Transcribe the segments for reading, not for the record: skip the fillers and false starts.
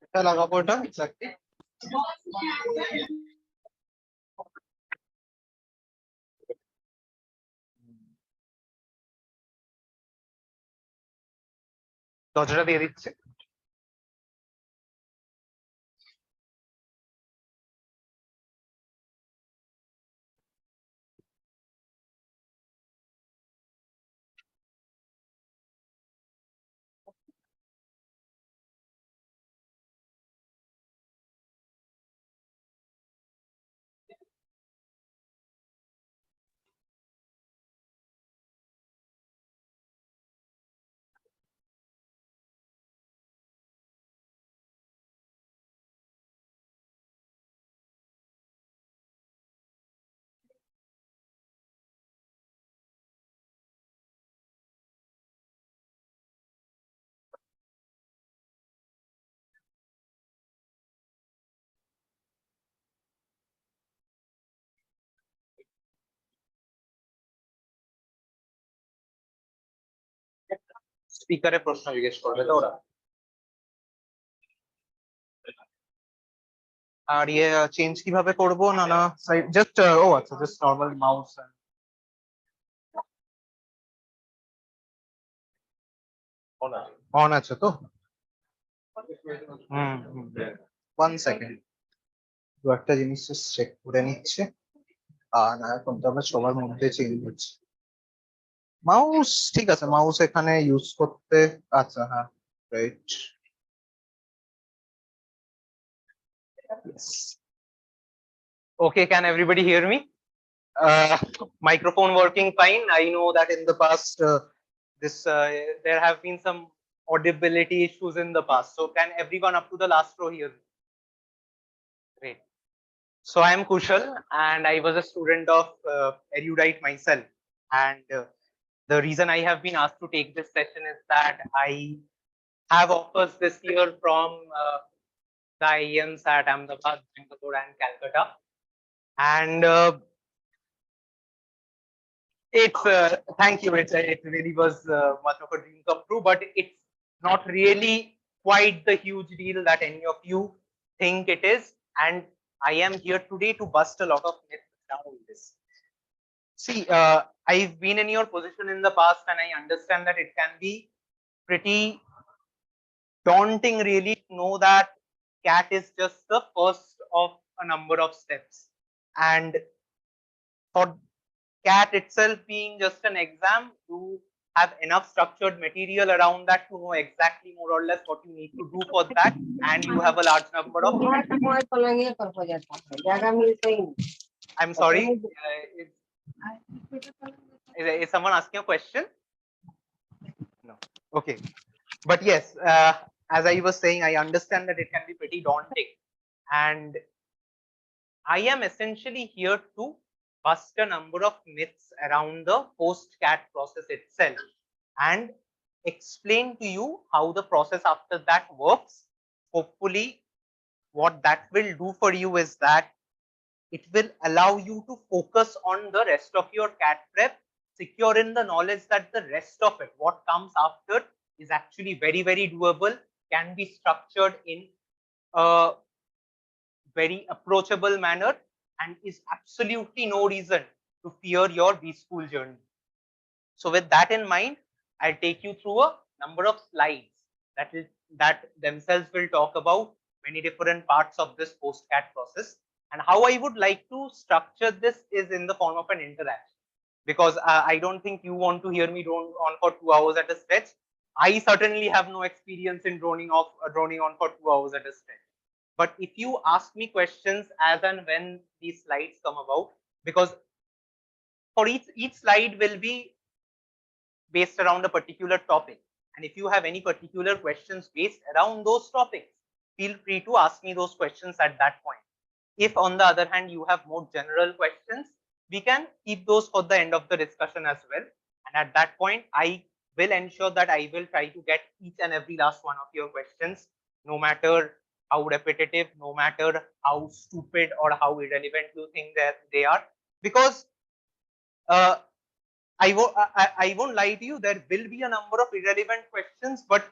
এটা লাগাবো এটা এক্স্যাক্টলি দরজাটা দিয়ে দিচ্ছে। স্পিকারে প্রশ্ন জিজ্ঞেস করবে তো ওরা। আর ইয়ে চেঞ্জ কিভাবে করবো? না না জাস্ট ও আচ্ছা, জাস্ট নর্মাল মাউস অন আছে তো? হুম হুম, 1 সেকেন্ড, দু একটা জিনিস চেক করে নিচ্ছে। আর না এখন তো আমরা সবার মধ্যে চেঞ্জ হচ্ছে। মাউস ঠিক আছে, মাউস এখানে ইউজ করতে, আচ্ছা হ্যাঁ, right. Okay, can everybody hear me? Microphone working fine. I know that in the past, this there have been some audibility issues in the past. So can everyone up to the last row hear me? Great. So I am Kushal, and I was a student of Erudite myself. And the reason I have been asked to take this session is that I have offers this year from the IIMs at Ahmedabad, Bangalore, and Calcutta. And it's thank you. It really was much of a dream come true, but it's not really quite the huge deal that any of you think it is. And I am here today to bust a lot of myths around this. See, I've been in your position in the past, and I understand that it can be pretty daunting, really, to know that CAT is just the first of a number of steps. And for CAT itself being just an exam, you have enough structured material around that to know exactly more or less what you need to do for that, and you have a large number of. I'm sorry. Is someone asking a question? No. Okay. But yes, as I was saying, I understand that it can be pretty daunting, and I am essentially here to bust a number of myths around the post-CAT process itself and explain to you how the process after that works. Hopefully, what that will do for you is that it will allow you to focus on the rest of your CAT prep, secure in the knowledge that the rest of it, what comes after, is actually very, very doable, can be structured in a very approachable manner, and is absolutely no reason to fear your B school journey. So with that in mind, I'll take you through a number of slides that themselves will talk about many different parts of this post-CAT process. And how I would like to structure this is in the form of an interaction, because I don't think you want to hear me drone on for 2 hours at a stretch. I certainly have no experience in droning on for 2 hours at a stretch. But if you ask me questions as and when these slides come about, because for each slide will be based around a particular topic, and if you have any particular questions based around those topics, feel free to ask me those questions at that point. If on the other hand you have more general questions, we can keep those for the end of the discussion as well, and at that point I will ensure that I will try to get each and every last one of your questions, no matter how repetitive, no matter how stupid or how irrelevant you think that they are, because uh, I won't lie to you, there will be a number of irrelevant questions, but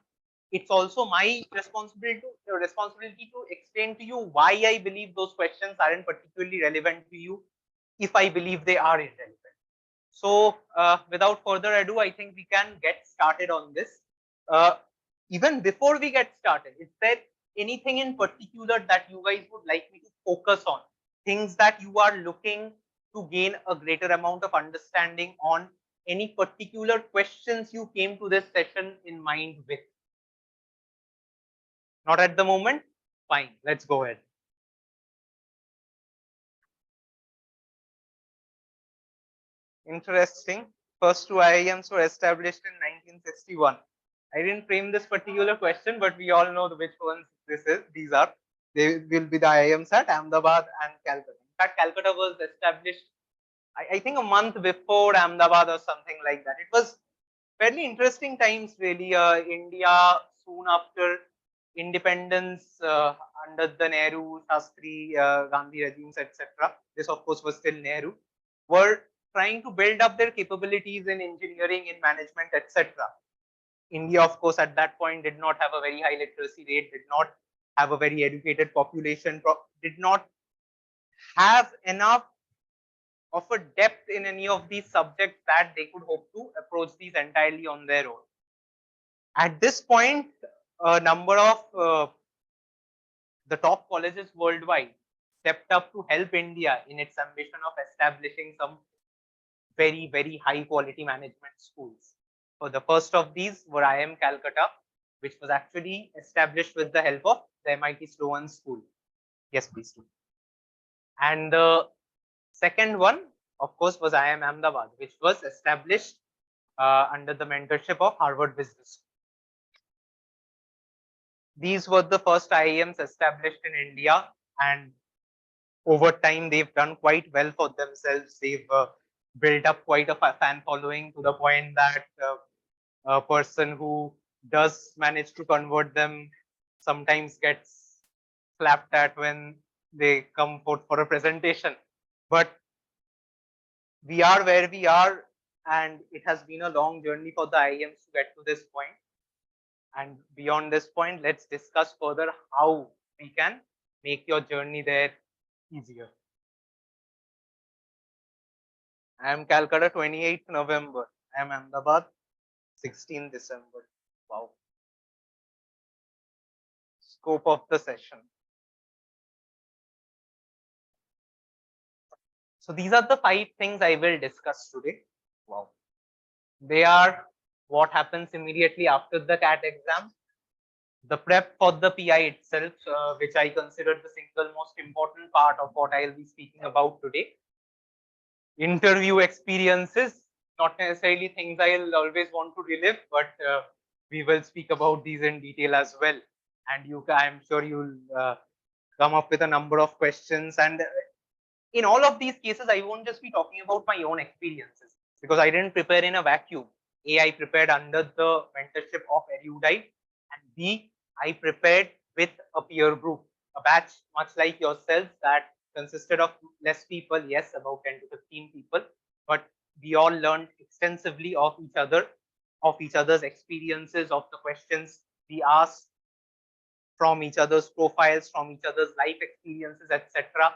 it's also my responsibility to explain to you why I believe those questions aren't particularly relevant to you, if I believe they are irrelevant. So without further ado, I think we can get started on this. Uh, Even before we get started, is there anything in particular that you guys would like me to focus on? Things that you are looking to gain a greater amount of understanding on, any particular questions you came to this session in mind with? Not at the moment? Fine, let's go ahead. Interesting. First two IIMs were established in 1961. I didn't frame this particular question, but we all know which ones these are. They will be the IIMs at Ahmedabad and Calcutta. In fact, Calcutta was established, I think, a month before Ahmedabad or something like that. It was fairly interesting times, really. India, soon after independence, under the Nehru, Shastri, Gandhi regimes, etc. This, of course, was still Nehru. Were trying to build up their capabilities in engineering, in management, etc. India, of course, at that point did not have a very high literacy rate, did not have a very educated population, did not have enough of a depth in any of these subjects that they could hope to approach these entirely on their own. At this point, a number of the top colleges worldwide stepped up to help India in its ambition of establishing some very, very high quality management schools. So the first of these were IIM Calcutta, which was actually established with the help of the MIT Sloan School. Yes, please do. And the second one, of course, was IIM Ahmedabad, which was established under the mentorship of Harvard Business School. These were the first IIMs established in India, and over time they've done quite well for themselves. They've built up quite a fan following to the point that a person who does manage to convert them sometimes gets slapped at when they come forth for a presentation. But we are where we are, and it has been a long journey for the IIMs to get to this point. And beyond this point, let's discuss further how we can make your journey there easier. I am Calcutta, 28th November. I am Ahmedabad, 16th December. Wow. Scope of the session. So these are the 5 things I will discuss today. Wow. They are what happens immediately after the CAT exam, the prep for the PI itself, which I consider the single most important part of what I'll be speaking about today. Interview experiences, not necessarily things I'll always want to relive, but we will speak about these in detail as well. And I'm sure you'll come up with a number of questions. And in all of these cases, I won't just be talking about my own experiences, because I didn't prepare in a vacuum. A, I prepared under the mentorship of Erudite, and B, I prepared with a peer group, a batch much like yourselves that consisted of less people, yes, about 10 to 15 people, but we all learned extensively of each other, of each other's experiences, of the questions we asked, from each other's profiles, from each other's life experiences, etc.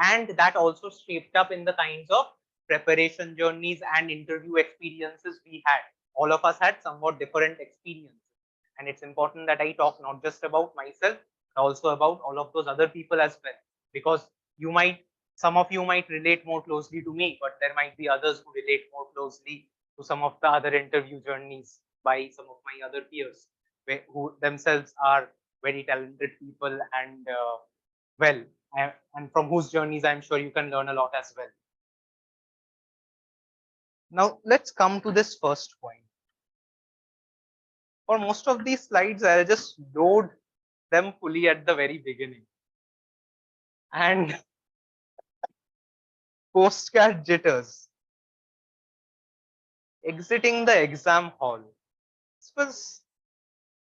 And that also shaped up in the kinds of preparation journeys and interview experiences we had. All of us had somewhat different experiences. And it's important that I talk not just about myself, but also about all of those other people as well. Because some of you might relate more closely to me, but there might be others who relate more closely to some of the other interview journeys by some of my other peers, who themselves are very talented people and well, and from whose journeys I'm sure you can learn a lot as well. Now let's come to this first point. For most of these slides, I'll just load them fully at the very beginning. And postcard jitters. Exiting the exam hall. This was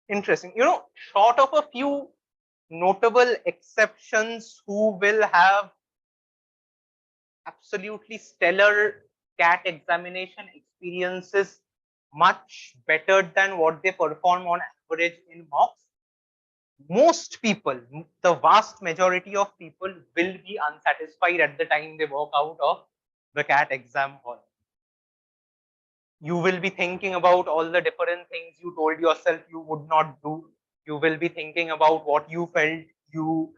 interesting. Short of a few notable exceptions who will have absolutely stellar CAT examination experiences much better than what they perform on average in mocks, most people, the vast majority of people, will be unsatisfied at the time they walk out of the CAT exam hall. You will be thinking about all the different things you told yourself you would not do. You will be thinking about what you felt you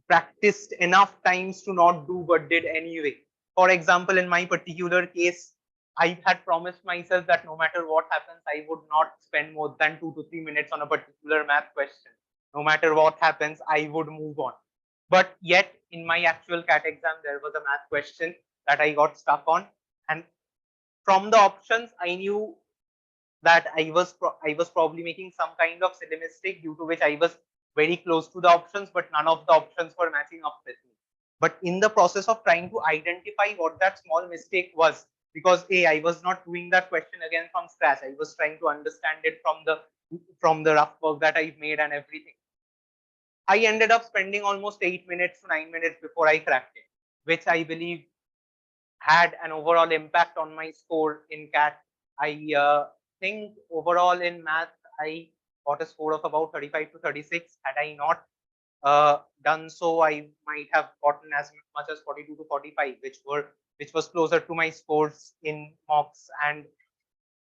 practiced enough times to not do but did anyway. For example, in my particular case, I had promised myself that no matter what happens, I would not spend more than 2 to 3 minutes on a particular math question. No matter what happens, I would move on. But yet, in my actual CAT exam, there was a math question that I got stuck on. And from the options, I knew that I was probably making some kind of silly mistake, due to which I was very close to the options, but none of the options were matching up with me. But in the process of trying to identify what that small mistake was, because I was not doing that question again from scratch, I was trying to understand it from the rough work that I've made and everything. I ended up spending almost 8 minutes to 9 minutes before I cracked it, which I believe had an overall impact on my score in CAT. I think overall in math, I got a score of about 35 to 36. Had I not done so, I might have gotten as much as 42 to 45, which was closer to my scores in mocks, and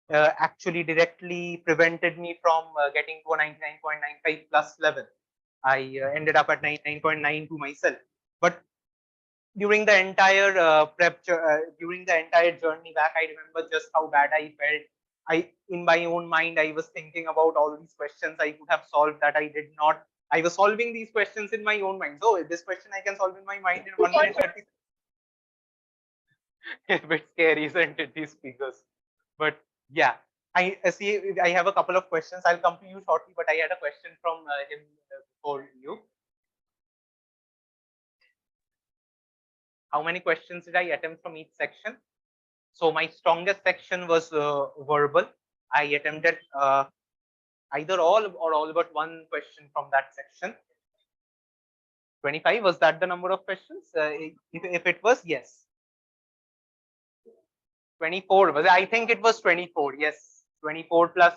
actually directly prevented me from getting to a 99.95 plus level. I ended up at 99.92 myself. But during the entire during the entire journey back, I remember just how bad I felt. In my own mind, I was thinking about all these questions I could have solved that I did not. I was solving these questions in my own mind. So this question I can solve in my mind in 1 minute 30 seconds. A bit scary, isn't it? These figures, but yeah. I see. I have a couple of questions. I'll come to you shortly, but I had a question from him before you. How many questions did I attempt from each section? So my strongest section was verbal. I attempted either all or all but one question from that section. 25, was that the number of questions? If it was, yes. 24 was, I think it was 24. Yes, 24 plus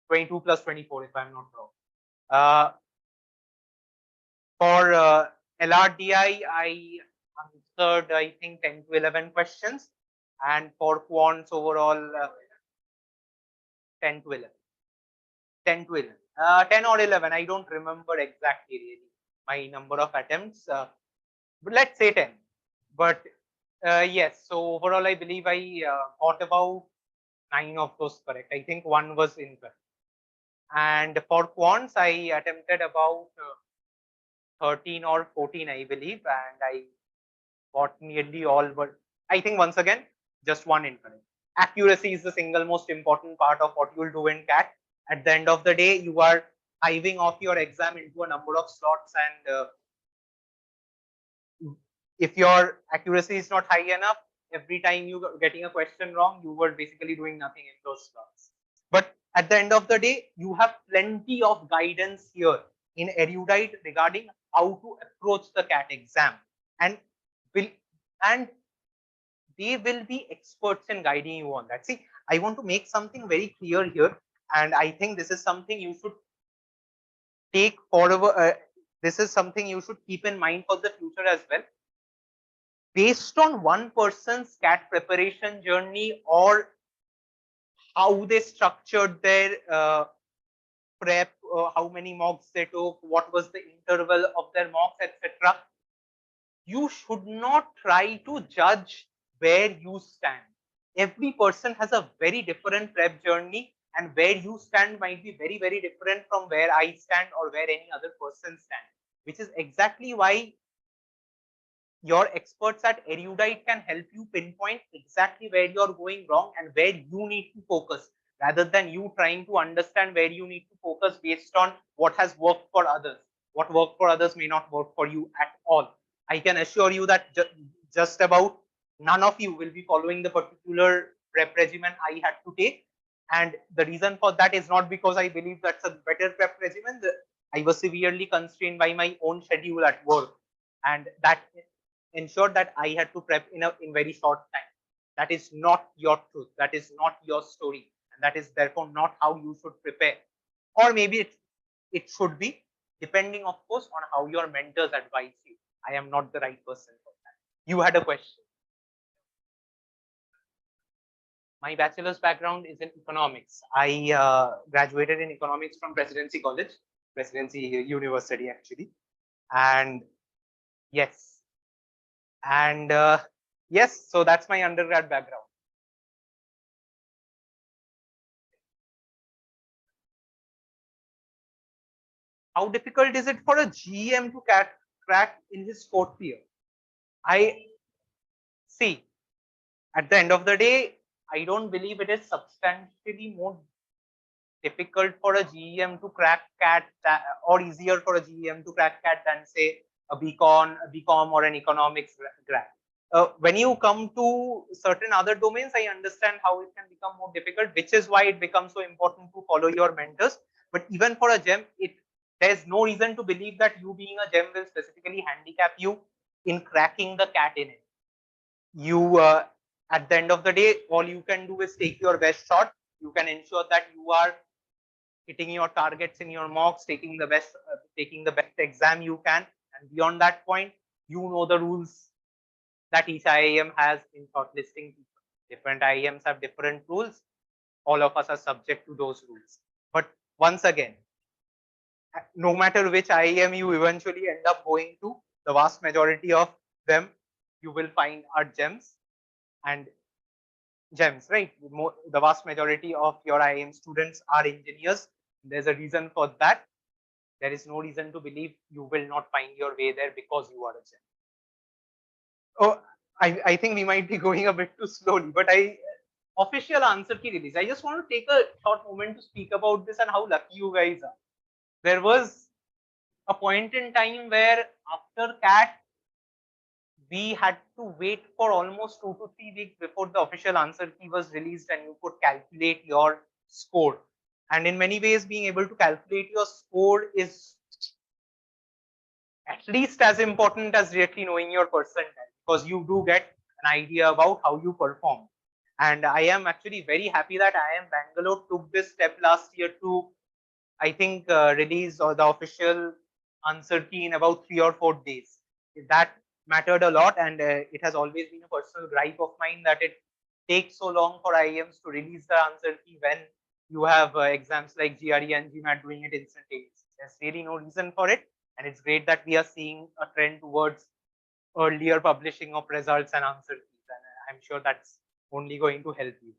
22 plus 24, if I'm not wrong. For LRDI, I answered, I think, 10 to 11 questions. And for quants overall, 10 to 11. 10 to 11. 10 or 11, I don't remember exactly really my number of attempts. But let's say 10. But yes, so overall, I believe I got about 9 of those correct. I think one was incorrect. And for quants, I attempted about 13 or 14, I believe, and I got nearly all, but I think once again, just one incorrect. Accuracy is the single most important part of what you'll do in CAT. At the end of the day, you are hiving off your exam into a number of slots, and if your accuracy is not high enough, every time you getting a question wrong, you were basically doing nothing in those slots. But at the end of the day, you have plenty of guidance here in Erudite regarding how to approach the CAT exam, and they will be experts in guiding you on that. See, I want to make something very clear here, and I think this is something you should take forward. This is something you should keep in mind for the future as well. Based on one person's CAT preparation journey or how they structured their prep, how many mocks they took, what was the interval of their mocks, etc. You should not try to judge where you stand. Every person has a very different prep journey, and where you stand might be very, very different from where I stand or where any other person stands, which is exactly why your experts at Erudite can help you pinpoint exactly where you're going wrong and where you need to focus, rather than you trying to understand where you need to focus based on what has worked for others. What worked for others may not work for you at all. I can assure you that just about none of you will be following the particular prep regimen I had to take. And the reason for that is not because I believe that's a better prep regimen. I was severely constrained by my own schedule at work, and that ensured that I had to prep in very short time. That is not your truth. That is not your story, and that is therefore not how you should prepare. Or maybe it should be, depending, of course, on how your mentors advise you. I am not the right person for that. You had a question. My bachelor's background is in economics. I graduated in economics from Presidency College, Presidency University actually, and yes, and yes, so that's my undergrad background. How difficult is it for a GM to crack in his fourth year? I see. At the end of the day, I don't believe it is substantially more difficult for a GM to crack CAT or easier for a GM to crack CAT than say a BCom or an economics grad. When you come to certain other domains, I understand how it can become more difficult, which is why it becomes so important to follow your mentors. But even for a GEM, there's no reason to believe that you being a GEM will specifically handicap you in cracking the CAT in it. You, at the end of the day, all you can do is take your best shot. You can ensure that you are hitting your targets in your mocks, taking the best exam you can, and beyond that point, you know the rules that each IIM has in shortlisting people. Different IIMs have different rules. All of us are subject to those rules. But once again, no matter which IIM you eventually end up going to, the vast majority of them you will find are gems and gems, right? The vast majority of your IIM students are engineers. There's a reason for that. There is no reason to believe you will not find your way there because you are a gem. Oh, I think we might be going a bit too slowly, but official answer key release. I just want to take a short moment to speak about this and how lucky you guys are. There was a point in time where after CAT, we had to wait for almost 2 to 3 weeks before the official answer key was released and you could calculate your score. And in many ways, being able to calculate your score is at least as important as directly knowing your percentile, because you do get an idea about how you perform. And I am actually very happy that IIM Bangalore took this step last year to, I think, release the official answer key in about 3 or 4 days. That mattered a lot, and it has always been a personal gripe of mine that it takes so long for IIMs to release the answer key when you have exams like GRE and GMAT doing it instantaneously. There's really no reason for it, and it's great that we are seeing a trend towards earlier publishing of results and answer keys, and I'm sure that's only going to help you.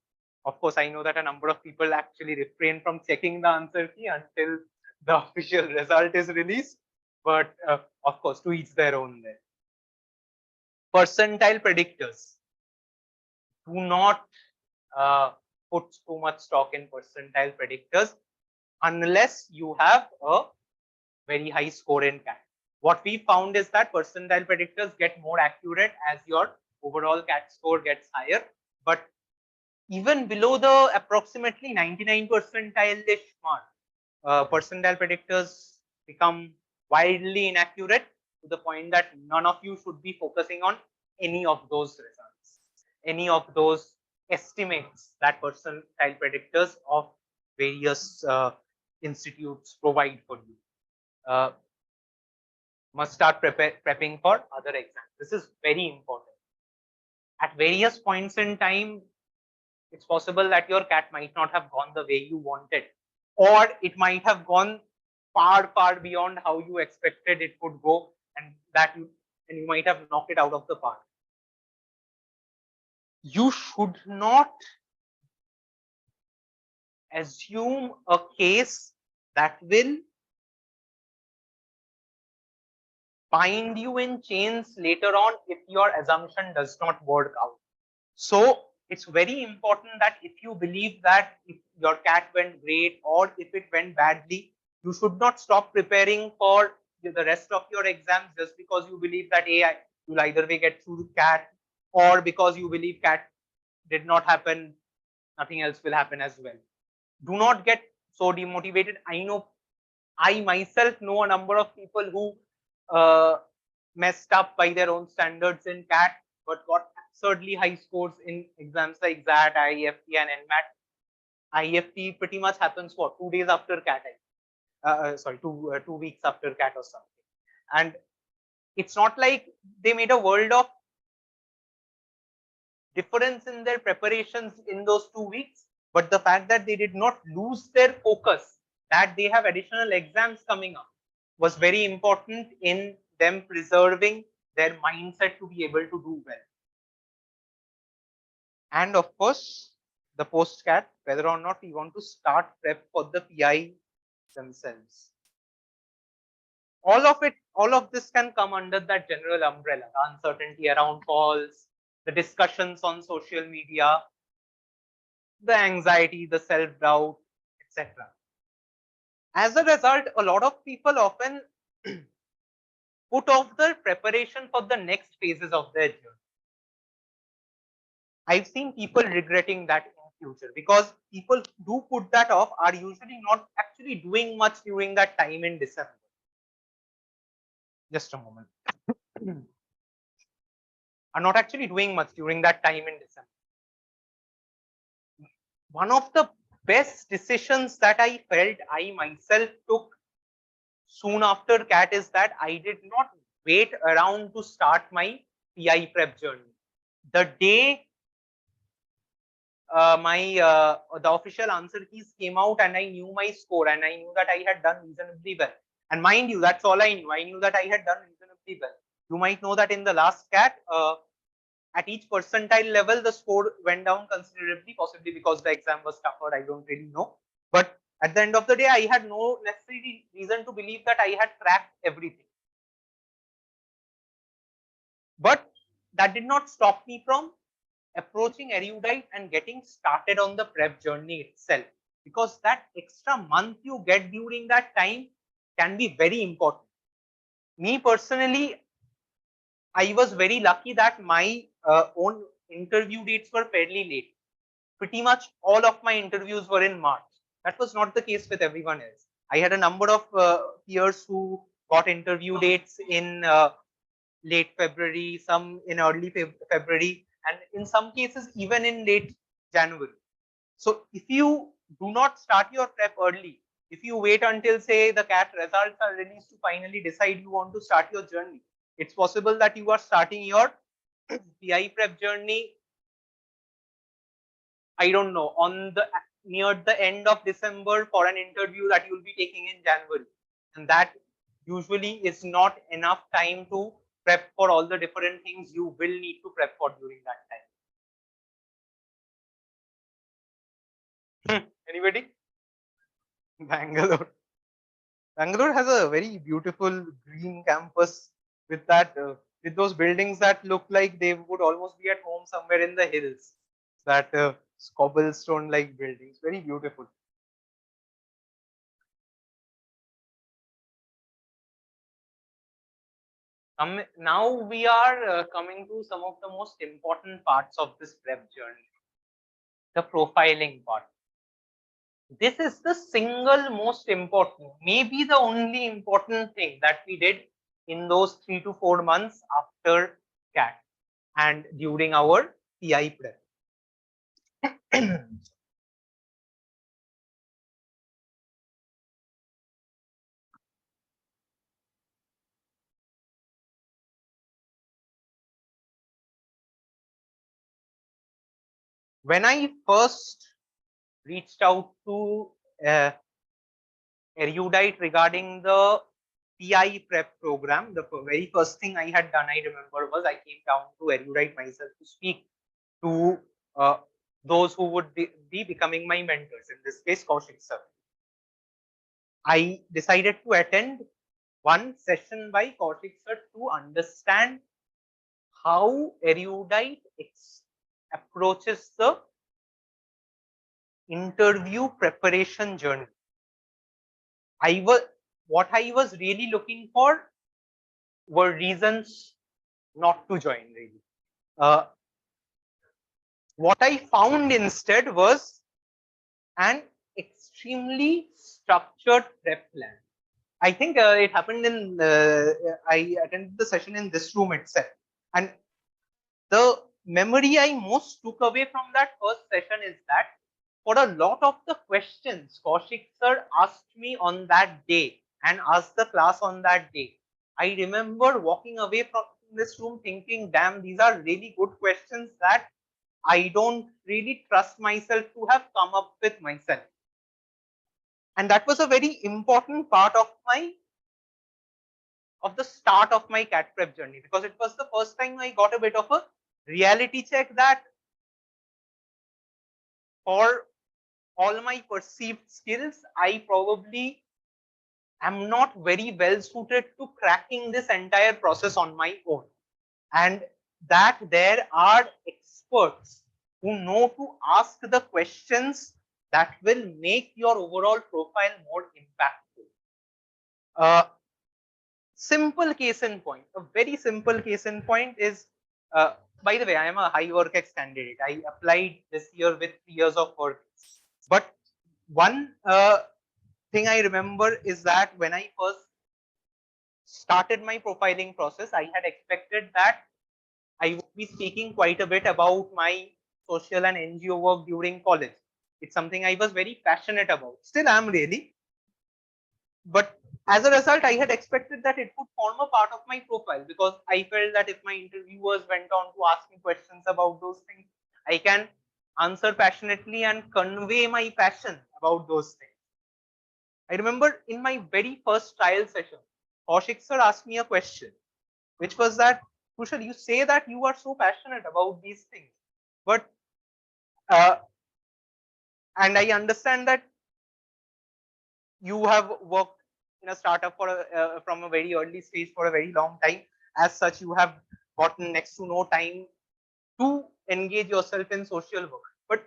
Of course, I know that a number of people actually refrain from checking the answer key until the official result is released, but of course, to each their own there. Percentile predictors. Do not put too much stock in percentile predictors unless you have a very high score in CAT. What we found is that percentile predictors get more accurate as your overall CAT score gets higher, but even below the approximately 99 percentile-ish mark, percentile predictors become wildly inaccurate to the point that none of you should be focusing on any of those results, any of those estimates that percentile predictors of various institutes provide for you. Must start prepping for other exams. This is very important. At various points in time, it's possible that your CAT might not have gone the way you wanted, or it might have gone far, far beyond how you expected it would go, and you might have knocked it out of the park. You should not assume a case that will bind you in chains later on if your assumption does not work out. So it's very important that if you believe that if your CAT went great or if it went badly, you should not stop preparing for the rest of your exams just because you believe that you'll either way get through the CAT, or because you believe CAT did not happen, nothing else will happen as well. Do not get so demotivated. I myself know a number of people who messed up by their own standards in CAT, but got absurdly high scores in exams like XAT, IFT, and NMAT. IFT pretty much happens for 2 days after CAT. Sorry, 2 weeks after CAT or something. And it's not like they made a world of difference in their preparations in those 2 weeks, but the fact that they did not lose their focus, that they have additional exams coming up, was very important in them preserving their mindset to be able to do well. And of course, the post-CAT, whether or not we want to start prep for the PI themselves. All of this can come under that general umbrella: the uncertainty around calls, the discussions on social media, the anxiety, the self-doubt, etc. As a result, a lot of people often put off their preparation for the next phases of their journey. I've seen people regretting that in future, because people who put that off are usually not actually doing much during that time in December. Just a moment. Are not actually doing much during that time in December. One of the best decisions that I felt I myself took soon after CAT is that I did not wait around to start my PI prep journey. The day the official answer keys came out and I knew my score and I knew that I had done reasonably well. And mind you, that's all I knew. I knew that I had done reasonably well. You might know that in the last CAT, at each percentile level, the score went down considerably, possibly because the exam was tougher. I don't really know. But at the end of the day, I had no necessary reason to believe that I had cracked everything. But that did not stop me from approaching Erudite and getting started on the prep journey itself. Because that extra month you get during that time can be very important. Me personally, I was very lucky that my own interview dates were fairly late. Pretty much all of my interviews were in March. That was not the case with everyone else. I had a number of peers who got interview dates in late February, some in early February, and in some cases even in late January. So if you do not start your prep early, if you wait until say the CAT results are released to finally decide you want to start your journey, it's possible that you are starting your PI prep journey, I don't know, on the near the end of December for an interview that you will be taking in January. And that usually is not enough time to prep for all the different things you will need to prep for during that time. Anybody? Bangalore. Bangalore has a very beautiful green campus with that, with those buildings that look like they would almost be at home somewhere in the hills. That cobblestone-like buildings, very beautiful. Now we are coming to some of the most important parts of this prep journey, the profiling part. This is the single most important, maybe the only important thing that we did in those 3 to 4 months after CAT and during our PI prep. When I first reached out to Erudite regarding the PI prep program, the very first thing I had done, I remember, was I came down to Erudite myself to speak to those who would be becoming my mentors, in this case, Kaushik sir. I decided to attend one session by Kaushik sir to understand how Erudite approaches the interview preparation journey. What I was really looking for were reasons not to join, really. What I found instead was an extremely structured prep plan. I think it happened in, I attended the session in this room itself. And the memory I most took away from that first session is that for a lot of the questions Kaushik sir asked me on that day and asked the class on that day, I remember walking away from this room thinking, damn, these are really good questions that I don't really trust myself to have come up with myself. And that was a very important part of the start of my CAT prep journey, because it was the first time I got a bit of a reality check that for all my perceived skills, I probably am not very well suited to cracking this entire process on my own. And that there are experts who know to ask the questions that will make your overall profile more impactful. Simple case in point, a very simple case in point is, by the way, I am a high work ex candidate. I applied this year with 3 years of work. But one thing I remember is that when I first started my profiling process, I had expected that I would be speaking quite a bit about my social and NGO work during college. It's something I was very passionate about. Still am, really. But as a result, I had expected that it would form a part of my profile, because I felt that if my interviewers went on to ask me questions about those things, I can answer passionately and convey my passion about those things. I remember in my very first trial session, Kaushik sir asked me a question, which was that, Kushal, you say that you are so passionate about these things, but uh, and I understand that you have worked in a startup for from a very early stage for a very long time. As such, you have gotten next to no time to engage yourself in social work. But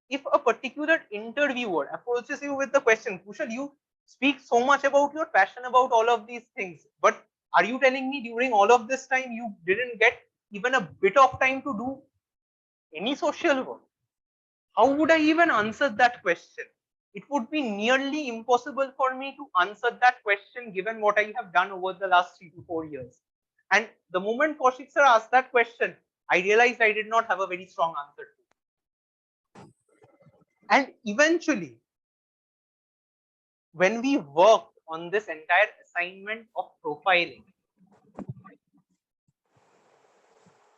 if a particular interviewer approaches you with the question, Kushal, you speak so much about your passion about all of these things, but are you telling me during all of this time you didn't get even a bit of time to do any social work? How would I even answer that question? It would be nearly impossible for me to answer that question given what I have done over the last 3 to 4 years. And the moment Kaushik sir asked that question, I realized I did not have a very strong answer to it. And eventually, when we worked on this entire assignment of profiling,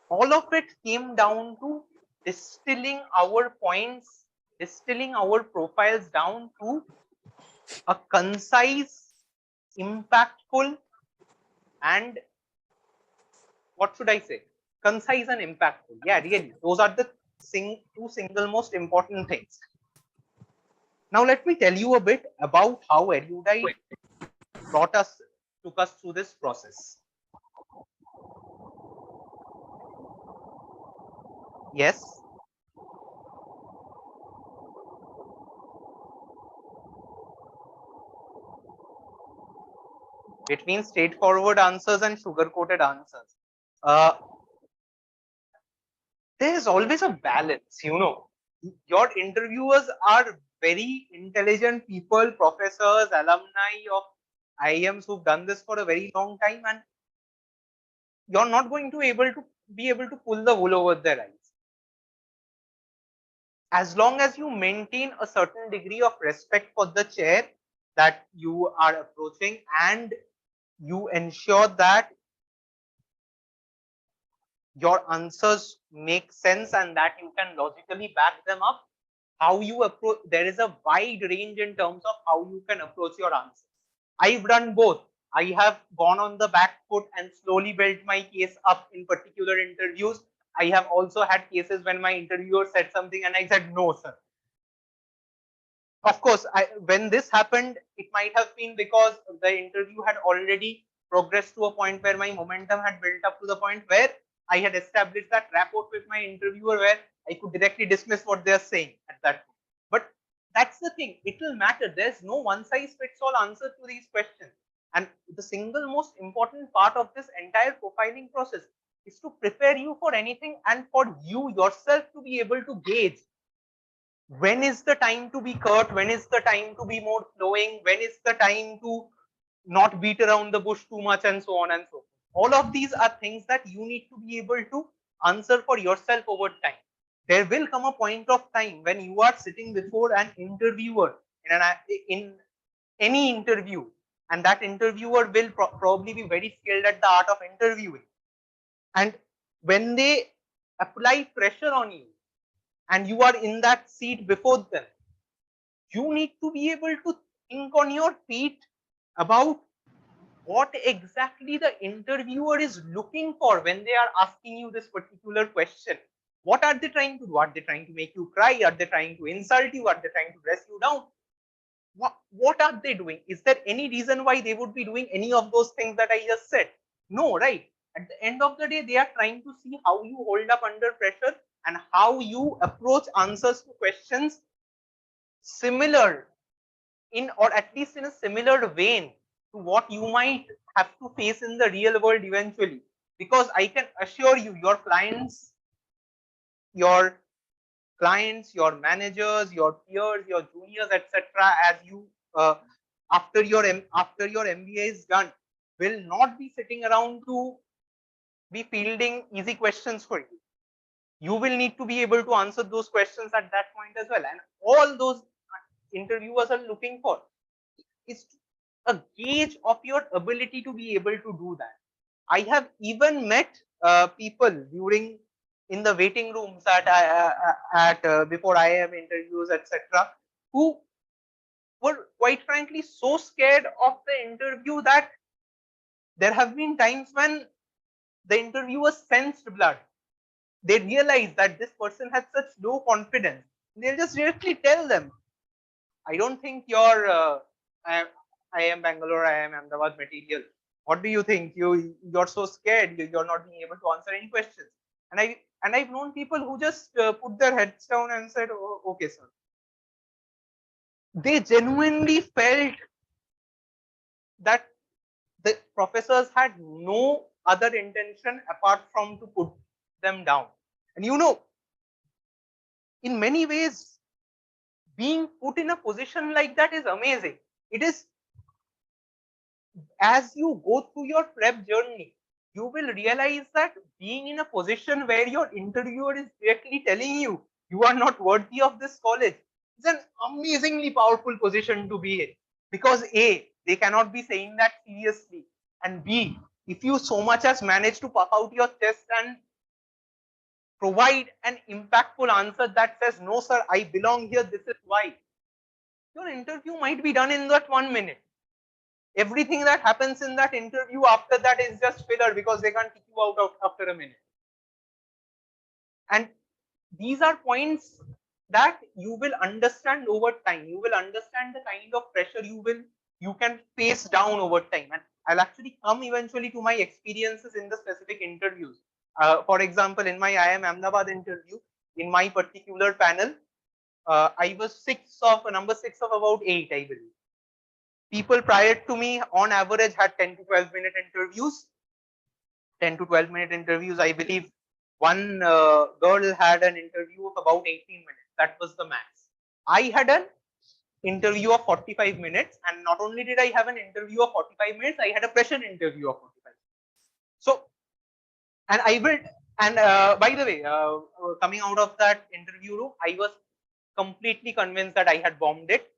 all of it came down to distilling our points, distilling our profiles down to a concise, impactful, and what should I say? Concise and impactful. Yeah, really. Those are the two single most important things. Now, let me tell you a bit about how Erudite took us through this process. Yes. Between straightforward answers and sugar-coated answers. There is always a balance, you know. Your interviewers are very intelligent people, professors, alumni of IIMs who've done this for a very long time, and you're not going to be able to pull the wool over their eyes. As long as you maintain a certain degree of respect for the chair that you are approaching, and you ensure that your answers make sense and that you can logically back them up, how you approach, there is a wide range in terms of how you can approach your answers. I've done both. I have gone on the back foot and slowly built my case up in particular interviews. I have also had cases when my interviewer said something and I said, no, sir. Of course, when this happened, it might have been because the interview had already progressed to a point where my momentum had built up to the point where I had established that rapport with my interviewer where I could directly dismiss what they're saying at that point. But that's the thing, it will matter. There's no one size fits all answer to these questions. And the single most important part of this entire profiling process is to prepare you for anything and for you yourself to be able to gauge when is the time to be curt, when is the time to be more flowing, when is the time to not beat around the bush too much, and so on and so forth. All of these are things that you need to be able to answer for yourself over time. There will come a point of time when you are sitting before an interviewer in any interview, and that interviewer will probably be very skilled at the art of interviewing. And when they apply pressure on you, and you are in that seat before them, you need to be able to think on your feet about what exactly the interviewer is looking for when they are asking you this particular question. What are they trying to do? Are they trying to make you cry? Are they trying to insult you? Are they trying to dress you down? What are they doing? Is there any reason why they would be doing any of those things that I just said? No, right? At the end of the day, they are trying to see how you hold up under pressure and how you approach answers to questions similar in, or at least in a similar vein to what you might have to face in the real world eventually. Because I can assure you, your clients, your managers, your peers, your juniors, etc., as you after your MBA is done, will not be sitting around to be fielding easy questions for you. You will need to be able to answer those questions at that point as well, and all those interviewers are looking for is a gauge of your ability to be able to do that. I have even met people during in the waiting rooms before IIM interviews, etc., who were quite frankly so scared of the interview that there have been times when the interviewers sensed blood. They realized that this person had such low confidence. They'll just directly tell them, I don't think you're IIM Bangalore, IIM Ahmedabad material. What do you think? You're so scared. You're not being able to answer any questions. And I've known people who just put their heads down and said, oh, okay, sir. They genuinely felt that the professors had no other intention apart from to put them down. And you know, in many ways, being put in a position like that is amazing. It is, as you go through your prep journey, you will realize that being in a position where your interviewer is directly telling you you are not worthy of this college is an amazingly powerful position to be in. Because A, they cannot be saying that seriously, and B, if you so much as manage to puff out your chest and provide an impactful answer that says, no sir, I belong here, this is why, your interview might be done in that 1 minute. Everything that happens in that interview after that is just filler, because they can't kick you out after a minute. And these are points that you will understand over time. You will understand the kind of pressure you can face down over time. And I'll actually come eventually to my experiences in the specific interviews. For example, in my IIM Ahmedabad interview, in my particular panel, I was number six of about 8, I believe. People prior to me on average had 10 to 12 minute interviews. 10 to 12 minute interviews. I believe one girl had an interview of about 18 minutes. That was the max. I had an interview of 45 minutes. And not only did I have an interview of 45 minutes, I had a pressure interview of 45 minutes. So, and I will, and by the way, coming out of that interview room, I was completely convinced that I had bombed it.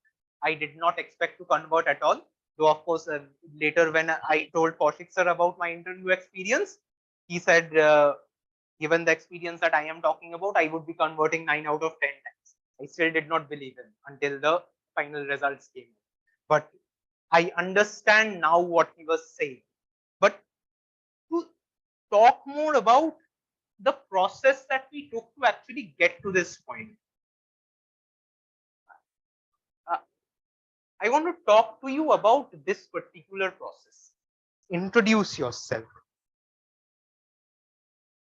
I did not expect to convert at all. Though, of course, later when I told Kaushik sir about my interview experience, he said, given the experience that I am talking about, I would be converting 9 out of 10 times. I still did not believe him until the final results came. But I understand now what he was saying. But to talk more about the process that we took to actually get to this point, I want to talk to you about this particular process. Introduce yourself.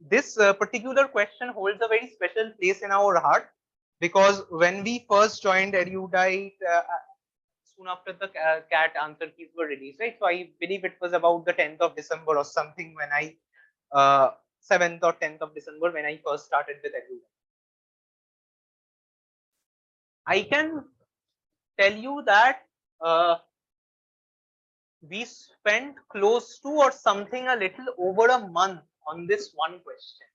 This particular question holds a very special place in our heart, because when we first joined Erudite, soon after the CAT answer keys were released, right? So I believe it was about the 10th of December or something when I, 7th or 10th of December when I first started with Erudite. I can tell you that we spent close to or something a little over a month on this one question.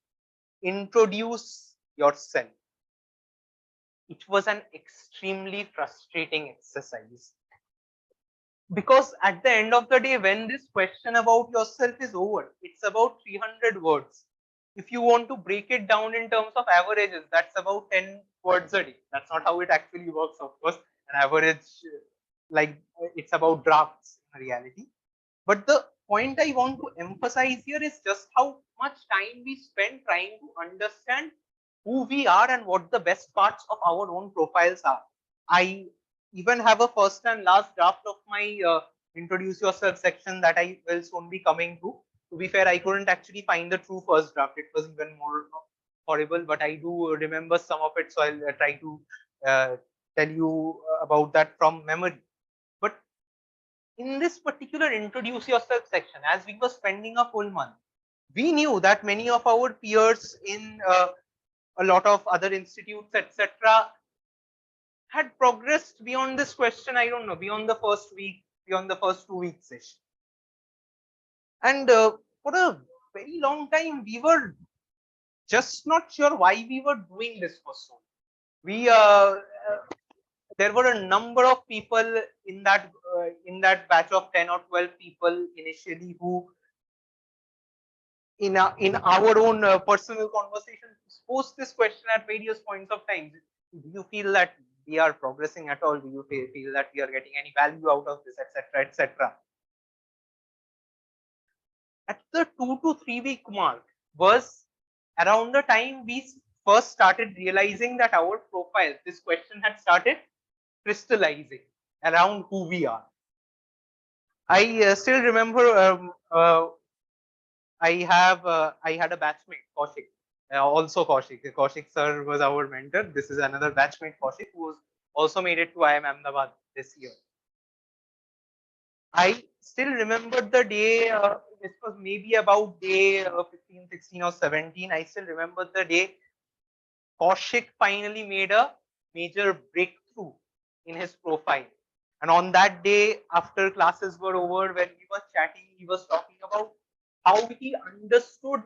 Introduce yourself. It was an extremely frustrating exercise, because at the end of the day, when this question about yourself is over, it's about 300 words. If you want to break it down in terms of averages, that's about 10 words a day. That's not how it actually works, of course. An average, like, it's about drafts in reality. But the point I want to emphasize here is just how much time we spend trying to understand who we are and what the best parts of our own profiles are. I even have a first and last draft of my introduce yourself section that I will soon be coming to be fair, I couldn't actually find the true first draft. It was even more horrible, but I do remember some of it, so I'll try to tell you about that from memory. But in this particular introduce yourself section, as we were spending a full month, we knew that many of our peers in a lot of other institutes, etc., had progressed beyond this question. I don't know, beyond the first week, beyond the first 2 weeks ish. And for a very long time, we were just not sure why we were doing this for so long. We there were a number of people in that batch of 10 or 12 people initially who, in our own personal conversation, posed this question at various points of time. Do you feel that we are progressing at all? Do you feel that we are getting any value out of this, etc., etc.? At the 2 to 3 week mark was around the time we first started realizing that our profile, this question had started crystallizing around who we are. I still remember I had a batchmate, Kaushik. Also Kaushik. Kaushik sir was our mentor. This is another batchmate, Kaushik, who was also made it to IIM Ahmedabad this year. I still remember the day, this was maybe about day 15, 16 or 17. I still remember the day Kaushik finally made a major breakthrough in his profile. And on that day, after classes were over, when we were chatting, he was talking about how he understood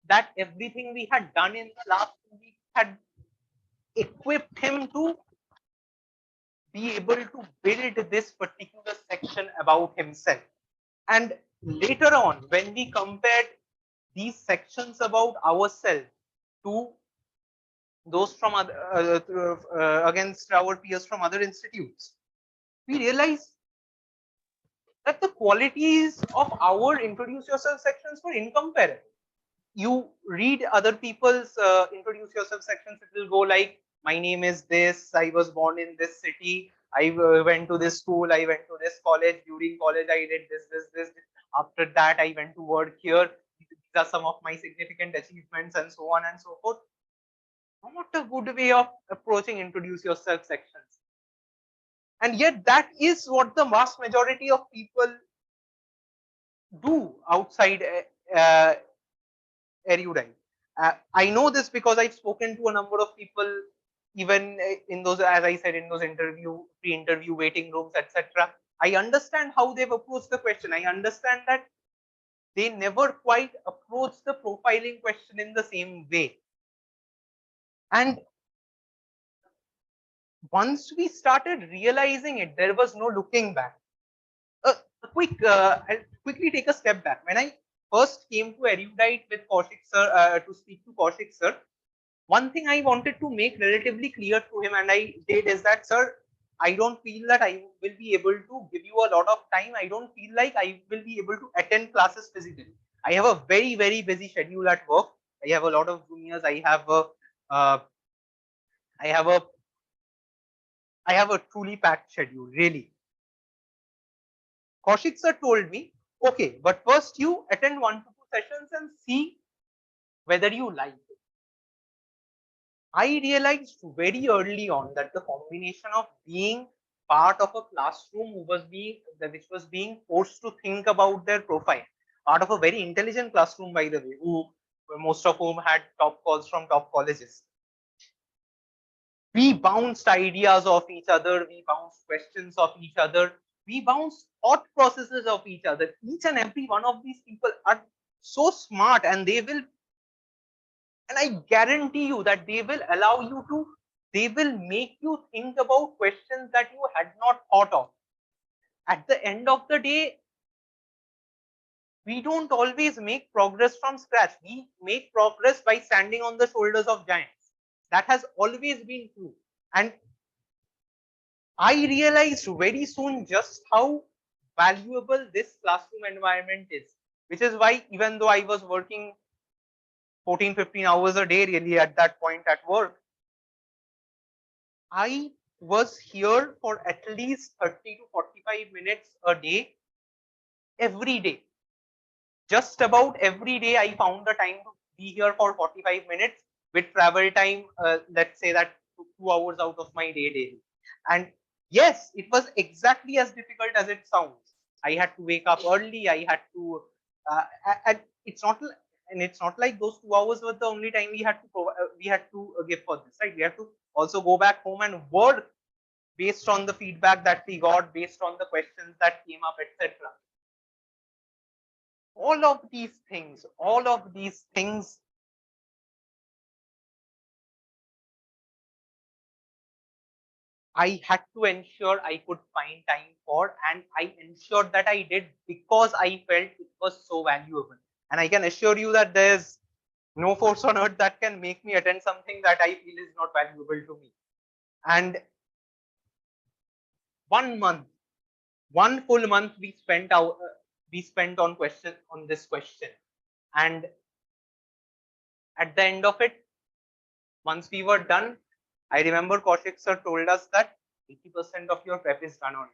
that everything we had done in the last 2 weeks had equipped him to be able to build this particular section about himself. And later on, when we compared these sections about ourselves to those from other against our peers from other institutes, we realized that the qualities of our introduce yourself sections were incomparable. You read other people's introduce yourself sections, it will go like, my name is this, I was born in this city, I went to this school, I went to this college, during college I did this. After that, I went to work here. These are some of my significant achievements, and so on and so forth. Not a good way of approaching introduce yourself sections. And yet, that is what the vast majority of people do outside Erudite. I know this because I've spoken to a number of people, even in those, as I said, in those pre-interview waiting rooms, etc. I understand how they've approached the question. I understand that they never quite approach the profiling question in the same way. And once we started realizing it, there was no looking back. I'll quickly take a step back. When I first came to Erudite with Kaushik sir, to speak to Kaushik sir, one thing I wanted to make relatively clear to him, and I did, is that, sir, I don't feel that I will be able to give you a lot of time. I don't feel like I will be able to attend classes physically. I have a very, very busy schedule at work. I have a lot of juniors. Uh, I have a, I have a truly packed schedule, really. Kaushik sir told me, okay, but first you attend 1 to 2 sessions and see whether you like it. I realized very early on that the combination of being part of a classroom which was being forced to think about their profile, part of a very intelligent classroom, by the way, most of whom had top calls from top colleges. We bounced ideas of each other, we bounced questions of each other, we bounced thought processes of each other. Each and every one of these people are so smart, and I guarantee you that they will make you think about questions that you had not thought of. At the end of the day, we don't always make progress from scratch. We make progress by standing on the shoulders of giants. That has always been true. And I realized very soon just how valuable this classroom environment is, which is why, even though I was working 14, 15 hours a day really at that point at work, I was here for at least 30 to 45 minutes a day, every day. Just about every day, I found the time to be here for 45 minutes with travel time, let's say that 2 hours out of my day daily. And yes, it was exactly as difficult as it sounds. I had to wake up early. I had to, and it's not like those 2 hours were the only time we had to give for this, right? We have to also go back home and work based on the feedback that we got, based on the questions that came up, etc. All of these things I had to ensure I could find time for, and I ensured that I did because I felt it was so valuable. And I can assure you that there's no force on earth that can make me attend something that I feel is not valuable to me. And 1 month, one full month we spent out. we spent on this question. And at the end of it, once we were done, I remember Kaushik sir told us that 80% of your prep is done already.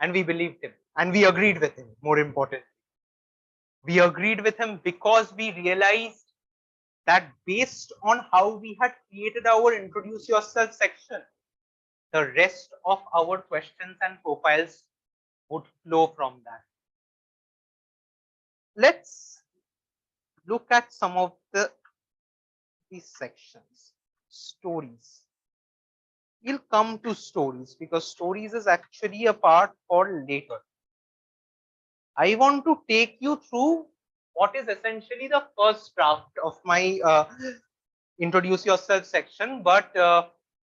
And we believed him and we agreed with him. More importantly, we agreed with him because we realized that based on how we had created our introduce yourself section, the rest of our questions and profiles would flow from that. Let's look at some of these sections. Stories. We'll come to stories because stories is actually a part for later. I want to take you through what is essentially the first draft of my introduce yourself section, but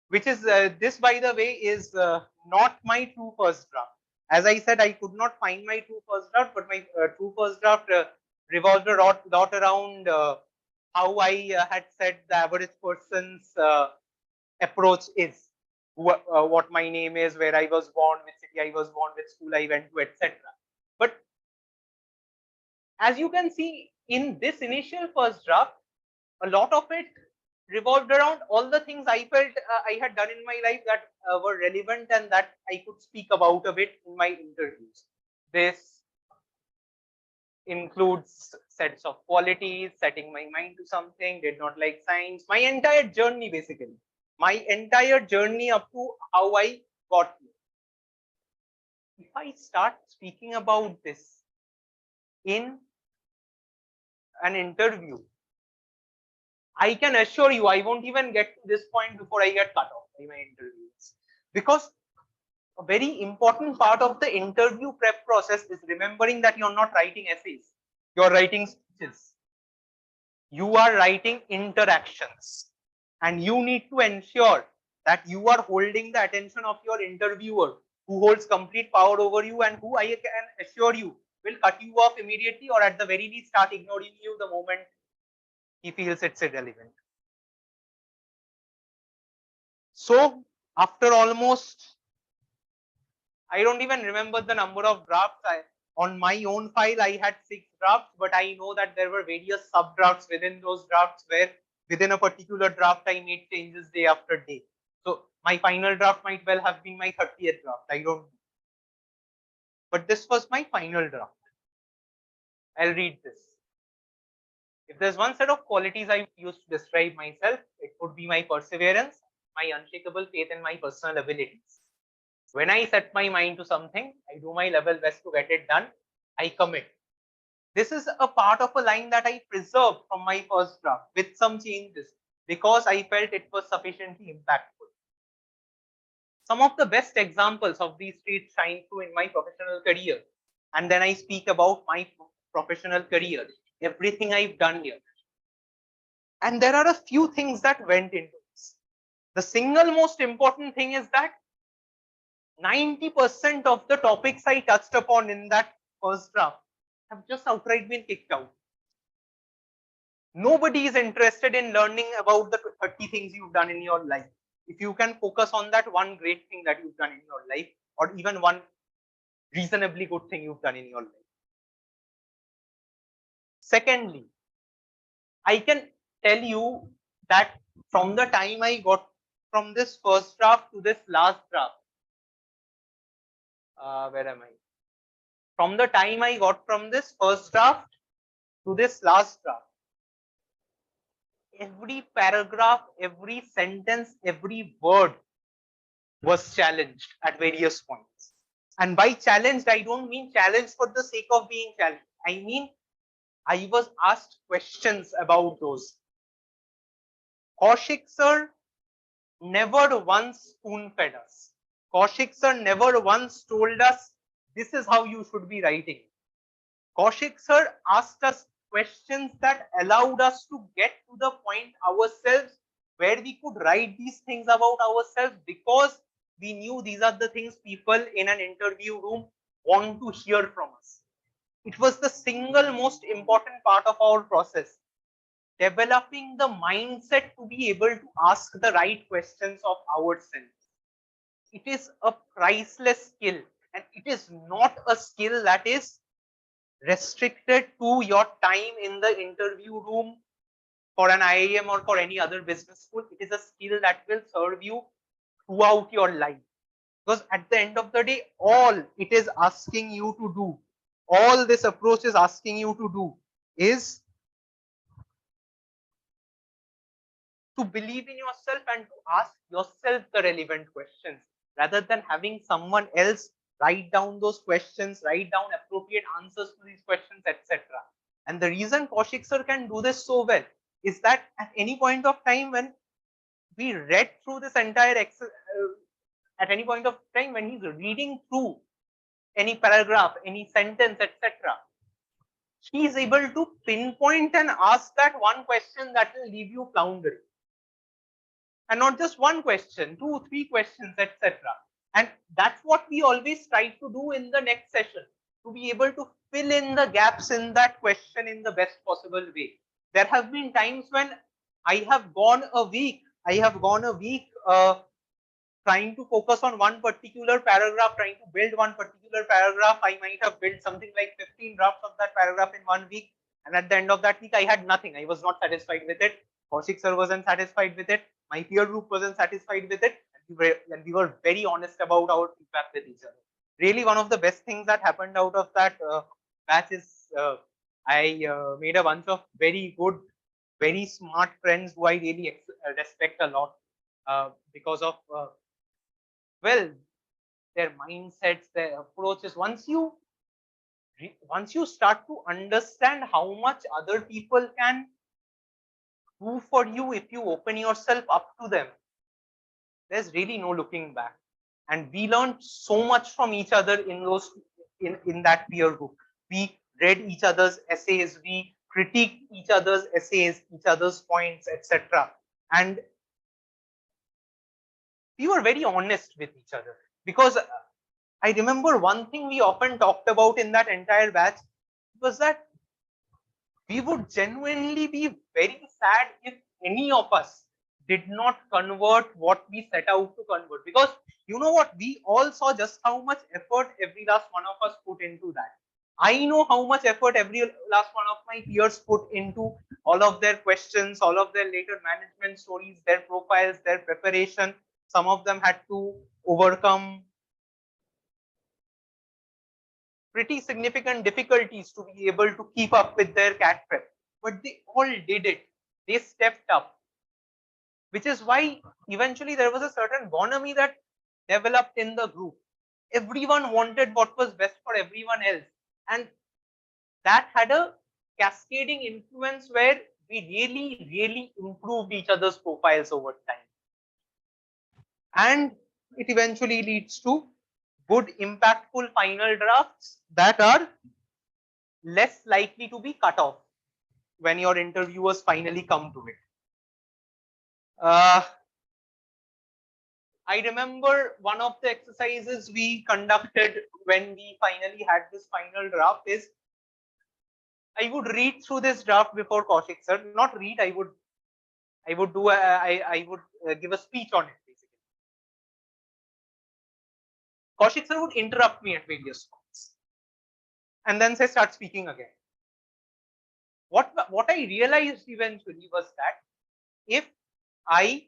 which is this, by the way, is not my true first draft. As I said, I could not find my true first draft, but my true first draft revolved a lot around how I had said the average person's approach is, what my name is, where I was born, which city I was born, which school I went to, etc. But as you can see in this initial first draft, a lot of it revolved around all the things I felt I had done in my life that were relevant and that I could speak about a bit in my interviews. This includes sets of qualities, setting my mind to something, did not like science, my entire journey basically, my entire journey up to how I got here. If I start speaking about this in an interview, I can assure you I won't even get to this point before I get cut off by my interviews. Because a very important part of the interview prep process is remembering that you're not writing essays, you're writing speeches. You are writing interactions, and you need to ensure that you are holding the attention of your interviewer, who holds complete power over you and who, I can assure you, will cut you off immediately or at the very least start ignoring you the moment he feels it's irrelevant. So after almost, I don't even remember the number of drafts. On my own file, I had 6 drafts, but I know that there were various sub drafts within those drafts where within a particular draft, I made changes day after day. So my final draft might well have been my 30th draft. I don't know. But this was my final draft. I'll read this. If there's one set of qualities I used to describe myself, it would be my perseverance, my unshakable faith in my personal abilities. When I set my mind to something, I do my level best to get it done. I commit. This is a part of a line that I preserved from my first draft with some changes because I felt it was sufficiently impactful. Some of the best examples of these traits shine through in my professional career. And then I speak about my professional career, everything I've done here. And there are a few things that went into this. The single most important thing is that 90% of the topics I touched upon in that first draft have just outright been kicked out. Nobody is interested in learning about the 30 things you've done in your life. If you can focus on that one great thing that you've done in your life, or even one reasonably good thing you've done in your life. Secondly, I can tell you that from the time I got from this first draft to this last draft, where am I? From the time I got from this first draft to this last draft, every paragraph, every sentence, every word was challenged at various points. And by challenged, I don't mean challenged for the sake of being challenged. I mean, I was asked questions about those. Kaushik sir never once spoon-fed us. Kaushik sir never once told us, this is how you should be writing. Kaushik sir asked us questions that allowed us to get to the point ourselves where we could write these things about ourselves because we knew these are the things people in an interview room want to hear from us. It was the single most important part of our process, developing the mindset to be able to ask the right questions of ourselves. It is a priceless skill, and it is not a skill that is restricted to your time in the interview room for an IIM or for any other business school. It is a skill that will serve you throughout your life. Because at the end of the day, all it is asking you to do, all this approach is asking you to do is to believe in yourself and to ask yourself the relevant questions rather than having someone else write down those questions, write down appropriate answers to these questions, etc. And the reason Kaushik sir can do this so well is that at any point of time when we read through this entire at any point of time when he's reading through any paragraph, any sentence, etc., he is able to pinpoint and ask that one question that will leave you floundering. And not just one question, 2, 3 questions, etc. And that's what we always try to do in the next session, to be able to fill in the gaps in that question in the best possible way. There have been times when I have gone a week trying to focus on one particular paragraph, trying to build one particular paragraph. I might have built something like 15 drafts of that paragraph in 1 week. And at the end of that week, I had nothing. I was not satisfied with it. Kaushik sir wasn't satisfied with it. My peer group wasn't satisfied with it. And we were very honest about our feedback with each other. Really, one of the best things that happened out of that batch is I made a bunch of very good, very smart friends who I really respect a lot because of well, their mindsets, their approaches. Once you start to understand how much other people can do for you if you open yourself up to them, there's really no looking back. And we learned so much from each other in that peer group. We read each other's essays, we critiqued each other's essays, each other's points, etc. And we were very honest with each other, because I remember one thing we often talked about in that entire batch was that we would genuinely be very sad if any of us did not convert what we set out to convert. Because you know what, we all saw just how much effort every last one of us put into that. I know how much effort every last one of my peers put into all of their questions, all of their later management stories, their profiles, their preparation. Some of them had to overcome pretty significant difficulties to be able to keep up with their CAT prep. But they all did it. They stepped up. Which is why eventually there was a certain bonhomie that developed in the group. Everyone wanted what was best for everyone else. And that had a cascading influence where we really, really improved each other's profiles over time. And it eventually leads to good, impactful final drafts that are less likely to be cut off when your interviewers finally come to it. I remember one of the exercises we conducted when we finally had this final draft is I would read through this draft before Kaushik sir. Not read, I would give a speech on it basically. Kaushik sir would interrupt me at various points and then say start speaking again. What I realized eventually was that if I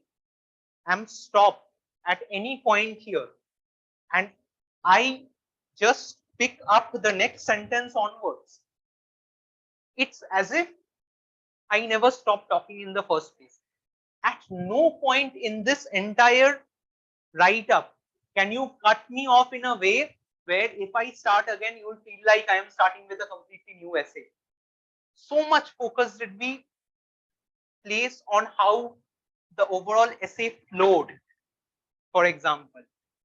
am stopped at any point here and I just pick up the next sentence onwards, it's as if I never stopped talking in the first place. At no point in this entire write-up can you cut me off in a way where if I start again, you will feel like I am starting with a completely new essay. So much focus did we place on how the overall essay flowed, for example.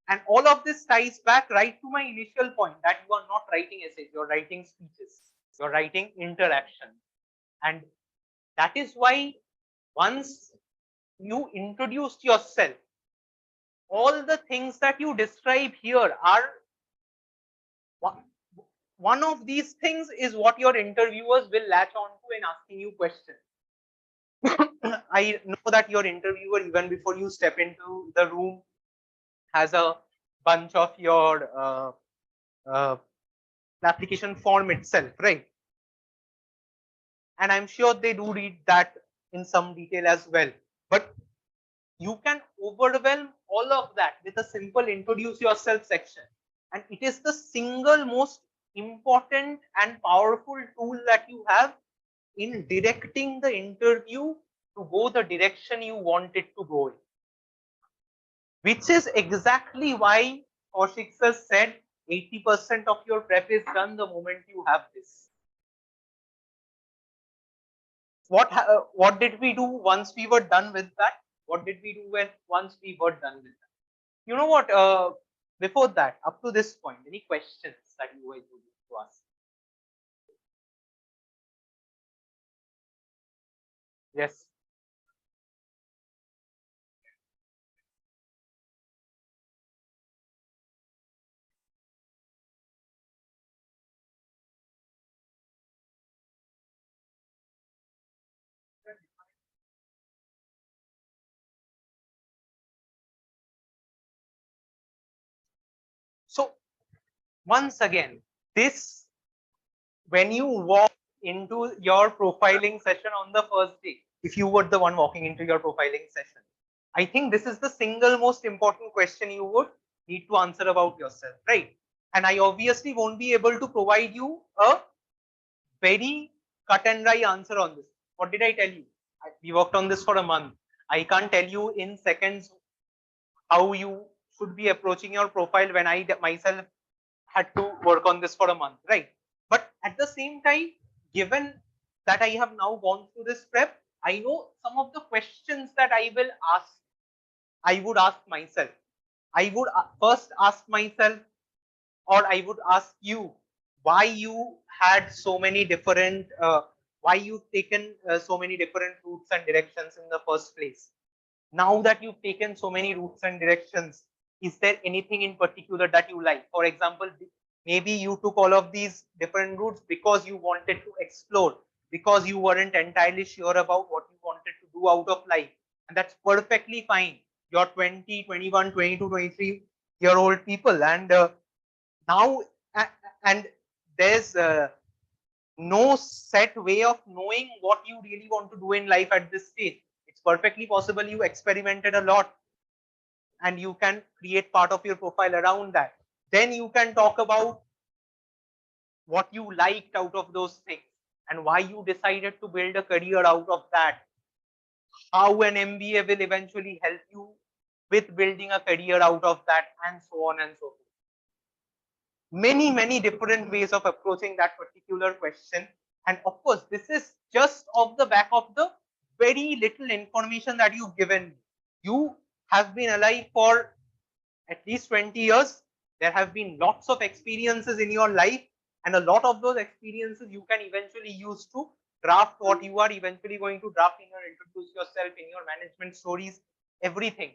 And all of this ties back right to my initial point that you are not writing essays, you're writing speeches, you're writing interaction. And that is why once you introduced yourself, all the things that you describe here are one of these things is what your interviewers will latch on to in asking you questions. I know that your interviewer, even before you step into the room, has a bunch of your the application form itself, right? And I'm sure they do read that in some detail as well. But you can overwhelm all of that with a simple introduce yourself section. And it is the single most important and powerful tool that you have in directing the interview to go the direction you want it to go in. Which is exactly why Kaushik sir said 80% of your prep is done the moment you have this. What did we do once we were done with that? What did we do once we were done with that? You know what? Before that, up to this point, any questions that you guys would like to ask? Yes. So once again, this when you walk into your profiling session on the first day, if you were the one walking into your profiling session, I think this is the single most important question you would need to answer about yourself, right? And I obviously won't be able to provide you a very cut and dry answer on this. What did I tell you? We worked on this for a month. I can't tell you in seconds how you should be approaching your profile when I myself had to work on this for a month, right? But at the same time, given that I have now gone through this prep, I know some of the questions that I will ask, I would ask myself. I would first ask myself, or I would ask you, why you had so many different, why you've taken so many different routes and directions in the first place. Now that you've taken so many routes and directions, is there anything in particular that you like? For example, maybe you took all of these different routes because you wanted to explore, because you weren't entirely sure about what you wanted to do out of life. And that's perfectly fine. You're 20, 21, 22, 23 year old people. And now, and there's no set way of knowing what you really want to do in life at this stage. It's perfectly possible you experimented a lot and you can create part of your profile around that. Then you can talk about what you liked out of those things and why you decided to build a career out of that. How an MBA will eventually help you with building a career out of that, and so on and so forth. Many different ways of approaching that particular question. And of course, this is just off the back of the very little information that you've given. You have been alive for at least 20 years. There have been lots of experiences in your life, and a lot of those experiences you can eventually use to draft what you are eventually going to draft in your introduce yourself, in your management stories, everything.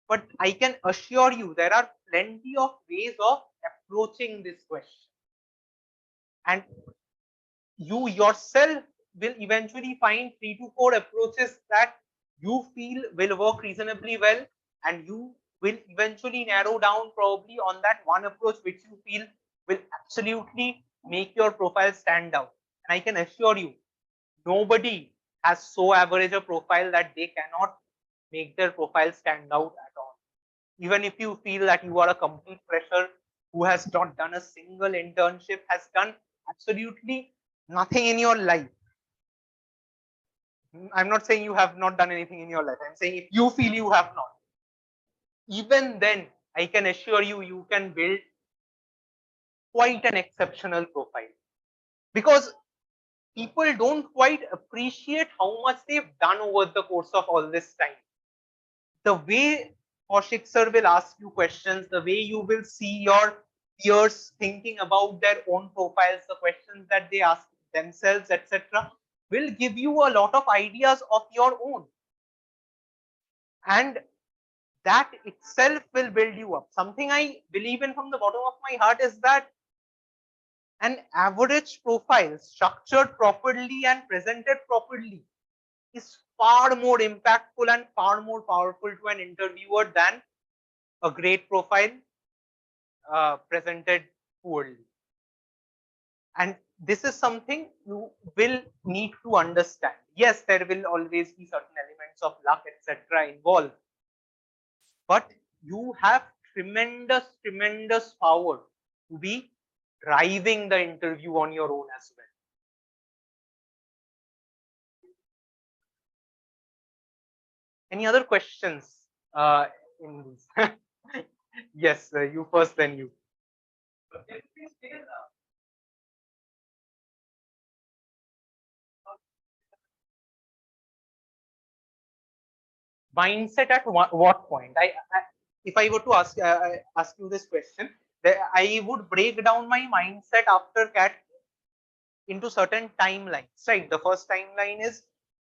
But I can assure you there are plenty of ways of approaching this question. And you yourself will eventually find 3 to 4 approaches that you feel will work reasonably well, and you will eventually narrow down probably on that one approach which you feel will absolutely make your profile stand out. And I can assure you, nobody has so average a profile that they cannot make their profile stand out at all. Even if you feel that you are a complete fresher who has not done a single internship, has done absolutely nothing in your life. I'm not saying you have not done anything in your life. I'm saying if you feel you have not, even then, I can assure you, you can build quite an exceptional profile. Because people don't quite appreciate how much they've done over the course of all this time. The way Kaushik sir will ask you questions, the way you will see your peers thinking about their own profiles, the questions that they ask themselves, etc., will give you a lot of ideas of your own. And that itself will build you up. Something I believe in from the bottom of my heart is that an average profile structured properly and presented properly is far more impactful and far more powerful to an interviewer than a great profile presented poorly. And this is something you will need to understand. Yes, there will always be certain elements of luck, etc. involved, but you have tremendous power to be driving the interview on your own as well. Any other questions in this? Yes, you first, then you. Mindset at what point? If I were to ask you this question, I would break down my mindset after CAT into certain timelines. Right, the first timeline is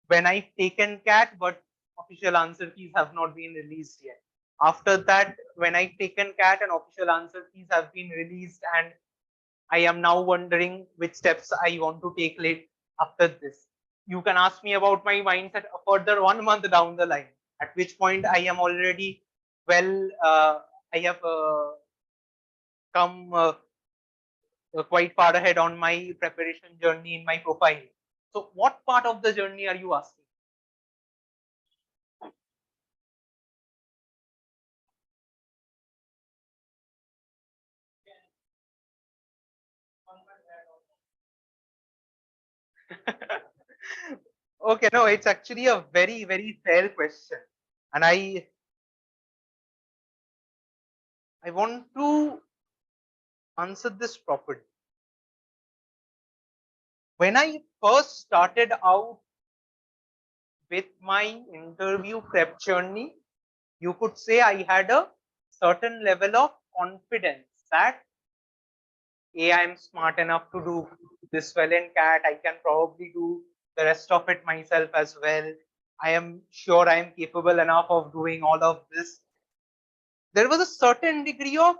when I've taken CAT, but official answer keys have not been released yet. After that, when I've taken CAT and official answer keys have been released, and I am now wondering which steps I want to take late after this. You can ask me about my mindset further 1 month down the line, at which point I am already well, I have come quite far ahead on my preparation journey in my profile. So, what part of the journey are you asking? Okay, no, it's actually a very fair question, and I want to answer this properly. When I first started out with my interview prep journey, you could say I had a certain level of confidence that I am smart enough to do this well in CAT. I can probably do the rest of it myself as well. I am sure I am capable enough of doing all of this. There was a certain degree of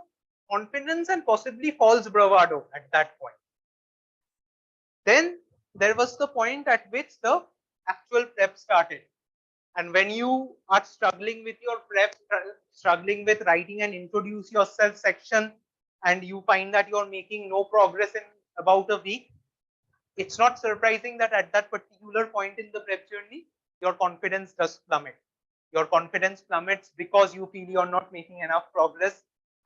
confidence and possibly false bravado at that point. Then there was the point at which the actual prep started. And when you are struggling with your prep, struggling with writing and introduce yourself section, and you find that you're making no progress in about a week, it's not surprising that at that particular point in the prep journey, your confidence does plummet. Your confidence plummets because you feel you're not making enough progress.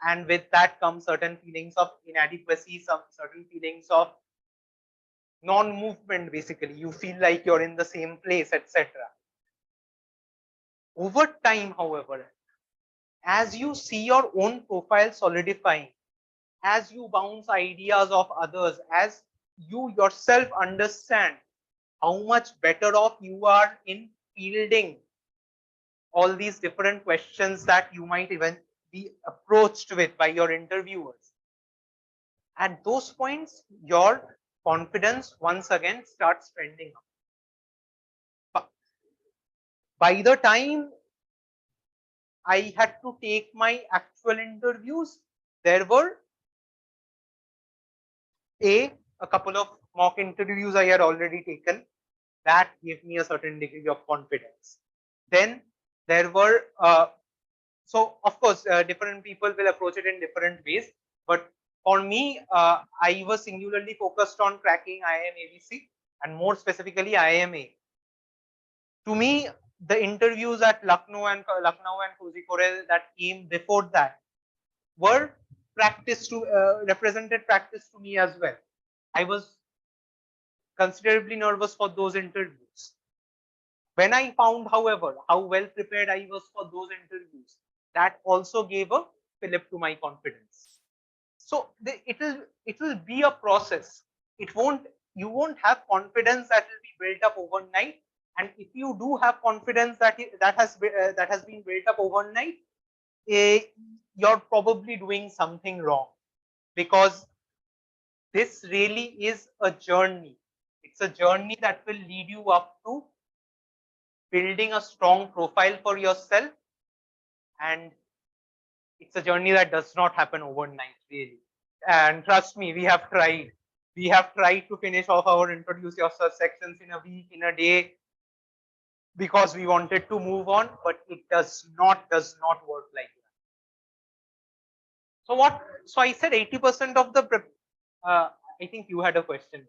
And with that comes certain feelings of inadequacy, some certain feelings of non-movement. Basically, you feel like you're in the same place, etc. Over time, however, as you see your own profile solidifying, as you bounce ideas of others, as you yourself understand how much better off you are in fielding all these different questions that you might even be approached with by your interviewers. At those points, your confidence once again starts trending up. By the time I had to take my actual interviews, there were a couple of mock interviews I had already taken that gave me a certain degree of confidence. Then there were so of course different people will approach it in different ways, but for me I was singularly focused on cracking IIM ABC and more specifically IIM A. To me, the interviews at Lucknow and Kozhikode that came before that were practice to represented practice to me as well. I was considerably nervous for those interviews. When I found, however, how well prepared I was for those interviews, that also gave a fillip to my confidence. So it will be a process. It won't You won't have confidence that will be built up overnight. And if you do have confidence that has been built up overnight, you're probably doing something wrong, because this really is a journey. It's a journey that will lead you up to building a strong profile for yourself. And it's a journey that does not happen overnight, really. And trust me, we have tried. We have tried to finish off our introduce yourself sections in a week, in a day, because we wanted to move on, but it does not work like that. So I said 80% of the I think you had a question.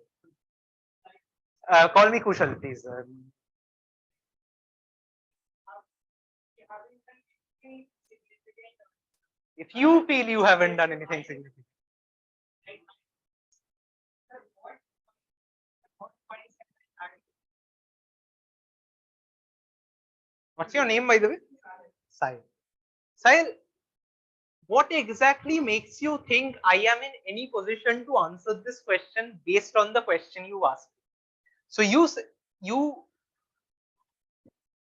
Call me Kushal, please. If you feel you haven't done anything significant. What's your name, by the way? Sahil. Sahil, what exactly makes you think I am in any position to answer this question based on the question you asked? So you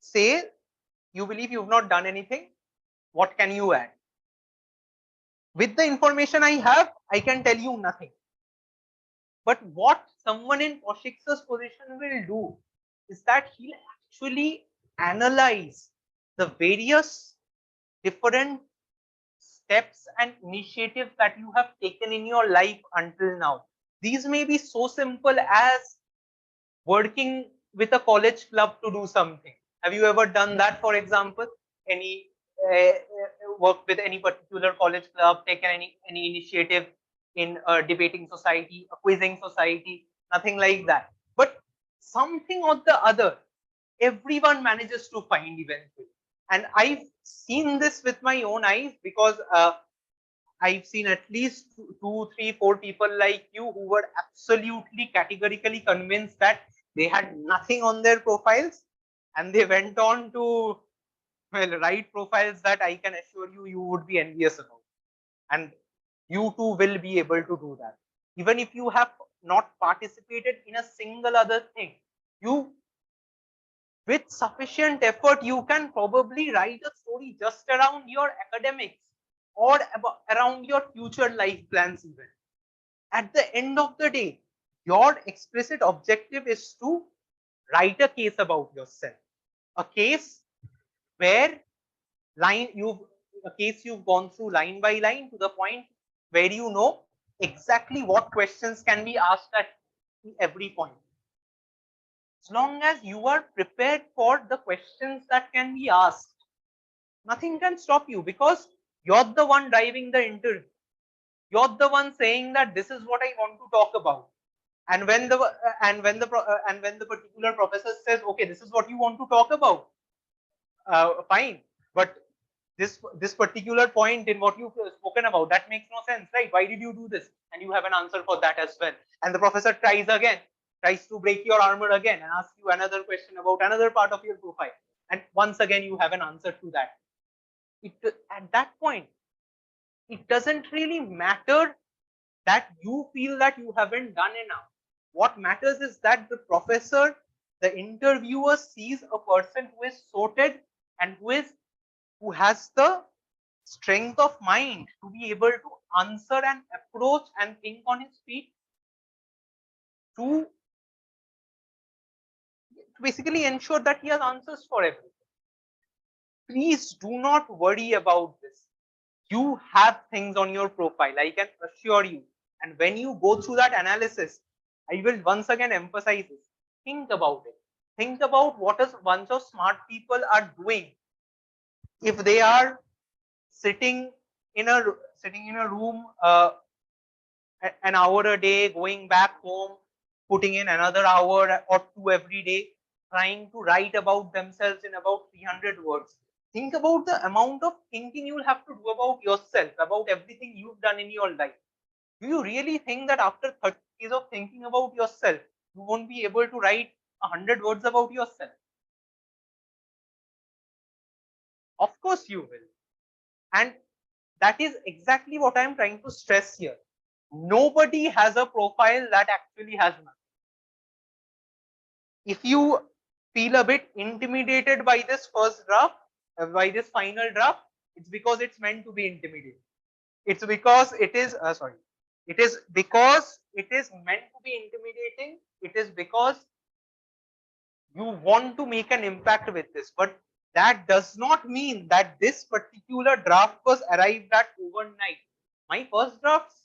say you believe you've not done anything. What can you add? With the information I have, I can tell you nothing. But what someone in Kaushik's position will do is that he'll actually analyze the various different steps and initiatives that you have taken in your life until now. These may be so simple as working with a college club to do something. Have you ever done that, for example? Any work with any particular college club, taken any initiative in a debating society, a quizzing society, nothing like that. But something or the other, everyone manages to find eventually. And I've seen this with my own eyes because I've seen at least two, three, four people like you who were absolutely categorically convinced that they had nothing on their profiles and they went on to write profiles that I can assure you would be envious about. And you too will be able to do that. Even if you have not participated in a single other thing, you, with sufficient effort, you can probably write a story just around your academics or around your future life plans even. At the end of the day, your explicit objective is to write a case about yourself. A case where you've gone through line by line to the point where you know exactly what questions can be asked at every point. As long as you are prepared for the questions that can be asked, nothing can stop you because you're the one driving the interview. You're the one saying that this is what I want to talk about. And when the particular professor says, okay, this is what you want to talk about, fine. But this particular point in what you've spoken about, that makes no sense, right? Why did you do this? And you have an answer for that as well. And the professor tries to break your armor again and ask you another question about another part of your profile. And once again, you have an answer to that. At that point, it doesn't really matter that you feel that you haven't done enough. What matters is that the professor, the interviewer sees a person who is sorted and who has the strength of mind to be able to answer and approach and think on his feet to basically ensure that he has answers for everything. Please do not worry about this. You have things on your profile, I can assure you. And when you go through that analysis, I will once again emphasize this. Think about it. Think about what a bunch of smart people are doing if they are sitting in a room an hour a day, going back home, putting in another hour or two every day, trying to write about themselves in about 300 words. Think about the amount of thinking you will have to do about yourself, about everything you've done in your life. Do you really think that after 30 days of thinking about yourself, you won't be able to write 100 words about yourself? Of course you will. And that is exactly what I'm trying to stress here. Nobody has a profile that actually has nothing. If you feel a bit intimidated by this first draft, by this final draft, it's because it's meant to be intimidating. It's because it is it is because it is meant to be intimidating. It is because you want to make an impact with this, but that does not mean that this particular draft was arrived at overnight. My first drafts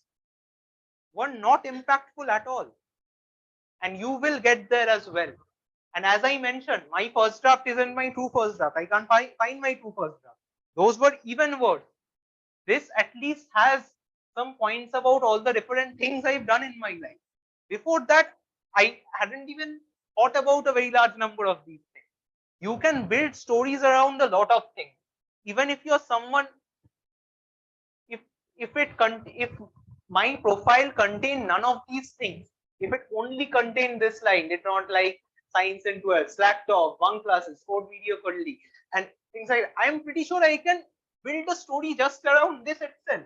were not impactful at all, and you will get there as well. And as I mentioned, my first draft isn't my true first draft. I can't find my true first draft. Those were even worse. This at least has some points about all the different things I've done in my life. Before that, I hadn't even thought about a very large number of these things. You can build stories around a lot of things. Even if you're someone, if if my profile contain none of these things, if it only contained this line, did not like science and 12, slack talk, bunk classes, code video early, and things like that, I'm pretty sure I can build a story just around this itself.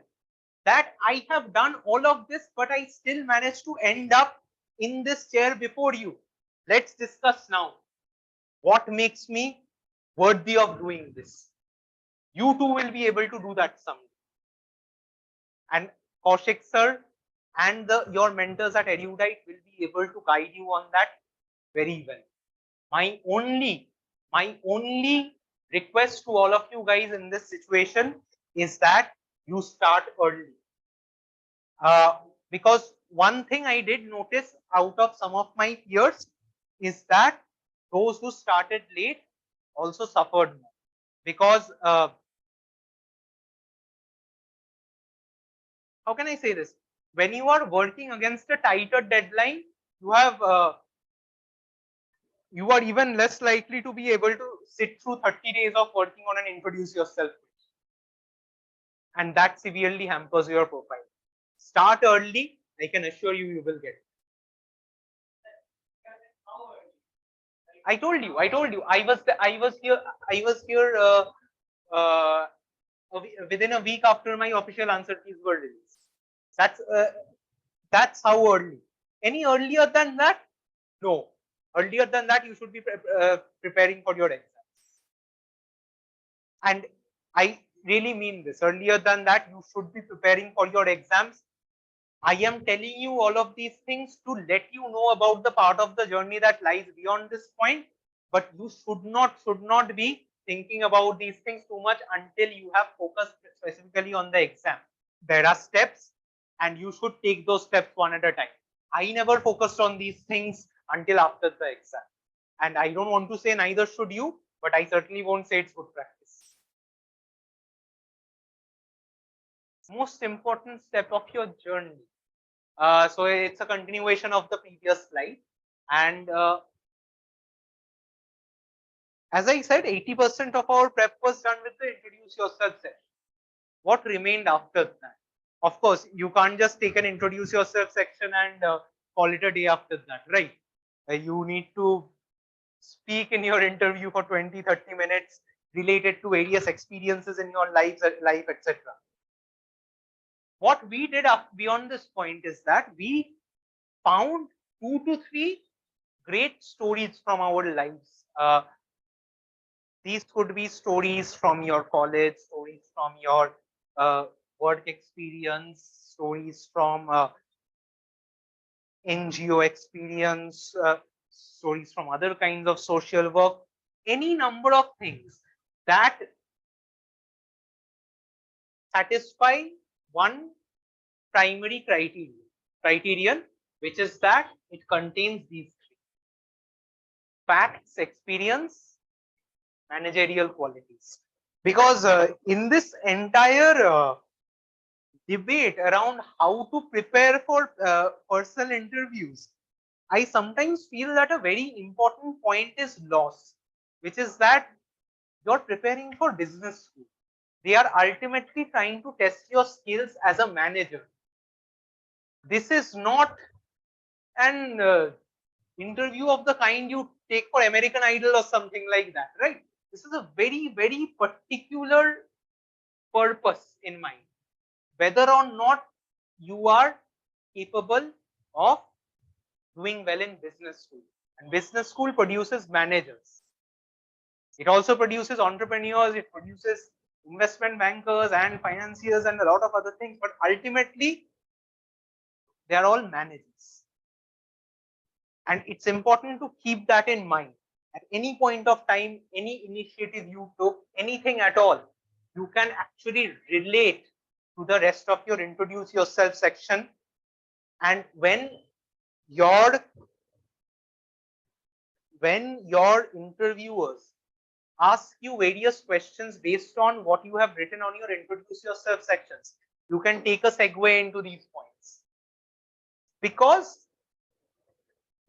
That I have done all of this, but I still managed to end up in this chair before you. Let's discuss now. What makes me worthy of doing this? You too will be able to do that someday. And Kaushik sir and your mentors at Erudite will be able to guide you on that very well. My only request to all of you guys in this situation is that you start early. Because one thing I did notice out of some of my peers is that those who started late also suffered more. Because how can I say this? When you are working against a tighter deadline, you have you are even less likely to be able to sit through 30 days of working on an introduce yourself, and that severely hampers your profile. Start early. I can assure you, you will get it. I told you. I was here uh, within a week after my official answer keys were released. That's how early. Any earlier than that? No. Earlier than that, you should be preparing for your exams. And I really mean this. Earlier than that, you should be preparing for your exams. I am telling you all of these things to let you know about the part of the journey that lies beyond this point. But you should not be thinking about these things too much until you have focused specifically on the exam. There are steps, and you should take those steps one at a time. I never focused on these things until after the exam. And I don't want to say neither should you, but I certainly won't say it's good practice. Most important step of your journey. So it's a continuation of the previous slide. And as I said, 80% of our prep was done with the introduce yourself session. What remained after that? Of course, you can't just take an introduce yourself section and call it a day after that, right? You need to speak in your interview for 20-30 minutes related to various experiences in your life, etc. What we did beyond this point is that we found 2 to 3 great stories from our lives. These could be stories from your college, stories from your work experience, stories from NGO experience, stories from other kinds of social work, any number of things that satisfy one primary criterion, which is that it contains these three: facts, experience, managerial qualities. Because in this entire debate around how to prepare for personal interviews, I sometimes feel that a very important point is lost, which is that you're preparing for business school. They are ultimately trying to test your skills as a manager. This is not an interview of the kind you take for American Idol or something like that, right? This is a very particular purpose in mind, whether or not you are capable of doing well in business school. And business school produces managers. It also produces entrepreneurs, it produces investment bankers and financiers and a lot of other things, but ultimately they are all managers. And it's important to keep that in mind. At any point of time, any initiative you took, anything at all, you can actually relate to the rest of your introduce yourself section. And when your interviewers ask you various questions based on what you have written on your introduce yourself sections, you can take a segue into these points. Because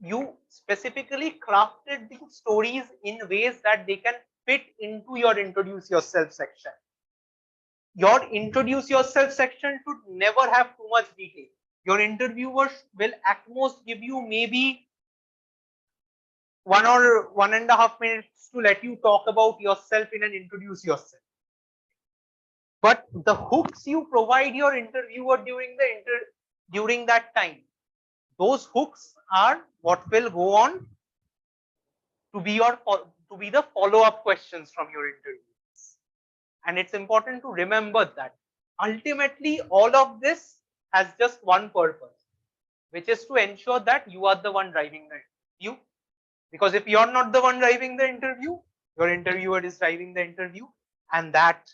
you specifically crafted these stories in ways that they can fit into your introduce yourself section. Your introduce yourself section should never have too much detail. Your interviewer will at most give you maybe 1.5 minutes to let you talk about yourself in an introduce yourself. But the hooks you provide your interviewer during that time, those hooks are what will go on to be the follow-up questions from your interviews. And it's important to remember that ultimately all of this has just one purpose, which is to ensure that you are the one driving the interview. Because if you're not the one driving the interview, your interviewer is driving the interview, and that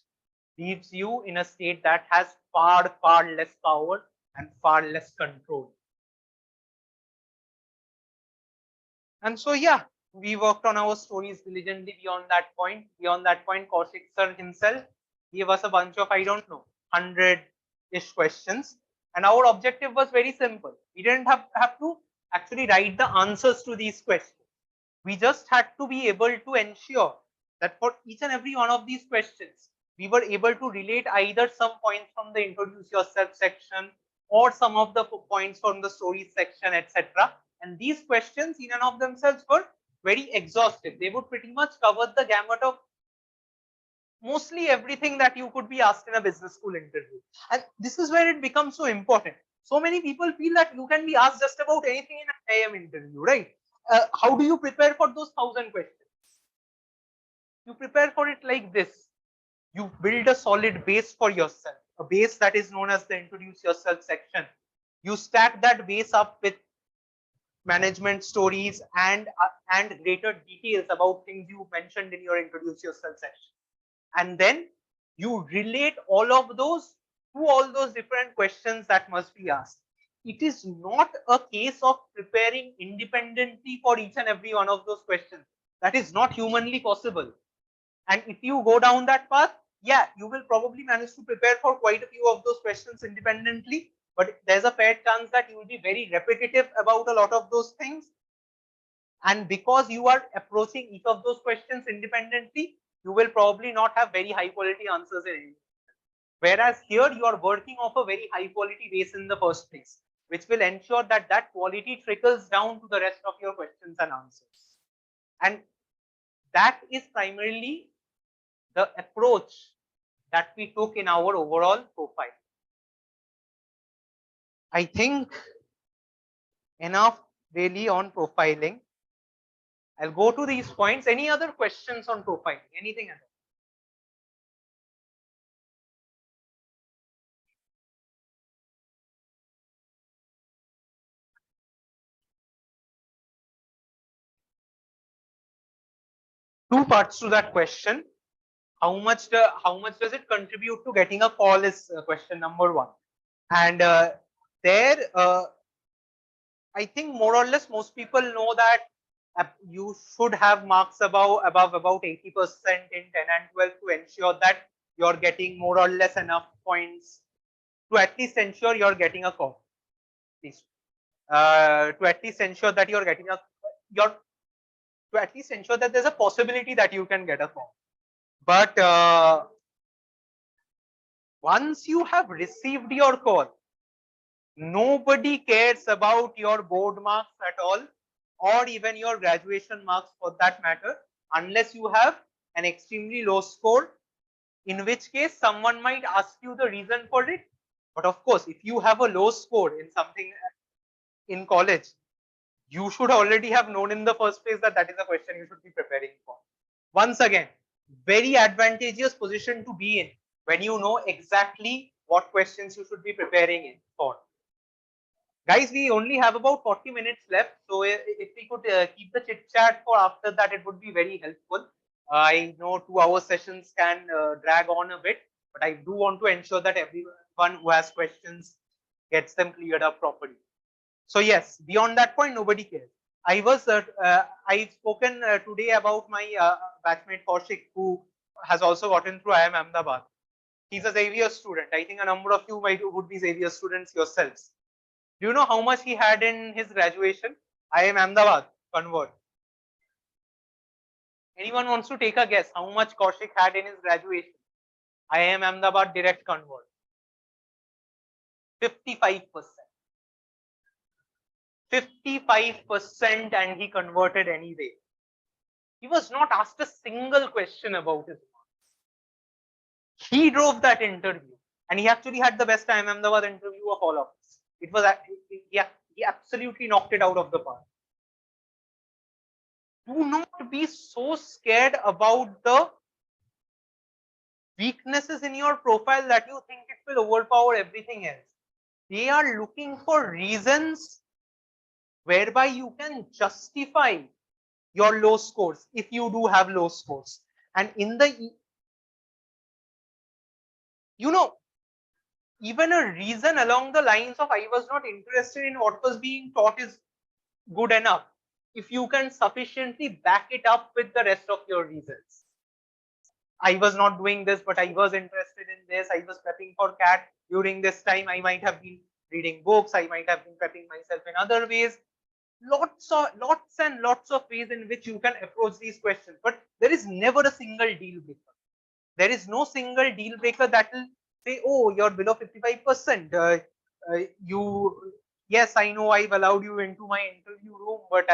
leaves you in a state that has far, far less power and far less control. And so, yeah, we worked on our stories diligently beyond that point. Beyond that point, Kaushik sir himself gave us a bunch of, I don't know, 100-ish questions. And our objective was very simple. We didn't have to actually write the answers to these questions. We just had to be able to ensure that for each and every one of these questions, we were able to relate either some points from the introduce yourself section or some of the points from the stories section, etc. And these questions in and of themselves were very exhaustive. They would pretty much cover the gamut of mostly everything that you could be asked in a business school interview. And this is where it becomes so important. So many people feel that you can be asked just about anything in an IIM interview, right? How do you prepare for those 1,000 questions? You prepare for it like this. You build a solid base for yourself, a base that is known as the introduce yourself section. You stack that base up with management stories and greater details about things you mentioned in your introduce yourself section. And then you relate all of those to all those different questions that must be asked. It is not a case of preparing independently for each and every one of those questions. That is not humanly possible. And if you go down that path, yeah, you will probably manage to prepare for quite a few of those questions independently, but there's a fair chance that you will be very repetitive about a lot of those things. And because you are approaching each of those questions independently, you will probably not have very high quality answers in it. Whereas here you are working off a very high quality base in the first place, which will ensure that that quality trickles down to the rest of your questions and answers. And that is primarily the approach that we took in our overall profile. I think enough really on profiling. I'll go to these points. Any other questions on profiling? Anything at all? Two parts to that question. How much does it contribute to getting a call is question number one. And there, I think more or less most people know that you should have marks above about 80% in 10 and 12 to ensure that you're getting more or less enough points to at least ensure you're getting a call. Please. To at least ensure that you're getting to at least ensure that there's a possibility that you can get a call. But once you have received your call, nobody cares about your board marks at all, or even your graduation marks for that matter, unless you have an extremely low score, in which case someone might ask you the reason for it. But of course, if you have a low score in something in college, you should already have known in the first place that that is a question you should be preparing for. Once again, very advantageous position to be in when you know exactly what questions you should be preparing for. Guys, we only have about 40 minutes left. So if we could keep the chit chat for after that, it would be very helpful. I know 2-hour sessions can drag on a bit, but I do want to ensure that everyone who has questions gets them cleared up properly. So yes, beyond that point, nobody cares. I've spoken today about my batchmate Kaushik, who has also gotten through IIM Ahmedabad. He's a Xavier student. I think a number of you would be Xavier students yourselves. Do you know how much he had in his graduation? IIM Ahmedabad, convert. Anyone wants to take a guess how much Kaushik had in his graduation? IIM Ahmedabad direct convert. 55%. 55%, and he converted anyway. He was not asked a single question about his marks. He drove that interview, and he actually had the best IIM Ahmedabad interview of all of us. It was, he absolutely knocked it out of the park. Do not be so scared about the weaknesses in your profile that you think it will overpower everything else. They are looking for reasons whereby you can justify your low scores if you do have low scores. And in the, you know, even a reason along the lines of I was not interested in what was being taught is good enough if you can sufficiently back it up with the rest of your reasons. I was not doing this, but I was interested in this. I was prepping for CAT. During this time, I might have been reading books. I might have been prepping myself in other ways. Lots and lots of ways in which you can approach these questions. But there is never a single deal breaker. There is no single deal breaker that will say, oh, you're below 55%. Yes, I know I've allowed you into my interview room, but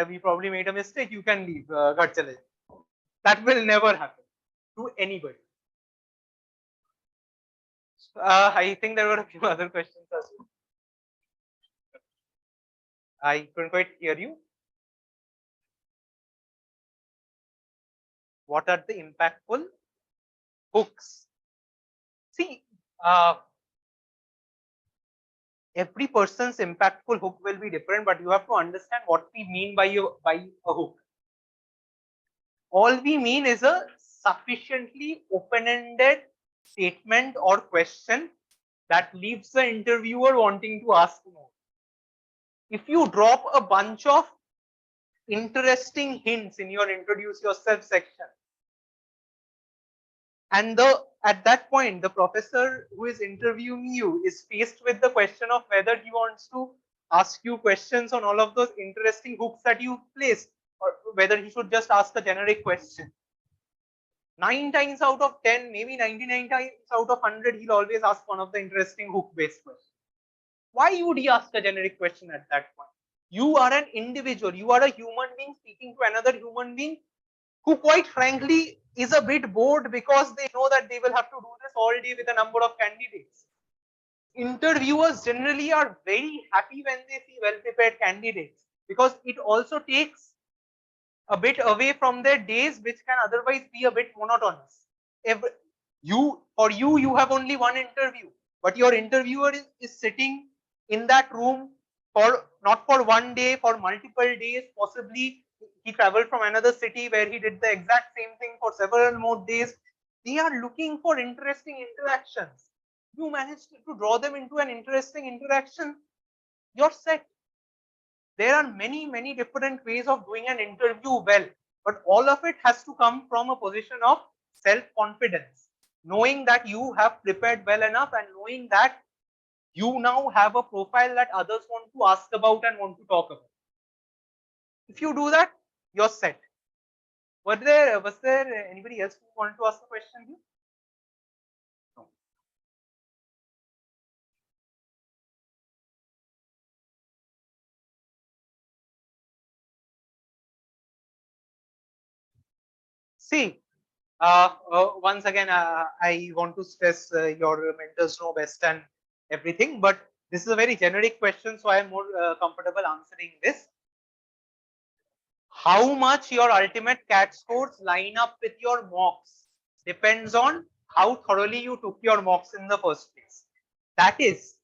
we probably made a mistake. You can leave. That will never happen to anybody. I think there were a few other questions as well. I couldn't quite hear you. What are the impactful hooks? See, every person's impactful hook will be different, but you have to understand what we mean by a hook. All we mean is a sufficiently open-ended statement or question that leaves the interviewer wanting to ask more. If you drop a bunch of interesting hints in your introduce yourself section, and at that point the professor who is interviewing you is faced with the question of whether he wants to ask you questions on all of those interesting hooks that you placed, or whether he should just ask a generic question. 9 times out of 10, maybe 99 times out of 100, he'll always ask one of the interesting hook based questions. Why would he ask a generic question at that point? You are an individual, you are a human being speaking to another human being who quite frankly is a bit bored because they know that they will have to do this all day with a number of candidates. Interviewers generally are very happy when they see well prepared candidates because it also takes a bit away from their days which can otherwise be a bit monotonous. You have only one interview, but your interviewer is sitting in that room for not for one day, for multiple days. Possibly he traveled from another city where he did the exact same thing for several more days. They are looking for interesting interactions. You managed to draw them into an interesting interaction, you're set. There are many different ways of doing an interview well, but all of it has to come from a position of self-confidence, knowing that you have prepared well enough and knowing that you now have a profile that others want to ask about and want to talk about. If you do that, you're set. Was there anybody else who wanted to ask a question here? No. See, once again, I want to stress your mentors know best and everything, but this is a very generic question, so I am more comfortable answering this. How much your ultimate CAT scores line up with your mocks depends on how thoroughly you took your mocks in the first place. That is,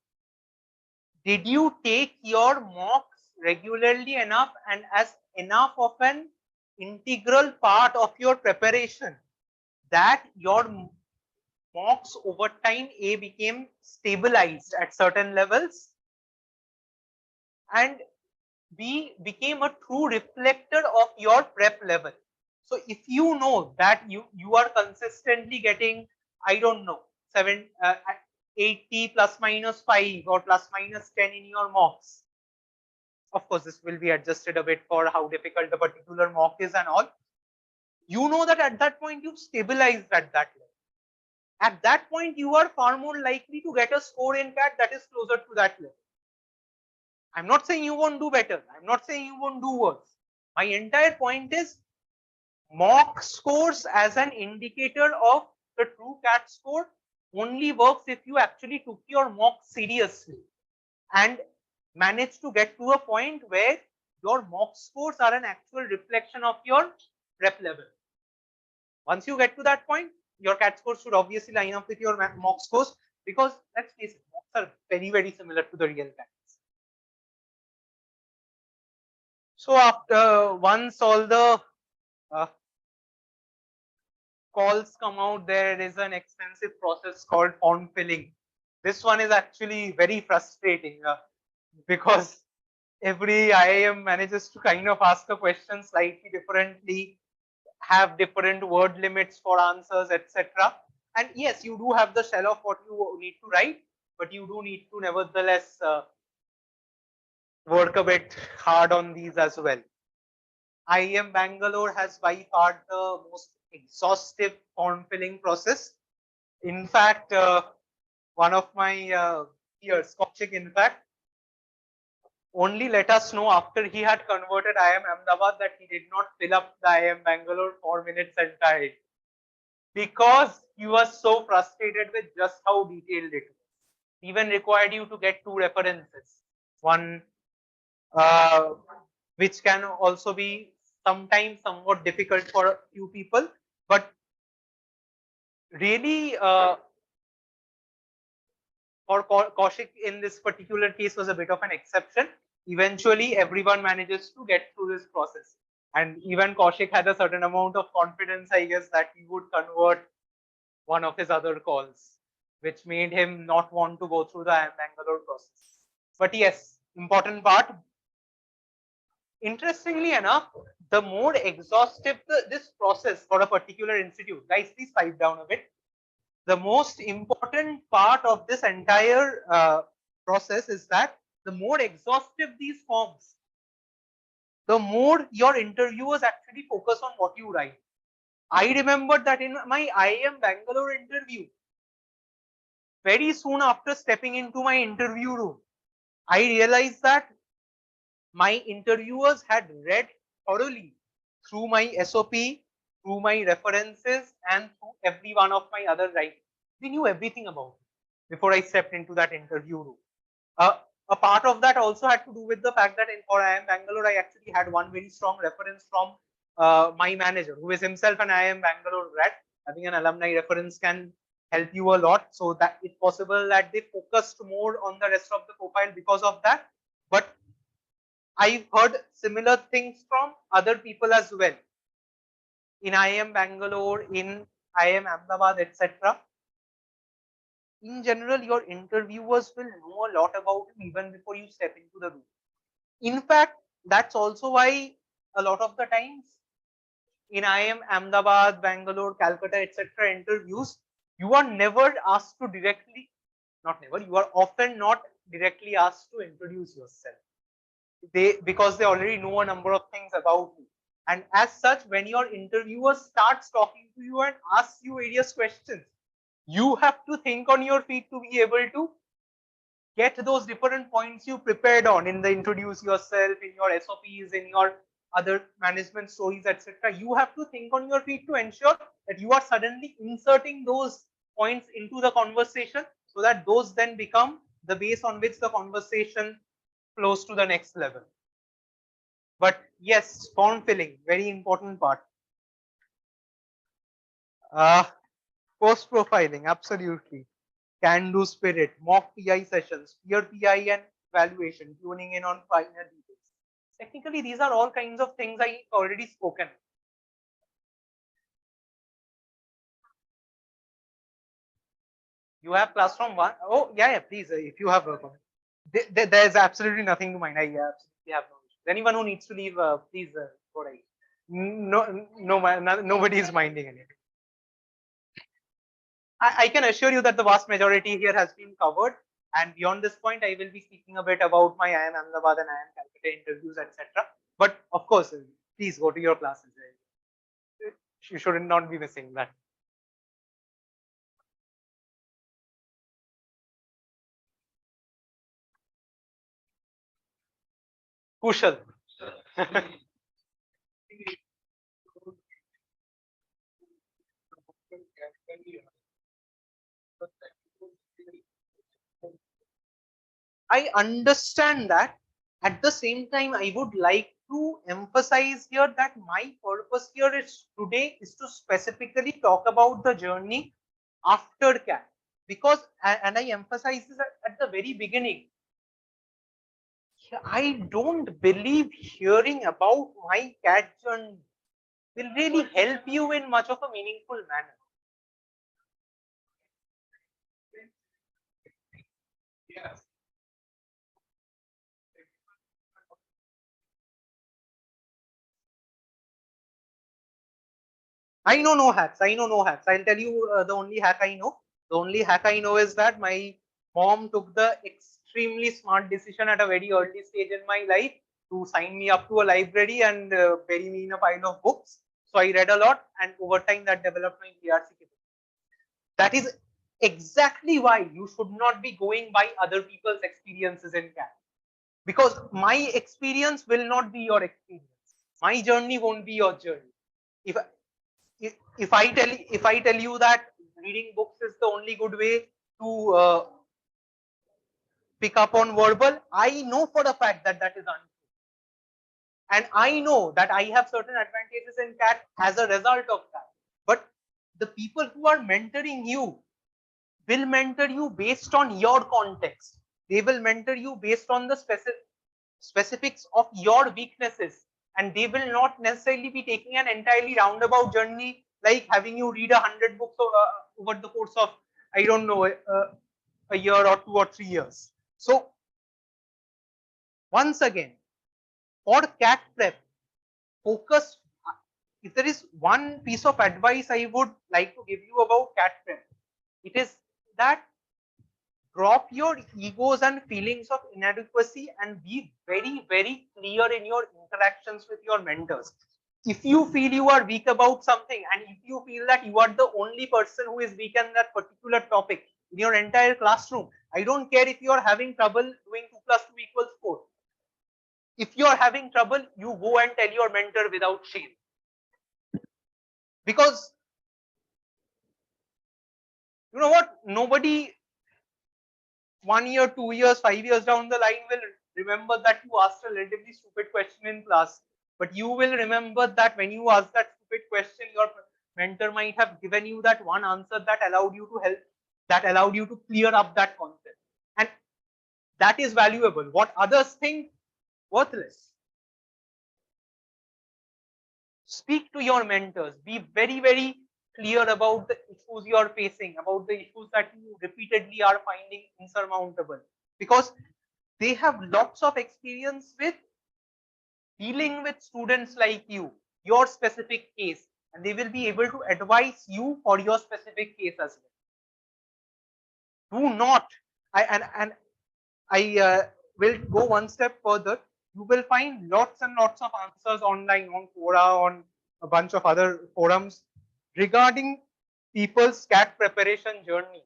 did you take your mocks regularly enough and as enough of an integral part of your preparation that your mocks over time A became stabilized at certain levels and B became a true reflector of your prep level. So if you know that you are consistently getting, I don't know, 80 plus minus 5 or plus minus 10 in your mocks, Of course, this will be adjusted a bit for how difficult the particular mock is and all. You know that at that point you've stabilized at that level. At that point, you are far more likely to get a score in CAT that is closer to that level. I'm not saying you won't do better. I'm not saying you won't do worse. My entire point is mock scores as an indicator of the true CAT score only works if you actually took your mock seriously and managed to get to a point where your mock scores are an actual reflection of your rep level. Once you get to that point, your CAT scores should obviously line up with your mock scores, because let's face it, mocks are very, very similar to the real CATs. So after once all the calls come out, there is an expensive process called form filling. This one is actually very frustrating because every IIM manages to kind of ask a question slightly differently, have different word limits for answers, etc. And yes, you do have the shell of what you need to write, but you do need to nevertheless work a bit hard on these as well. IIM Bangalore has by far the most exhaustive form filling process. In fact, one of my peers, Kaushik, in fact, only let us know after he had converted IIM Ahmedabad that he did not fill up the IIM Bangalore form in its entirety, because he was so frustrated with just how detailed it was. Even required you to get 2 references. One which can also be sometimes somewhat difficult for a few people, but really for Kaushik in this particular case was a bit of an exception. Eventually, everyone manages to get through this process. And even Kaushik had a certain amount of confidence, I guess, that he would convert one of his other calls, which made him not want to go through the Bangalore process. But yes, important part. Interestingly enough, the more exhaustive this process for a particular institute, guys, please pipe down a bit. The most important part of this entire process is that the more exhaustive these forms, the more your interviewers actually focus on what you write. I remember that in my IIM Bangalore interview, very soon after stepping into my interview room, I realized that my interviewers had read thoroughly through my SOP, through my references, and through every one of my other writings. They knew everything about it before I stepped into that interview room. A part of that also had to do with the fact that for IIM Bangalore, I actually had one very strong reference from my manager, who is himself an IIM Bangalore grad. Having an alumni reference can help you a lot. So that it's possible that they focused more on the rest of the profile because of that. But I've heard similar things from other people as well. In IIM Bangalore, in IIM Ahmedabad, etc. In general, your interviewers will know a lot about you even before you step into the room. In fact, that's also why a lot of the times in IIM Ahmedabad, Bangalore, Calcutta, etc. interviews, you are never asked to directly, not never, you are often not directly asked to introduce yourself. Because they already know a number of things about you. And as such, when your interviewer starts talking to you and asks you various questions, you have to think on your feet to be able to get those different points you prepared on in the introduce yourself, in your SOPs, in your other management stories, etc. You have to think on your feet to ensure that you are suddenly inserting those points into the conversation, so that those then become the base on which the conversation flows to the next level. But yes, form filling, very important part. Post profiling, absolutely. Can do spirit, mock PI sessions, peer PI and evaluation, tuning in on final details. Technically, these are all kinds of things I already spoken. You have classroom 1? Oh, yeah, please, if you have a comment. There's absolutely nothing to mind. I absolutely have no issues. Anyone who needs to leave, please go right. Nobody is minding anything. I can assure you that the vast majority here has been covered. And beyond this point, I will be speaking a bit about my IIM Ahmedabad and IIM Calcutta interviews, etc. But of course, please go to your classes. You should not be missing that. Kushal. I understand that. At the same time, I would like to emphasize here that my purpose here is today is to specifically talk about the journey after CAT, because and I emphasize this at the very beginning. I don't believe hearing about my CAT journey will really help you in much of a meaningful manner. Yes. I know no hacks. I know no hacks. I'll tell you the only hack I know. The only hack I know is that my mom took the extremely smart decision at a very early stage in my life to sign me up to a library and bury me in a pile of books. So I read a lot, and over time that developed my PRC capability. That is exactly why you should not be going by other people's experiences in CAT, because my experience will not be your experience. My journey won't be your journey. If if I tell you that reading books is the only good way to pick up on verbal, I know for the fact that that is untrue, and I know that I have certain advantages in CAT as a result of that. But the people who are mentoring you will mentor you based on your context. They will mentor you based on the specifics of your weaknesses, and they will not necessarily be taking an entirely roundabout journey like having you read 100 books over the course of, I don't know, a year or 2 or 3 years. So once again, for CAT prep, focus. If there is one piece of advice I would like to give you about CAT prep, it is that drop your egos and feelings of inadequacy and be very, very clear in your interactions with your mentors. If you feel you are weak about something, and if you feel that you are the only person who is weak in that particular topic in your entire classroom, I don't care if you are having trouble doing 2 plus 2 equals 4. If you are having trouble, you go and tell your mentor without shame. Because you know what? Nobody 1 year, 2 years, 5 years down the line will remember that you asked a relatively stupid question in class. But you will remember that when you asked that stupid question, your mentor might have given you that one answer that allowed you to help, that allowed you to clear up that concept. And that is valuable. What others think, worthless. Speak to your mentors. Be very, very clear about the issues you are facing, about the issues that you repeatedly are finding insurmountable. Because they have lots of experience with dealing with students like you, your specific case, and they will be able to advise you for your specific case as well. Do not, and I will go one step further. You will find lots and lots of answers online on Quora, on a bunch of other forums regarding people's CAT preparation journeys.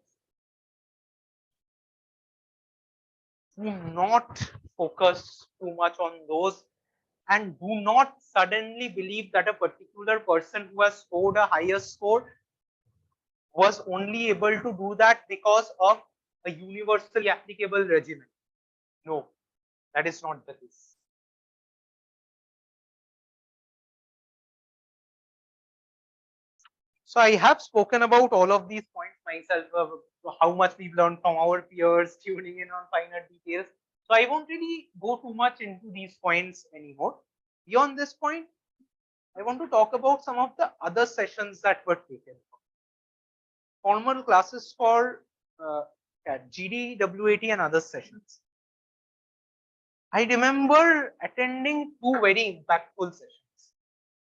Do not focus too much on those, and do not suddenly believe that a particular person who has scored a higher score was only able to do that because of a universally applicable regimen. No, that is not the case. So I have spoken about all of these points myself, how much we've learned from our peers, tuning in on finer details. So I won't really go too much into these points anymore. Beyond this point, I want to talk about some of the other sessions that were taken. Formal classes for GD, WAT and other sessions. I remember attending 2 very impactful sessions.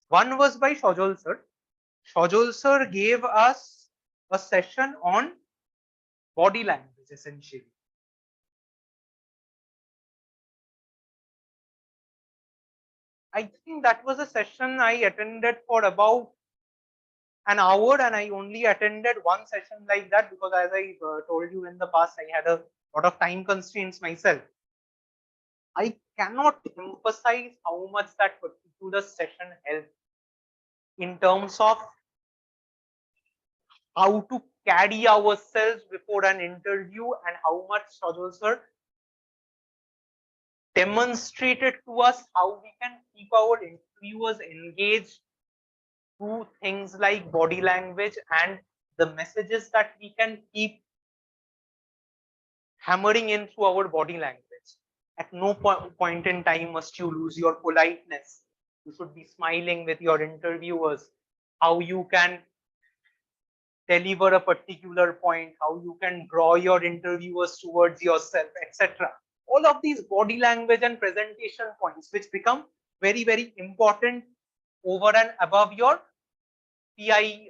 One was by Shojol sir. Shojol sir gave us a session on body language essentially. I think that was a session I attended for about an hour, and I only attended one session like that because, as I told you in the past, I had a lot of time constraints myself. I cannot emphasize how much that particular session helped in terms of how to carry ourselves before an interview, and how much Sajal sir demonstrated to us how we can keep our interviewers engaged through things like body language and the messages that we can keep hammering in through our body language. At no point in time must you lose your politeness. You should be smiling with your interviewers. How you can deliver a particular point, how you can draw your interviewers towards yourself, etc. All of these body language and presentation points, which become very, very important over and above your PI,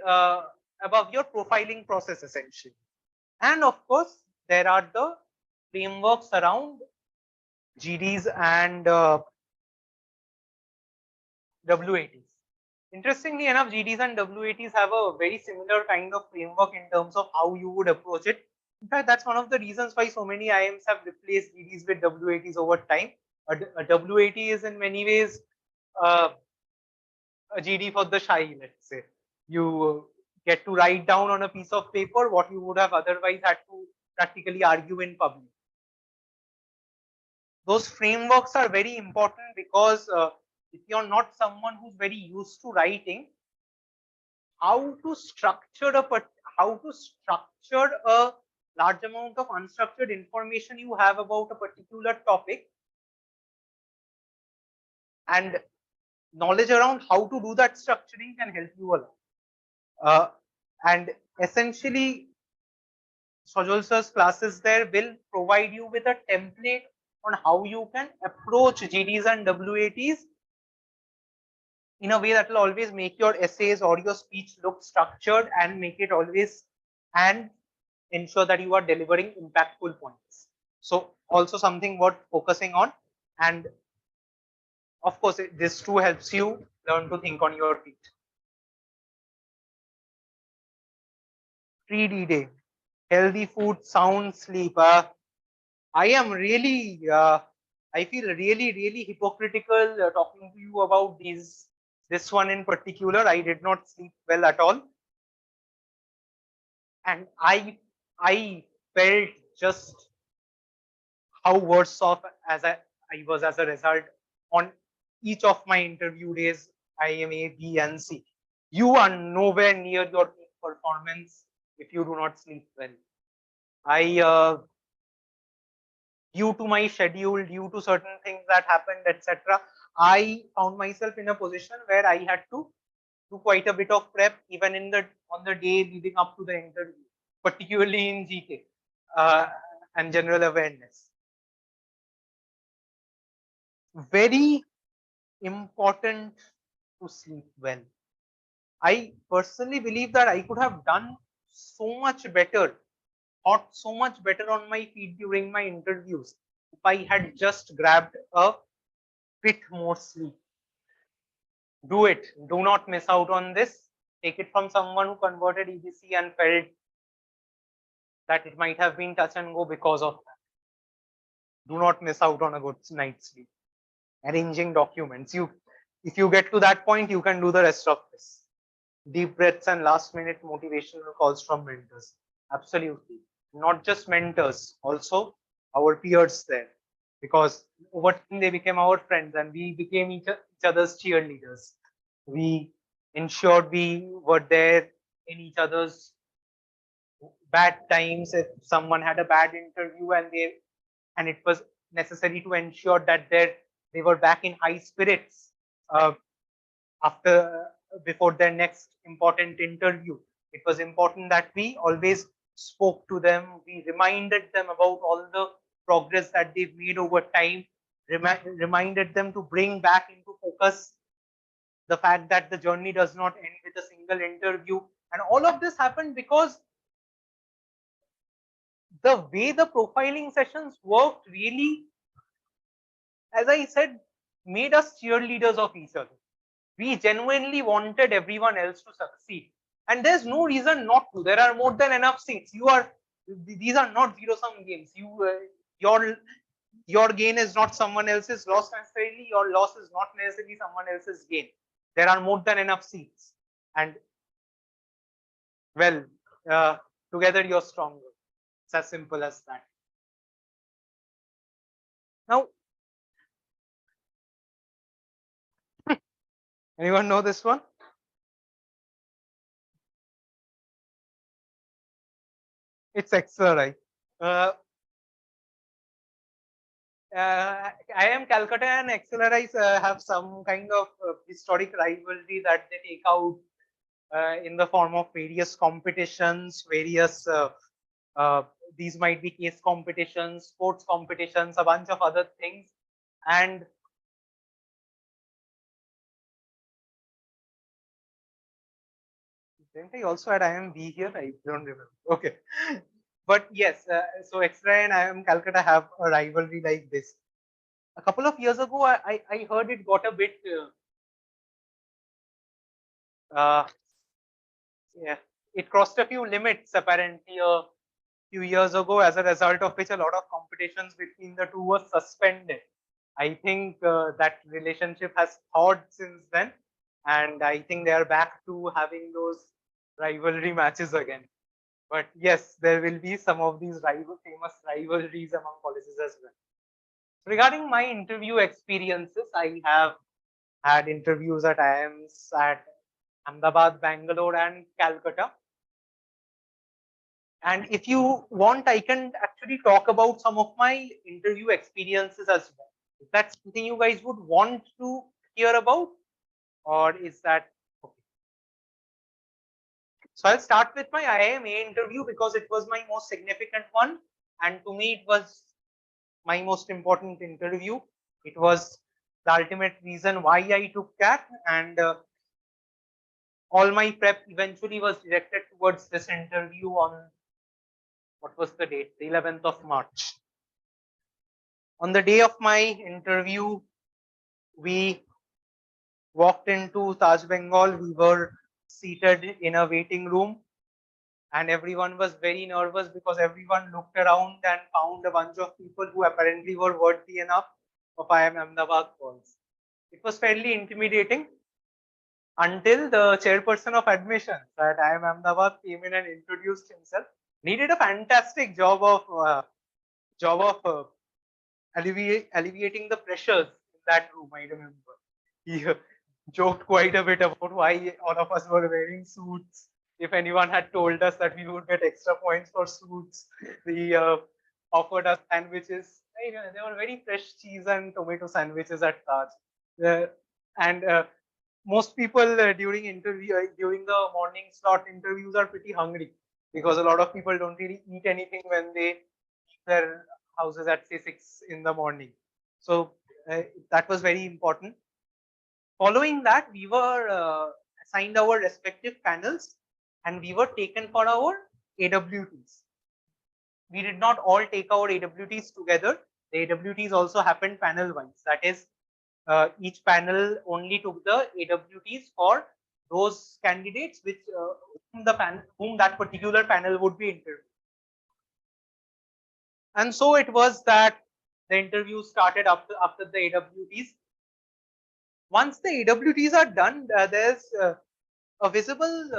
above your profiling process essentially. And of course, there are the frameworks around GDs and WATs. Interestingly enough, GDs and WATs have a very similar kind of framework in terms of how you would approach it. In fact, that's one of the reasons why so many IIMs have replaced GDs with WATs over time. A WAT is in many ways uh, a GD for the shy, let's say. You get to write down on a piece of paper what you would have otherwise had to practically argue in public. Those frameworks are very important because if you're not someone who's very used to writing, how to structure a large amount of unstructured information you have about a particular topic, and knowledge around how to do that structuring can help you a lot. And essentially, Sajal sir's classes there will provide you with a template on how you can approach GDs and WATs in a way that will always make your essays or your speech look structured, and make it always and ensure that you are delivering impactful points. So also something worth focusing on. And of course, this too helps you learn to think on your feet. 3D day, healthy food, sound sleep. I am really, I feel really, really hypocritical talking to you about this one in particular. I did not sleep well at all. And I felt just how worse off I was as a result on each of my interview days, IIM A, B, and C. You are nowhere near your peak performance if you do not sleep well. Due to my schedule, due to certain things that happened, etc., I found myself in a position where I had to do quite a bit of prep, even on the day leading up to the interview, particularly in GK and general awareness. Very important to sleep well. I personally believe that I could have done so much better, thought so much better on my feet during my interviews if I had just grabbed a bit more sleep. Do it. Do not miss out on this. Take it from someone who converted EBC and felt that it might have been touch and go because of that. Do not miss out on a good night's sleep. Arranging documents. If you get to that point, you can do the rest of this. Deep breaths and last minute motivational calls from mentors. Absolutely. Not just mentors, also our peers there. Because over time they became our friends and we became each other's cheerleaders. We ensured we were there in each other's bad times. If someone had a bad interview and it was necessary to ensure that they were back in high spirits before their next important interview, it was important that we always spoke to them. We reminded them about all the progress that they've made over time, reminded them to bring back into focus the fact that the journey does not end with a single interview. And all of this happened because the way the profiling sessions worked really, as I said, made us cheerleaders of each other. We genuinely wanted everyone else to succeed. And there's no reason not to. There are more than enough seats. These are not zero-sum games. Your gain is not someone else's loss necessarily. Your loss is not necessarily someone else's gain. There are more than enough seats. And well, together you're stronger. It's as simple as that. Now, anyone know this one? It's XRI. IIM Calcutta and XLRI have some kind of historic rivalry that they take out in the form of various competitions, various these might be case competitions, sports competitions, a bunch of other things. And didn't I also had IIM B here? I don't remember. Okay. But yes, so XRI and IIM Calcutta have a rivalry like this. A couple of years ago, I heard it got a bit yeah, it crossed a few limits apparently a few years ago, as a result of which a lot of competitions between the two were suspended. I think that relationship has thawed since then, and I think they are back to having those rivalry matches again. But yes, there will be some of these famous rivalries among colleges as well. Regarding my interview experiences, I have had interviews at IIMs at Ahmedabad, Bangalore, and Calcutta. And if you want, I can actually talk about some of my interview experiences as well. Is that something you guys would want to hear about? Or is that okay? So I'll start with my IIM A interview because it was my most significant one. And to me, it was my most important interview. It was the ultimate reason why I took that. And all my prep eventually was directed towards this interview on, what was the date? The 11th of March. On the day of my interview, we walked into Taj Bengal. We were seated in a waiting room, and everyone was very nervous because everyone looked around and found a bunch of people who apparently were worthy enough of IIM Ahmedabad calls. It was fairly intimidating until the chairperson of admissions at IIM Ahmedabad came in and introduced himself. He did a fantastic job of alleviating the pressures in that room. I remember he joked quite a bit about why all of us were wearing suits. If anyone had told us that we would get extra points for suits, he offered us sandwiches. They were very fresh cheese and tomato sandwiches at Taj. And most people during the morning slot interviews are pretty hungry because a lot of people don't really eat anything when they leave their houses at say 6 in the morning. So that was very important. Following that, we were assigned our respective panels and we were taken for our AWTs. We did not all take our AWTs together. The AWTs also happened panel wise. That is, each panel only took the AWTs for those candidates whom that particular panel would be interviewed. And so it was that the interview started after the AWTs. Once the AWTs are done, there's a visible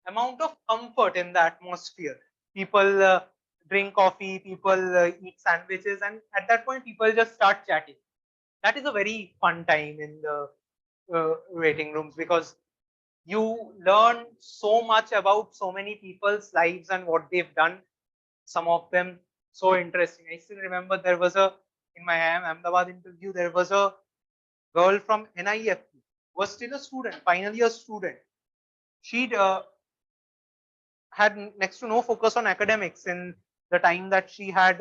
amount of comfort in the atmosphere. People drink coffee, people eat sandwiches, and at that point, people just start chatting. That is a very fun time in the waiting rooms because you learn so much about so many people's lives and what they've done. Some of them so interesting. I still remember in my IIM Ahmedabad interview, there was a girl from NIFT, was still a student, final year student. She had next to no focus on academics in the time that had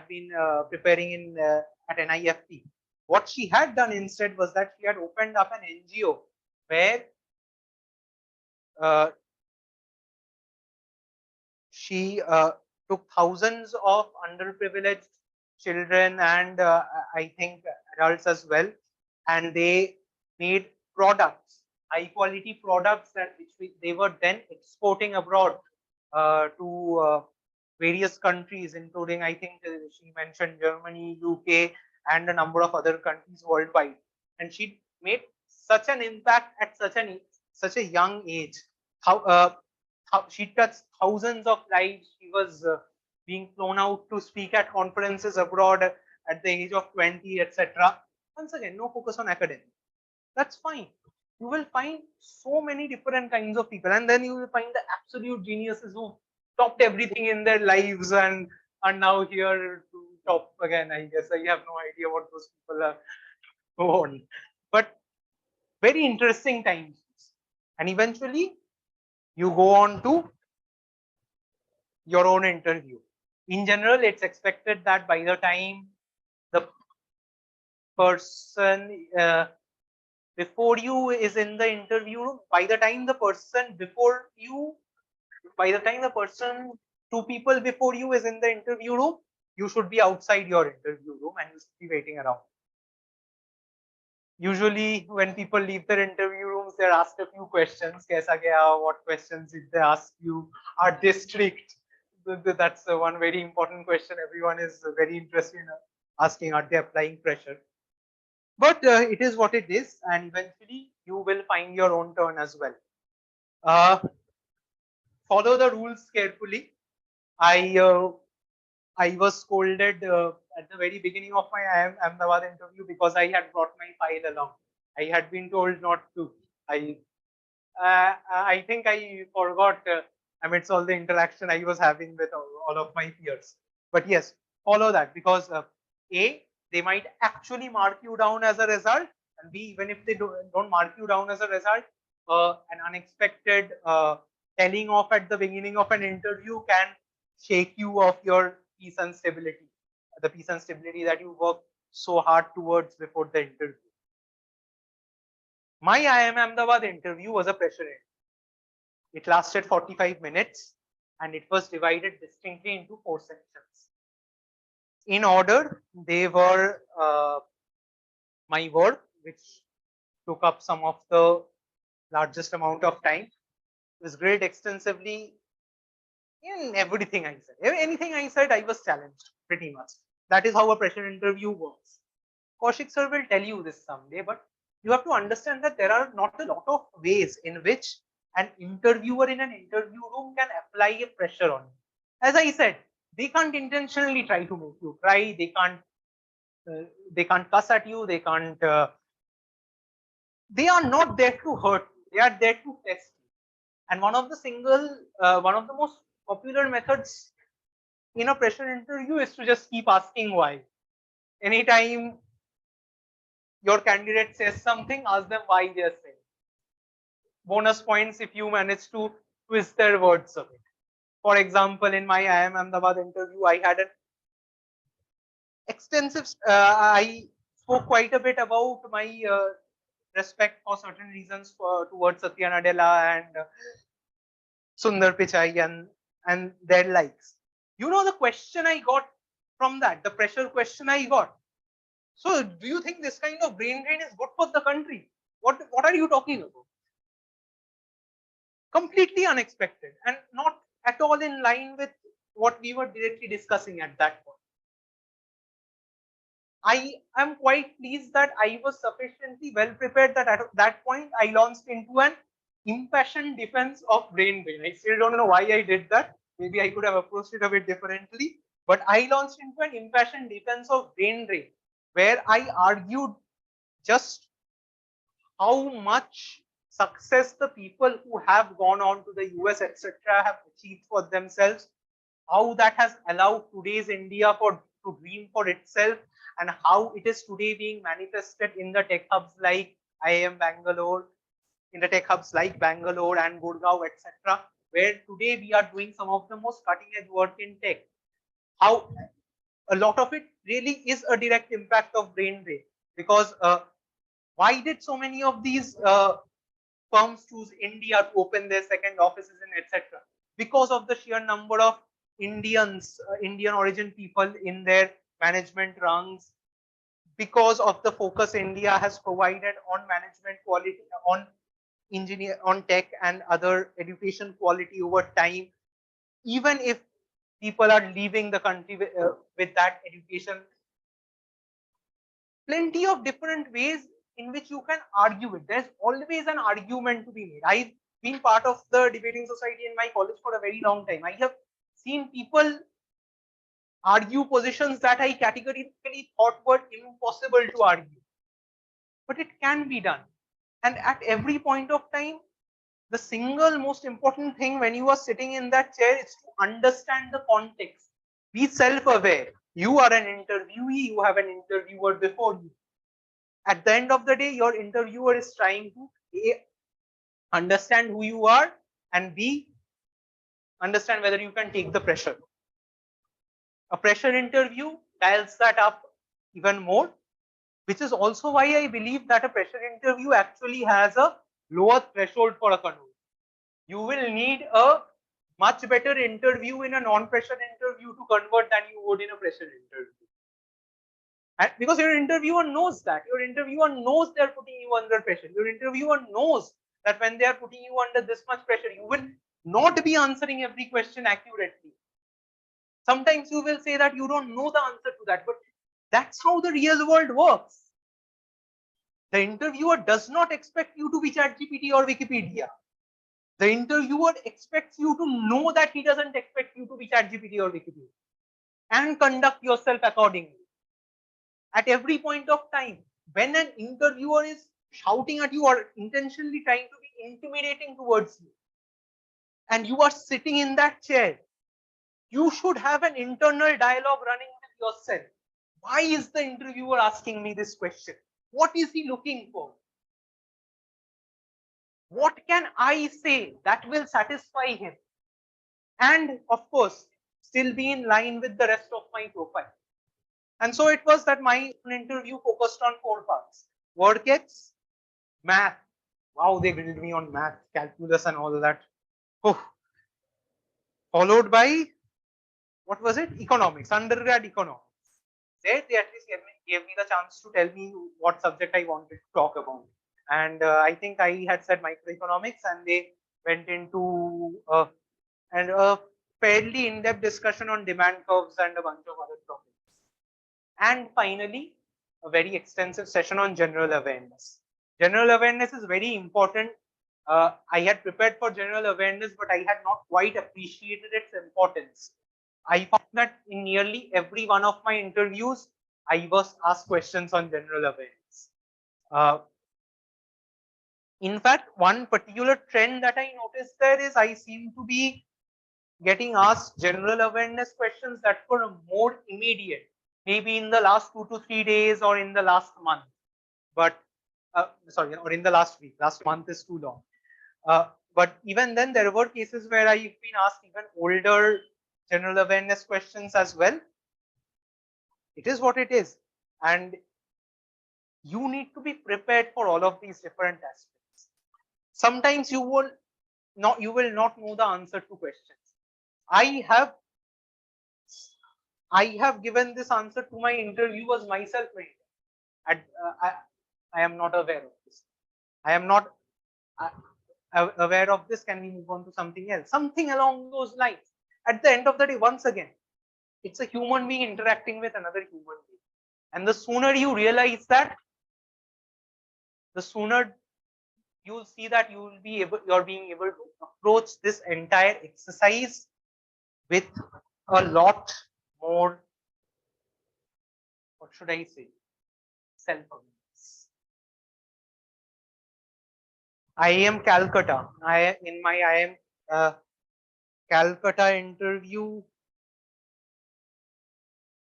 been preparing at NIFT. What she had done instead was that she had opened up an NGO where she took thousands of underprivileged children and I think adults as well, and they made products, high quality products that they were then exporting abroad to various countries, including I think she mentioned Germany, UK, and a number of other countries worldwide. And she made such an impact at such a young age. How she touched thousands of lives. She was being flown out to speak at conferences abroad at the age of 20, etc. Once again, no focus on academics. That's fine. You will find so many different kinds of people, and then you will find the absolute geniuses who topped everything in their lives and are now here to top again. I guess I have no idea what those people are on, but very interesting times. And eventually, you go on to your own interview. In general, it's expected that by the time the person before you is in the interview room, by the time the person two people before you is in the interview room, you should be outside your interview room and you should be waiting around. Usually when people leave their interview rooms, they're asked a few questions. Kaisa gaya? What questions did they ask you? Are they strict? That's one very important question. Everyone is very interested in asking, are they applying pressure? But it is what it is, and eventually you will find your own turn as well. Follow the rules carefully. I was scolded at the very beginning of my IIM Ahmedabad interview because I had brought my file along. I had been told not to. I think I forgot amidst all the interaction I was having with all of my peers. But yes, follow that, because A, they might actually mark you down as a result, and B, even if they don't mark you down as a result, an unexpected telling off at the beginning of an interview can shake you off your peace and stability, the peace and stability that you work so hard towards before the interview. My IIM Ahmedabad interview was a pressure interview. It lasted 45 minutes and it was divided distinctly into 4 sections. In order, they were my work, which took up some of the largest amount of time. It was graded extensively in everything I said. Anything I said, I was challenged pretty much. That is how a pressure interview works. Kaushik sir will tell you this someday, but you have to understand that there are not a lot of ways in which an interviewer in an interview room can apply a pressure on you. As I said, they can't intentionally try to make you cry. They can't cuss at you. They can't. They are not there to hurt you. They are there to test you. And one of the most popular methods in a pressure interview is to just keep asking why. Anytime your candidate says something, ask them why they are saying. Bonus points if you manage to twist their words a bit. For example, in my IIM Ahmedabad interview, I had an extensive, I spoke quite a bit about my respect for certain reasons towards Satya Nadella and Sundar Pichai and their likes. You know the question I got from that, the pressure question I got. So do you think this kind of brain drain is good for the country? What are you talking about? Completely unexpected and not at all in line with what we were directly discussing at that point. I am quite pleased that I was sufficiently well prepared that at that point I launched into an impassioned defense of brain drain. I still don't know why I did that. Maybe I could have approached it a bit differently, but I launched into an impassioned defense of brain drain, where I argued just how much success the people who have gone on to the US, etc., have achieved for themselves, how that has allowed today's India to dream for itself, and how it is today being manifested in the tech hubs like IIM Bangalore, in the tech hubs like Bangalore and Gurgaon, etc., where today we are doing some of the most cutting edge work in tech. How a lot of it really is a direct impact of brain drain, because why did so many of these firms choose India to open their second offices in, etc.? Because of the sheer number of Indian origin people in their management rungs, because of the focus India has provided on management quality, on on tech and other education quality over time. Even if people are leaving the country with that education, plenty of different ways in which you can argue it. There's always an argument to be made. I've been part of the debating society in my college for a very long time. I have seen people argue positions that I categorically thought were impossible to argue. But it can be done. And at every point of time, the single most important thing when you are sitting in that chair is to understand the context. Be self-aware. You are an interviewee, you have an interviewer before you. At the end of the day, your interviewer is trying to A, understand who you are, and B, understand whether you can take the pressure. A pressure interview dials that up even more, which is also why I believe that a pressure interview actually has a lower threshold for a conversion. You will need a much better interview in a non-pressure interview to convert than you would in a pressure interview. And because your interviewer knows that. Your interviewer knows they're putting you under pressure. Your interviewer knows that when they are putting you under this much pressure, you will not be answering every question accurately. Sometimes you will say that you don't know the answer to that, but that's how the real world works. The interviewer does not expect you to be ChatGPT or Wikipedia. The interviewer expects you to know that he doesn't expect you to be ChatGPT or Wikipedia, and conduct yourself accordingly. At every point of time, when an interviewer is shouting at you or intentionally trying to be intimidating towards you, and you are sitting in that chair, you should have an internal dialogue running with yourself. Why is the interviewer asking me this question? What is he looking for? What can I say that will satisfy him? And of course, still be in line with the rest of my profile. And so it was that my interview focused on 4 parts: word kits, math. Wow, they grilled me on math, calculus, and all of that. Oh. Followed by, what was it? Economics, undergrad economics. They at least gave me the chance to tell me what subject I wanted to talk about. And I think I had said microeconomics, and they went into a fairly in-depth discussion on demand curves and a bunch of other topics. And finally, a very extensive session on general awareness. General awareness is very important. I had prepared for general awareness, but I had not quite appreciated its importance. I found that in nearly every one of my interviews, I was asked questions on general awareness. In fact, one particular trend that I noticed there is I seem to be getting asked general awareness questions that were more immediate, maybe in the last 2 to 3 days or in the last month. But sorry, or in the last week. Last month is too long. But even then, there were cases where I've been asked even older general awareness questions as well. It is what it is. And you need to be prepared for all of these different aspects. Sometimes you will not know the answer to questions. I have given this answer to my interviewers myself. I am not aware of this. I am not aware of this. Can we move on to something else? Something along those lines. At the end of the day, once again, it's a human being interacting with another human being. And the sooner you realize that, the sooner you'll see that you're being able to approach this entire exercise with a lot more, what should I say, self-awareness. IIM Calcutta. In my IIM Calcutta interview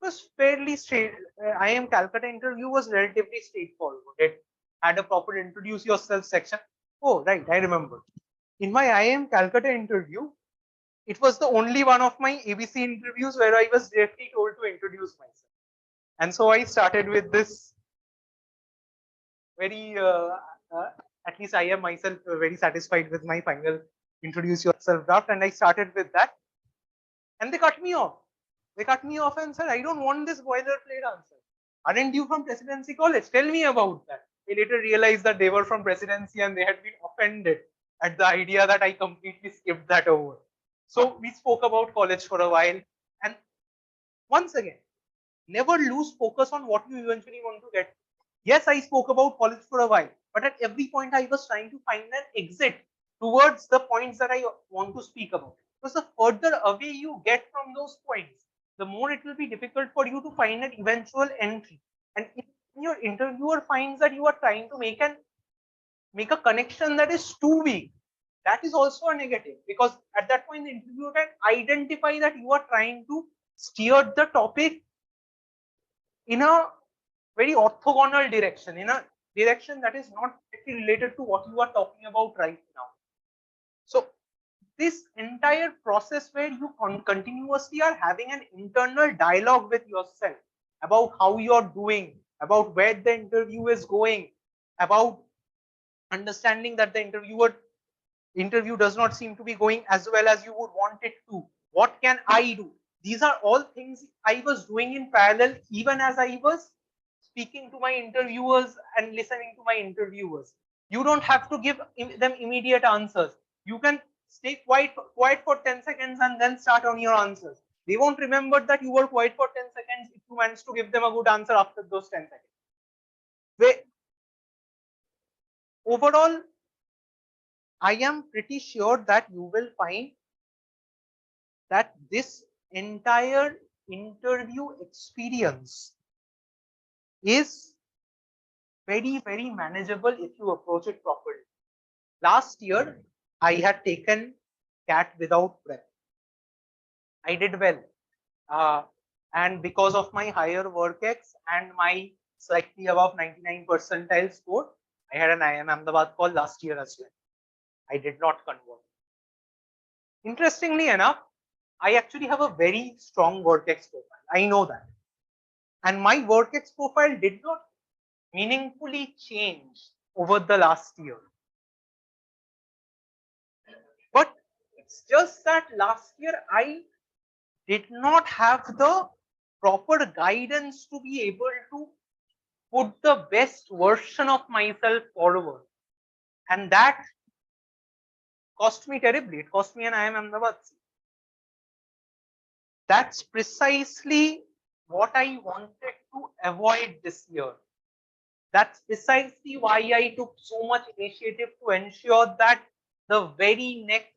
was fairly straight. IIM Calcutta interview was relatively straightforward. It had a proper introduce yourself section. Oh, right, I remember. In my IIM Calcutta interview, it was the only one of my ABC interviews where I was directly told to introduce myself. And so I started with this very, at least I am myself very satisfied with my final introduce yourself draft. And I started with that. And they cut me off. They cut me off and said, I don't want this boilerplate answer. Aren't you from Presidency College? Tell me about that. I later realized that they were from Presidency and they had been offended at the idea that I completely skipped that over. So we spoke about college for a while. And once again, never lose focus on what you eventually want to get. Yes, I spoke about college for a while, but at every point I was trying to find an exit towards the points that I want to speak about. Because the further away you get from those points, the more it will be difficult for you to find an eventual entry. And if your interviewer finds that you are trying to make a connection that is too weak, that is also a negative, because at that point the interviewer can identify that you are trying to steer the topic in a very orthogonal direction, in a direction that is not directly related to what you are talking about right now. So this entire process where you continuously are having an internal dialogue with yourself about how you're doing, about where the interview is going, about understanding that the interview does not seem to be going as well as you would want it to. What can I do? These are all things I was doing in parallel, even as I was speaking to my interviewers and listening to my interviewers. You don't have to give them immediate answers. You can stay quiet for 10 seconds and then start on your answers. They won't remember that you were quiet for 10 seconds if you manage to give them a good answer after those 10 seconds. Overall, I am pretty sure that you will find that this entire interview experience is very, very manageable if you approach it properly. Last year, I had taken CAT without prep. I did well. And because of my higher work ex and my slightly above 99 percentile score, I had an IIM Ahmedabad call last year as well. I did not convert. Interestingly enough, I actually have a very strong Vertex profile. I know that. And my Vertex profile did not meaningfully change over the last year. But it's just that last year I did not have the proper guidance to be able to put the best version of myself forward. And that cost me terribly. It cost me an IIM Ahmedabad. That's precisely what I wanted to avoid this year. That's precisely why I took so much initiative to ensure that the very next,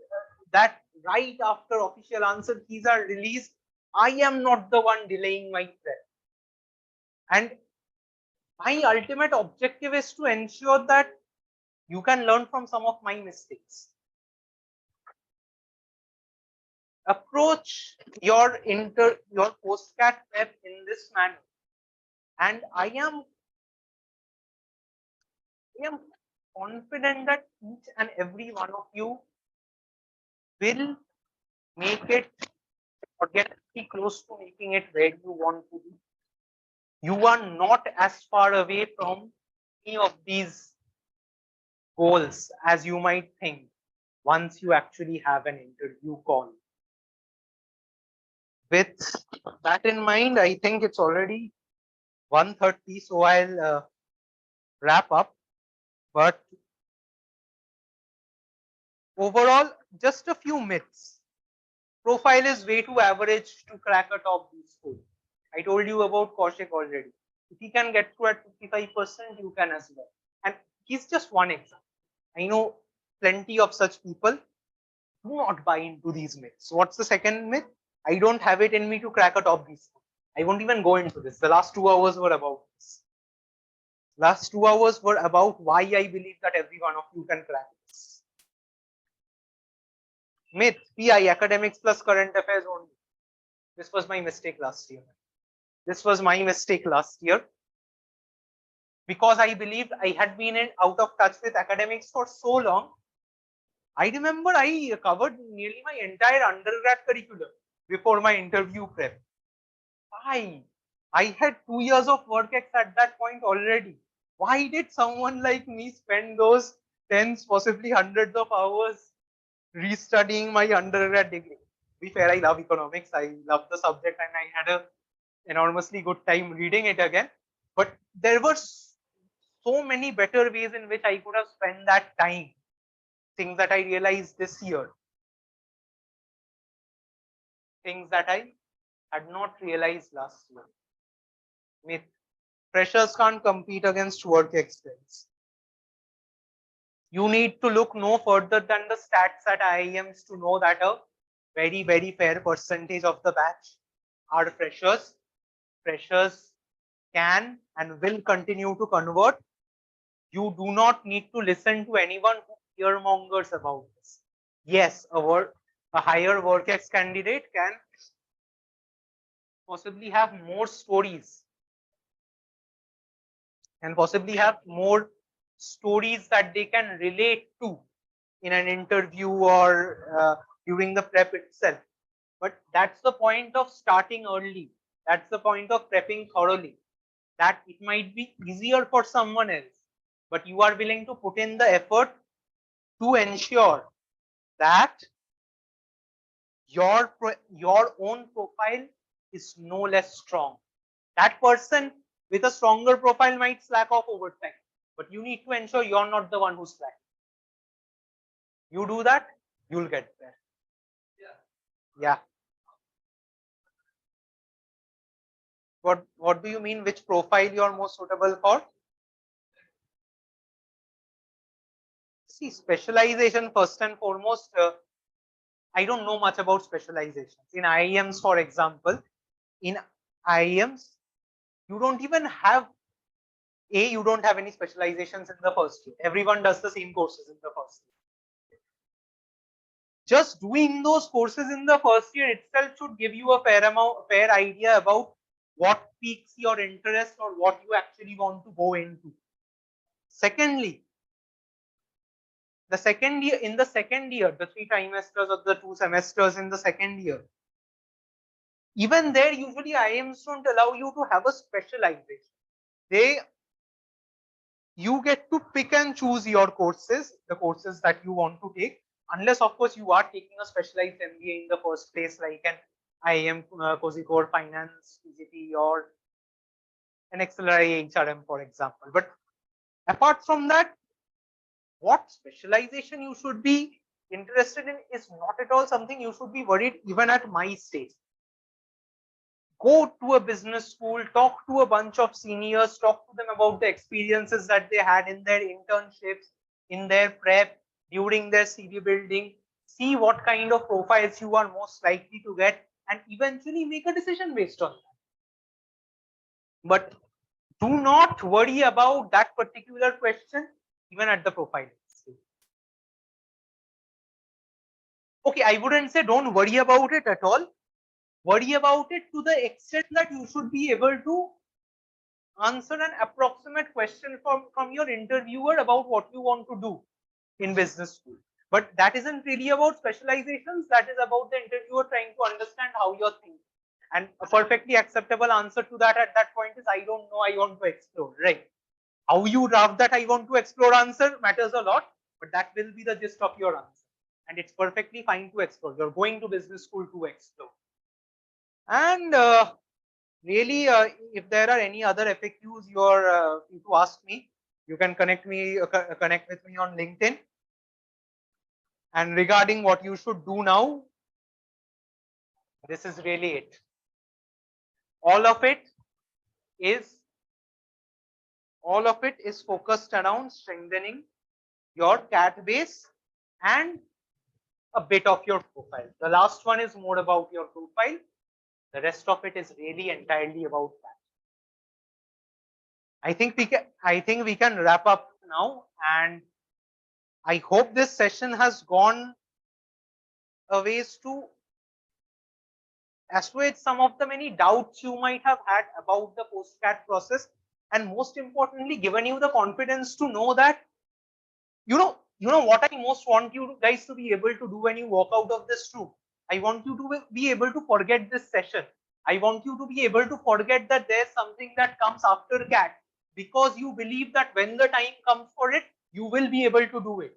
that right after official answer keys are released, I am not the one delaying my prep. And my ultimate objective is to ensure that you can learn from some of my mistakes. Approach your post-CAT prep in this manner. And I am confident that each and every one of you will make it or get pretty close to making it where you want to be. You are not as far away from any of these goals as you might think once you actually have an interview call. With that in mind, I think it's already 1:30, so I'll wrap up. But overall, just a few myths. Profile is way too average to crack a top B school. I told you about Kaushik already. If he can get through at 55%, you can as well. And he's just one example. I know plenty of such people. Do not buy into these myths. What's the second myth? I don't have it in me to crack a top B school. I won't even go into this. The last 2 hours were about this. Last 2 hours were about why I believe that every one of you can crack this. Myth, PI, academics plus current affairs only. This was my mistake last year. This was my mistake last year. Because I believed I had been out of touch with academics for so long. I remember I covered nearly my entire undergrad curriculum before my interview prep. I had 2 years of work at that point already. Why did someone like me spend those tens, possibly hundreds of hours restudying my undergrad degree? be fair, I love economics. I love the subject and I had a enormously good time reading it again. But there were so many better ways in which I could have spent that time. Things that I realized this year. Things that I had not realized last year. Myth. Freshers can't compete against work experience. You need to look no further than the stats at IIMs to know that a very, very fair percentage of the batch are freshers. Freshers can and will continue to convert. You do not need to listen to anyone who fearmongers about this. Yes, a higher work ex candidate can possibly have more stories and possibly have more stories that they can relate to in an interview or during the prep itself. But that's the point of starting early. That's the point of prepping thoroughly. That it might be easier for someone else, but you are willing to put in the effort to ensure that your own profile is no less strong. That person with a stronger profile might slack off over time, but you need to ensure you're not the one who's slacking. You do that, you'll get there. Yeah. What do you mean? Which profile you're most suitable for? See, specialization first and foremost. I don't know much about specializations. In IIMs, for example, in IIMs, you don't even have you don't have any specializations in the first year. Everyone does the same courses in the first year. Just doing those courses in the first year itself should give you a fair idea about what piques your interest or what you actually want to go into. Secondly, the second year, the 3 trimesters or the 2 semesters in the second year, even there, usually IIMs don't allow you to have a specialization. You get to pick and choose your courses, the courses that you want to take, unless of course you are taking a specialized MBA in the first place, like an IIM Kozhikode Finance, PGP, or an XLRI HRM, for example. But apart from that, what specialization you should be interested in is not at all something you should be worried even at my stage. Go to a business school, talk to a bunch of seniors, talk to them about the experiences that they had in their internships, in their prep, during their CV building. See what kind of profiles you are most likely to get and eventually make a decision based on that. But do not worry about that particular question even at the profile stage. Okay, I wouldn't say don't worry about it at all. Worry about it to the extent that you should be able to answer an approximate question from your interviewer about what you want to do in business school. But that isn't really about specializations. That is about the interviewer trying to understand how you're thinking. And a perfectly acceptable answer to that at that point is, I don't know, I want to explore, right? How you draft that I want to explore answer matters a lot, but that will be the gist of your answer. And it's perfectly fine to explore. You're going to business school to explore. And really, if there are any other FAQs you're to ask me, you can connect with me on LinkedIn. And regarding what you should do now, this is really it. All of it is focused around strengthening your CAT base and a bit of your profile. The last one is more about your profile. The rest of it is really entirely about that. I think we can wrap up now, and I hope this session has gone a ways to assuage some of the many doubts you might have had about the post-CAT process, and most importantly, given you the confidence to know that you know what I most want you guys to be able to do when you walk out of this room. I want you to be able to forget this session. I want you to be able to forget that there's something that comes after CAT, because you believe that when the time comes for it, you will be able to do it.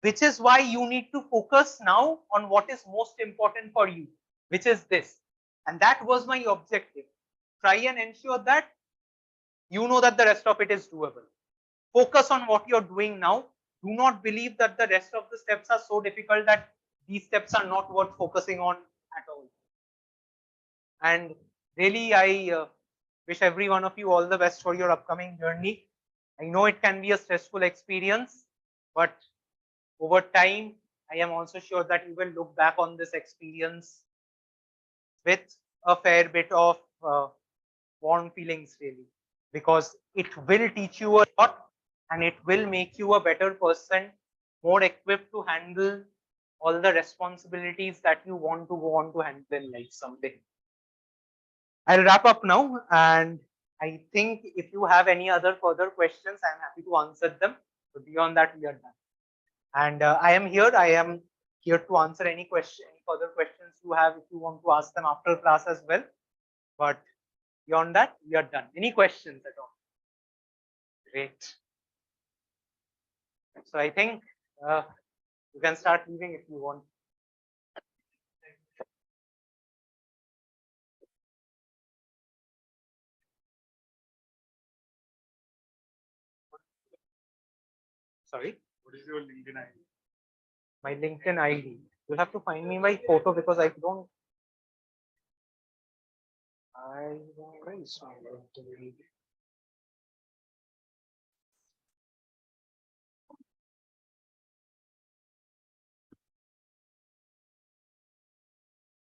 which is why you need to focus now on what is most important for you, which is this. And that was my objective. Try and ensure that you know that the rest of it is doable. Focus on what you're doing now. Do not believe that the rest of the steps are so difficult that these steps are not worth focusing on at all. And really, I wish every one of you all the best for your upcoming journey. I know it can be a stressful experience, but over time, I am also sure that you will look back on this experience with a fair bit of warm feelings, really, because it will teach you a lot and it will make you a better person, more equipped to handle all the responsibilities that you want to go on to handle in life someday. I'll wrap up now, and I think if you have any other further questions, I'm happy to answer them. But beyond that, we are done. And I am here to answer any further questions you have if you want to ask them after class as well. But beyond that, we are done. Any questions at all? Great. So I think you can start leaving if you want. Sorry? What is your LinkedIn ID? My LinkedIn ID. You'll have to find me by photo because I don't. Where is my LinkedIn ID?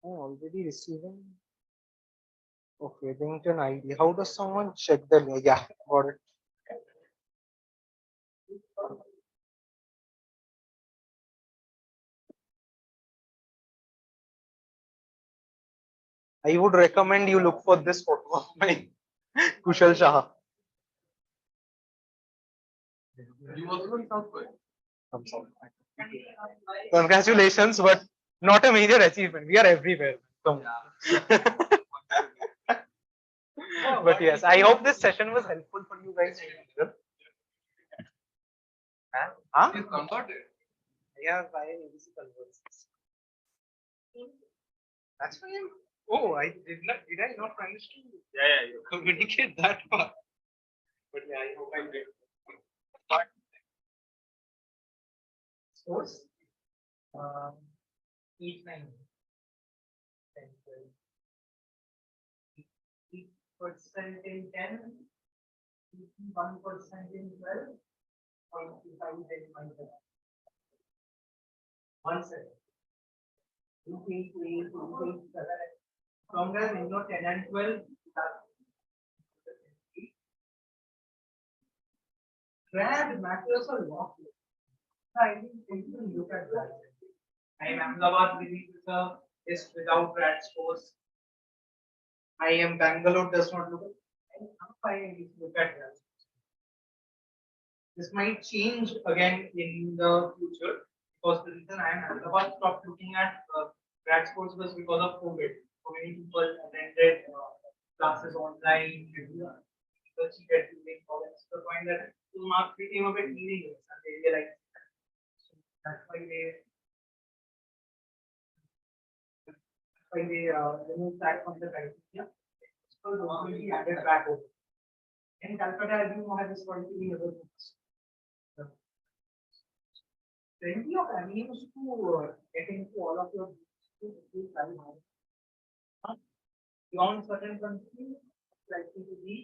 Oh, already receiving. Okay, LinkedIn ID. How does someone check the link? Yeah, got it. I would recommend you look for this photo of my Kushal Shah. You also in South Korea? Congratulations, but not a major achievement. We are everywhere. So. But yes, I hope this session was helpful for you guys. Huh? He's converted. Yeah, by ABC converts. That's why I'm. Oh, did I not manage to You communicate that part? But yeah, I hope I did. Source? 8, 9, 10, 12. 8% in 10, 1% in 12, 0.25 in 1 second. 1 second. 2, 8, 8, 2, 8, 7. Somewhere in your 10 and 12, grad matters a lot. I think you look at that. IIM Ahmedabad is without grad scores. IIM Bangalore does not look at that. This might change again in the future because the reason IIM Ahmedabad stopped looking at grad scores was because of COVID. So many people attended classes online. People cheated during college. So the point that the marks became a bit meaningless and they realized that's why they removed that from the criteria. So those will be added back over. In Calcutta, as you know, has historically never focused. Plenty of avenues to get into all of your beyond certain countries, likely to be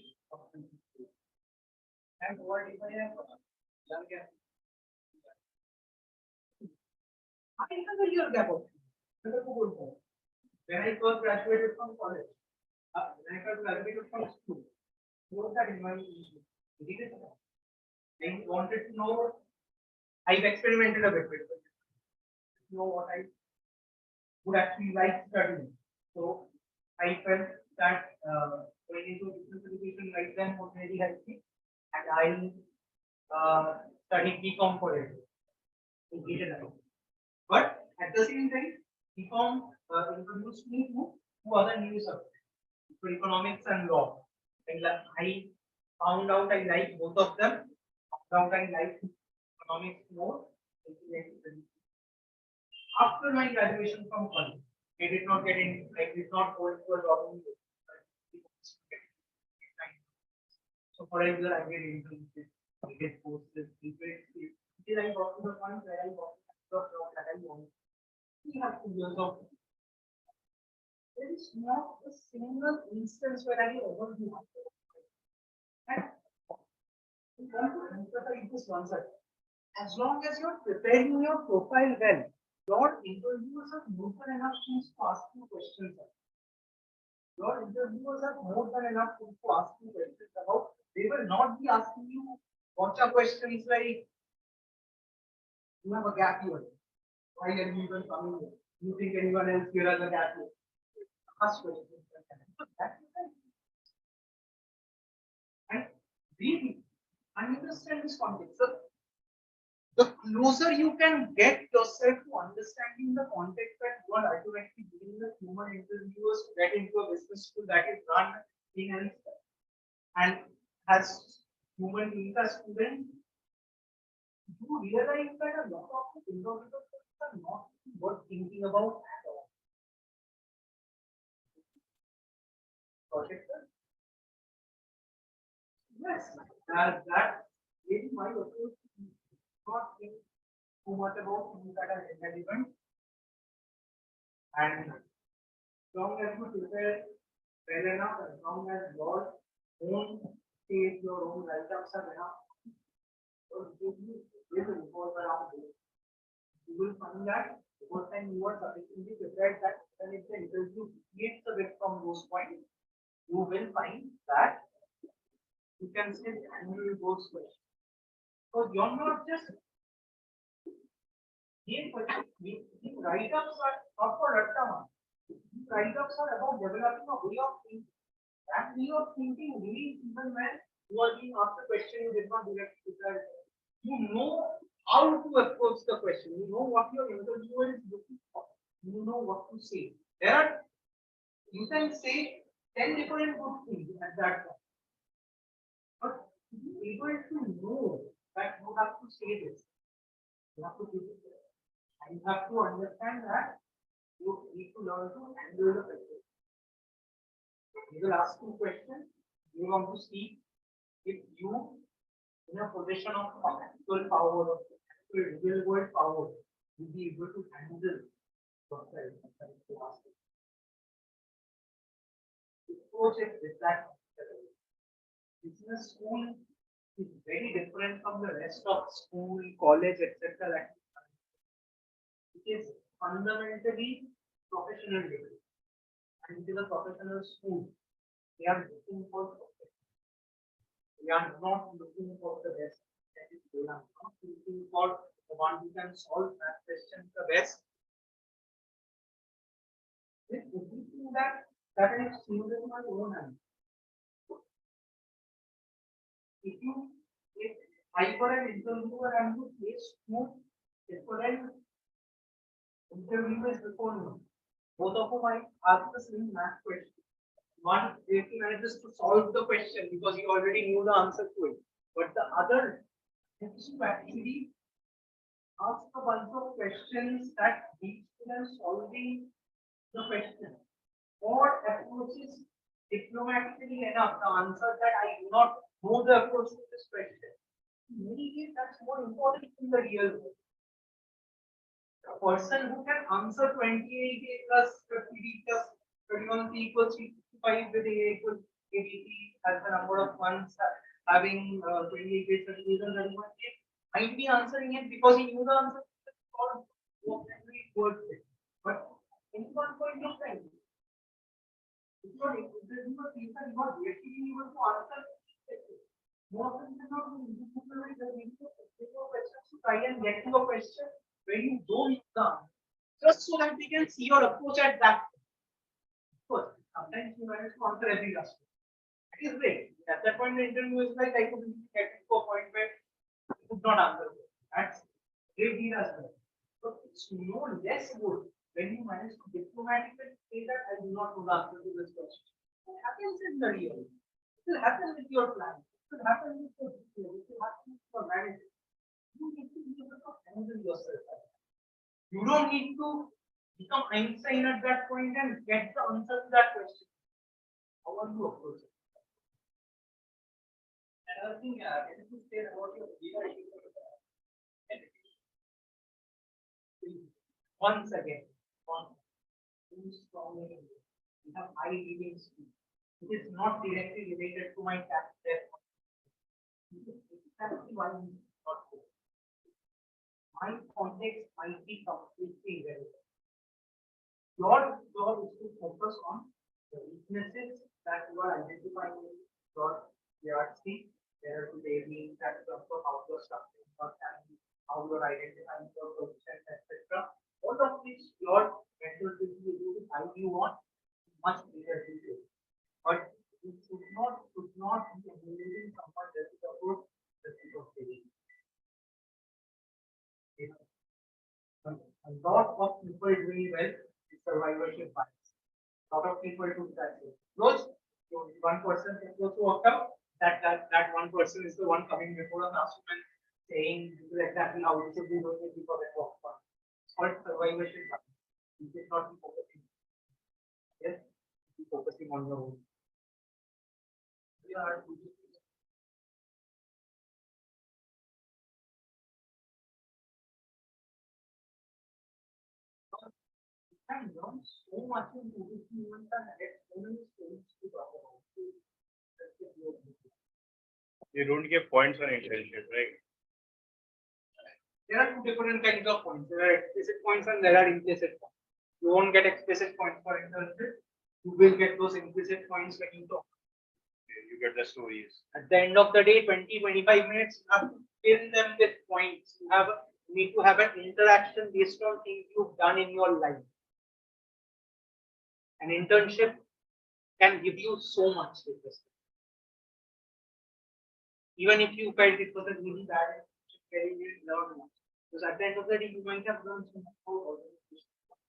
and what if I have young gap? I have a year gap. When I first graduated from college, when I first graduated from school, what was that environment? I wanted to know. I've experimented a bit with it. Know what I would actually like studying. So I felt that going into business education right then would really help me, and I studied BCom for it. But at the same time, BCom introduced me to two other new subjects, economics and law. And I found out I like both of them. Found out I like economics more. After my graduation from college, I did not get in. I did not go into a job. So for example, I get internship, I get courses, until I got to the point where I got the job that I want. We have 2 years of. There is not a single instance where I ever do. And we want to emphasize this one side. As long as you're preparing your profile well, your interviewers are more than enough tools to ask you questions. Your interviewers are more than enough tools to ask you questions about. They will not be asking you gotcha questions like, you have a gap year. Why are you even coming here? Do you think anyone else here has a gap year? Ask questions. And really understand this context. So the closer you can get yourself to understanding the context that you are ultimately dealing with human interviewers to get into a business school that is run in and has human beings as students, you realize that a lot of the interviewers are not worth thinking about at all. Projector? Yes, that is my approach. Not think too much about things that are irrelevant. And as long as you prepare well enough, as long as your own state, your own write-ups are enough, you will revolve around it. You will find that over time you are sufficiently prepared that when if the interview creates a bit from those points, you will find that you can still handle those questions. So you're not just write-ups are not for Rattama. Write-ups are about developing a way of thinking. That way of thinking really even when you are being asked a question you did not directly prepare. You know how to approach the question. You know what your interviewer is looking for. You know what to say. You can say 10 different good things at that point. But to be able to know that you have to say this, you have to keep it there. And you have to understand that you need to learn to handle the question. We will ask you questions. You want to see if you, in a position of actual power, or real world power, will be able to handle yourself. Approach it with that. Business school is very different from the rest of school, college, etc. It is fundamentally professional degree, and it is a professional school. We are looking for profession. We are not looking for the best. We are not looking for the one who can solve that question the best. With everything that I have seen in my own hand. If I were an interviewer and would place two different interviewers before me, both of whom I asked the same math question. One, if he manages to solve the question because he already knew the answer to it, but the other has to actually ask a bunch of questions that leads to them solving the question, or approaches diplomatically enough the answer that I do not know the approach to this question. In many cases, that's more important in the real world. A person who can answer 28A plus 50D plus 31C equals 355 with A equals ABC as the number of months having 28 days, 30 days, and 31 days might be answering it because he knew the answer or words. But in one point of time, if you are not directly able to answer, more often than not, questions to try and get to a question where you don't know the answer, just so that they can see your approach at that. Of course, sometimes you manage to answer every last question. That is great. At that point, the interview is like I could get to a point where I could not answer. That's great deal as well. But it's no less good when you manage to diplomatically say that I do not know the answer to this question. It happens in the real. It will happen with your plan. It will happen with your business. It will happen with your manager. You need to be able to handle yourself. You don't need to become Einstein at that point and get the answer to that question. How are you approach it? Another thing, let me say about your leadership. Once again, too strongly. We have high reading speed. It is not directly related to my tax debt. Exactly why we not go. My context might be completely irrelevant. Your job is to focus on the weaknesses that you are identifying in your yardstick. There are they mean that terms of how you're structuring your family, how you're identifying your positions, etc. All of which your mental ability is how you want much bigger detail. But you should not be emulating someone else's approach the sake of taking. A lot of people doing well is survivorship bias. A lot of people do that. Close, one person can go to outcome. That one person is the one coming before a classroom and saying this is exactly how you should be doing it before that walk. It's called survivorship bias. You should not be focusing. Yes, be focusing on your own. We are can learn so much in Buddhist movement and get so many stories to talk about. You don't get points on internship, right? There are two different kinds of points. There are explicit points and there are implicit points. You won't get explicit points for internship. You will get those implicit points when you talk. You get the stories. At the end of the day, 20-25 minutes, you have to fill them with points. You need to have an interaction based on things you've done in your life. An internship can give you so much with this. Even if you felt it was a really bad, you learn much. Because at the end of the day, you might have learned so much about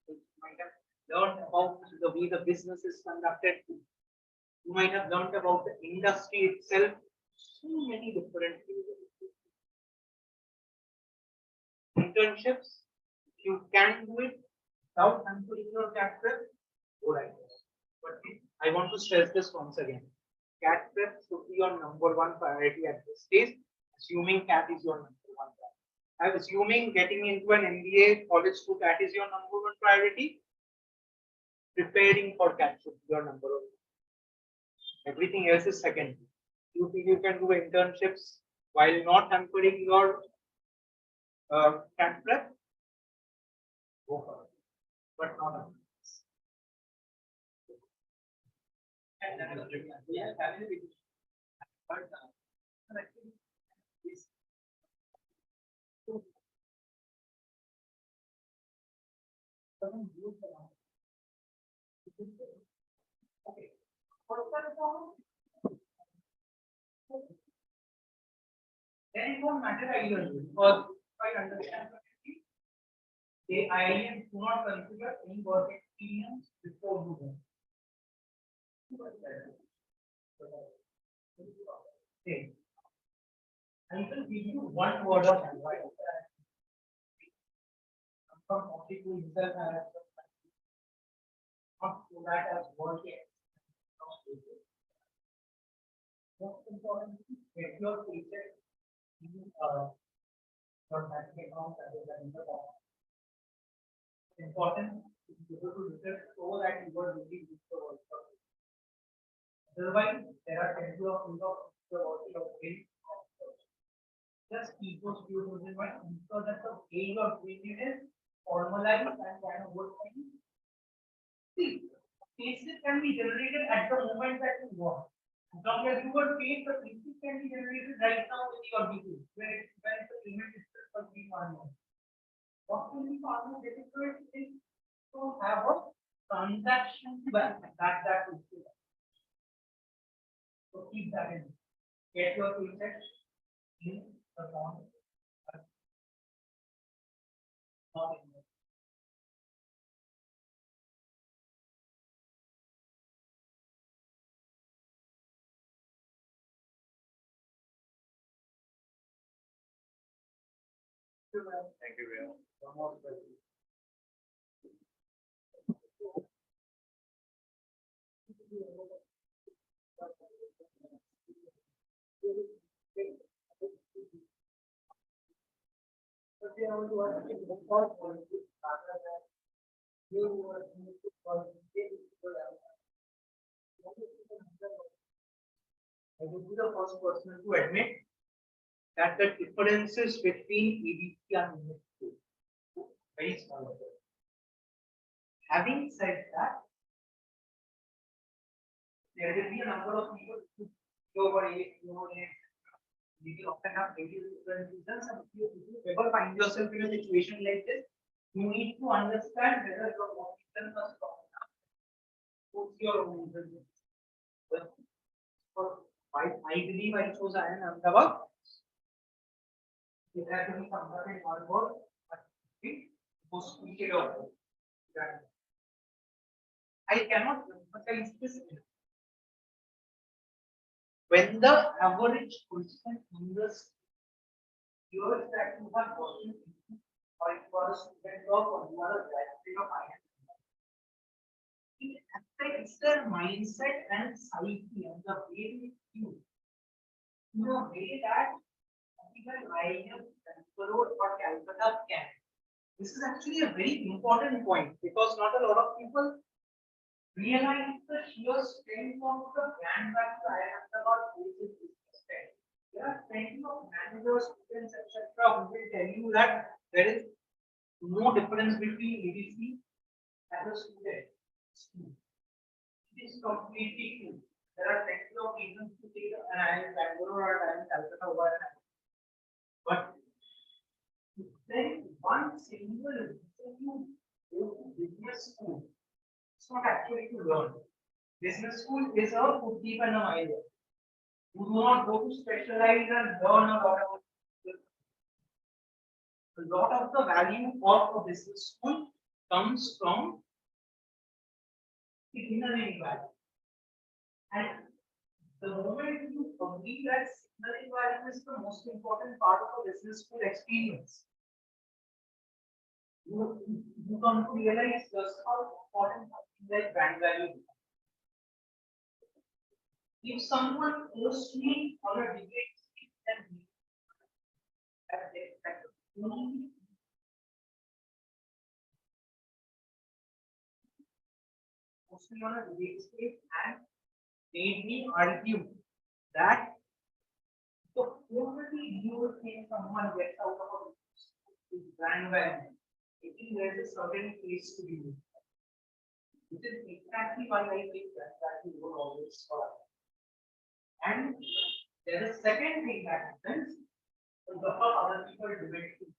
you might have learned about the way the business is conducted. You might have learned about the industry itself. So many different things. Internships, if you can do it without hampering your CAT prep, go right. But I want to stress this once again. CAT prep should be your number one priority at this stage, assuming CAT is your number one priority. I'm assuming getting into an MBA college through CAT is your number one priority. Preparing for CAT should be your number one. Everything else is second. You feel you can do internships while not hampering your CAT prep, go for it, but not a okay. Then it won't matter either because if I understand correctly, the IIM do not consider any work experience before moving. Okay. I will give you one word of advice. From people himself has not so that as work experience. Most important, get your paycheck your bank account rather than the bank. Important to be able to research so that you are really good for work. Otherwise, there are plenty of things of the working of way. Just keep those few things in mind so that the way you are doing it is formalized and kind of work. See, cases can be generated at the moment that you want. As long as you were paid, the cases can be generated right now with your details. When the payment is for the farmer. What will be farmer difficult is to have a transaction that is. So keep that in. Get your paycheck in the form. Not in Thank you very much. I would be the first person to admit that the differences between EDC and MSc very small. Having said that, there will be a number of people who go over it, you will often have very different reasons, and if you ever find yourself in a situation like this, you need to understand whether your motivation was strong enough. What's your own reason? I believe I chose IIM Ahmedabad. It had to be somewhere in hard work, but it was tweeted out. I cannot emphasize this enough. When the average person in this years that you have gotten into, or you are a student of, or you are a graduate of IIM, it affects their mindset and psyche and the way they think. In a way that even IIM, Bangalore or Calcutta can. This is actually a very important point because not a lot of people realize the sheer strength of the brand value IIM Ahmedabad places this strength. There are plenty of managers, students, etc., who will tell you that there is no difference between EDC and a student. It is completely true. There are plenty of reasons to take an IIM Bangalore or an IIM Calcutta over an IIM. But there is one single reason you go to business school. It's not actually to learn. Business school is a put deep and a mile. You do not go to specialize and learn a lot about it. A lot of the value of a business school comes from the signaling value. And the moment you agree that signaling value is the most important part of a business school experience, you come to realize just how important something like brand value is. If someone forced me on a debate stage and forced me on a debate stage and made me argue that the only real thing someone gets out of a business is brand value. I think there is a certain place to be used. Which is exactly why I think that you will always follow. And there is second thing that happens, a lot of other people do it too.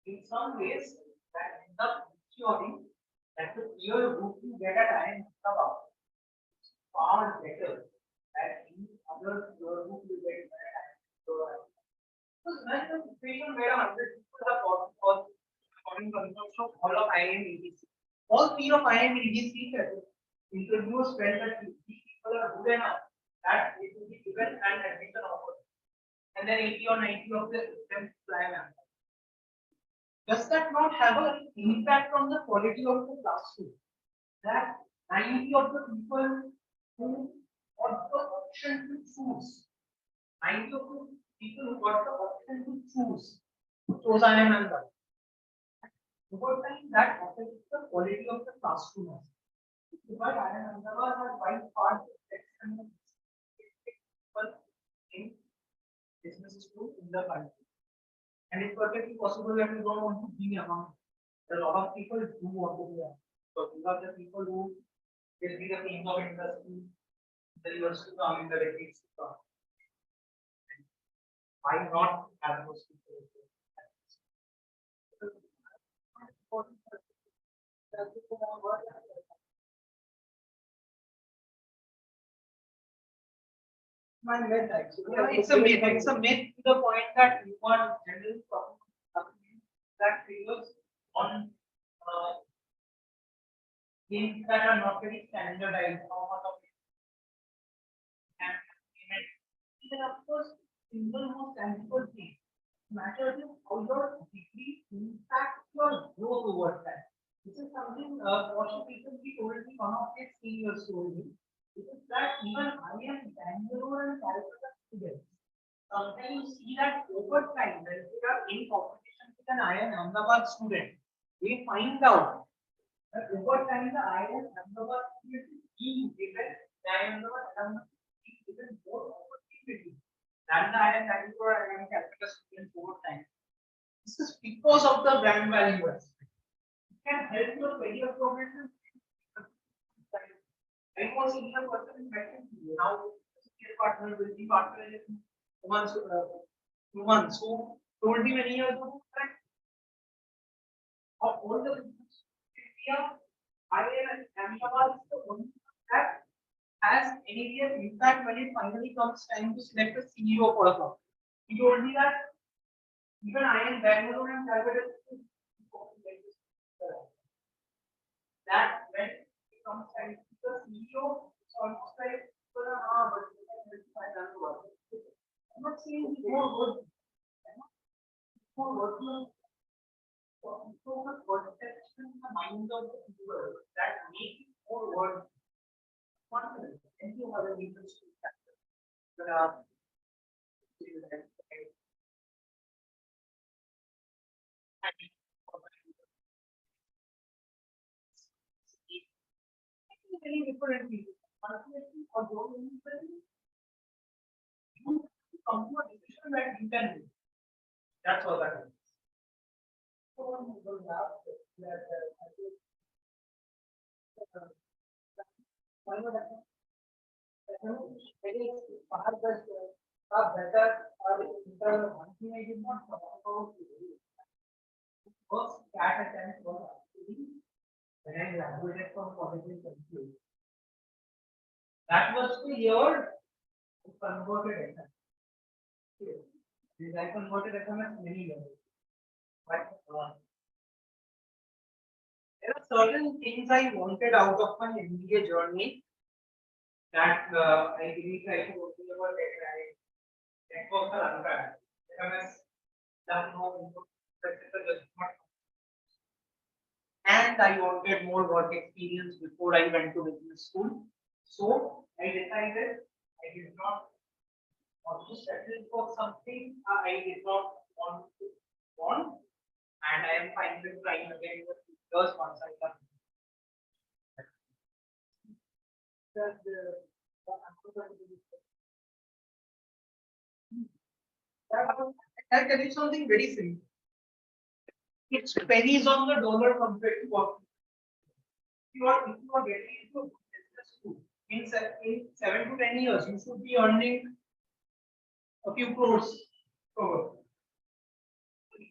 In some ways, that ends up ensuring that the peer group you get at IIM Ahmedabad is far better than any other peer group you get at IIM Ahmedabad. So that's the situation where 100 people have got for all of IIM EDC. All three of IIM EDC interviewers felt that these people are good enough that it will be given an admission offer. And then 80 or 90 of them plan. Does that not have an impact on the quality of the classroom? That 90 of the people who got the option to choose, 90 of the people who got the option to choose, chose IIM Ahmedabad. Over time, that affects the quality of the classroom. Because IIM Ahmedabad has wide parts of section in business school in the country. And it's perfectly possible that you don't want to be among. A lot of people do want to be among. So these are the people who will be the kings of industry, the years to come, in the decades to come. Why not have those people? My myth actually. It's a myth. It's a myth to the point that you are generally talking about something that triggers on things that are not very standardized. How much of it and payment. Then of course, single most tangible thing matters is how your degree impacts your growth over time. This is something Kaushik recently told me, one of his seniors told me. It is that even IIM Bangalore and Calcutta students sometimes see that over time, when they are in competition with an IIM Ahmedabad student, they find out that over time the IIM Ahmedabad student is being given the IIM Ahmedabad is given more opportunity than the IIM Bangalore and IIM Calcutta students over time. This is because of the brand value aspect. It can help your career progression. I was in a person mentioned now senior partner will be partner in months who told me many years ago that of all the business in India, IIM Ahmedabad is the only that has any real impact when it finally comes time to select a CEO for a company. He told me that even IIM Bangalore and Calcutta that when it comes time to the CEO, it's almost like but I'm not saying more work. More working on perception in the mind of the people that make it more work confident. And you have a leadership factor. But very different people. Unfortunately, or don't you come to a decision that you can do. That's all that is. Far better one thing I did not talk about first cat attempt was actually when I graduated from college in Confused. That was the year I converted SMS. I converted SMS many years. But there are certain things I wanted out of my MBA journey that I really try to work about it. Networks are unbad. SMS, Lucknow, and I wanted more work experience before I went to business school. So I decided I did not want to settle for something I did not want, and I am fine with trying again with years once I come. I'll tell you something very simple. It's pennies on the dollar compared to what if you are getting into business school in 7 to 10 years, you should be earning a few crores over.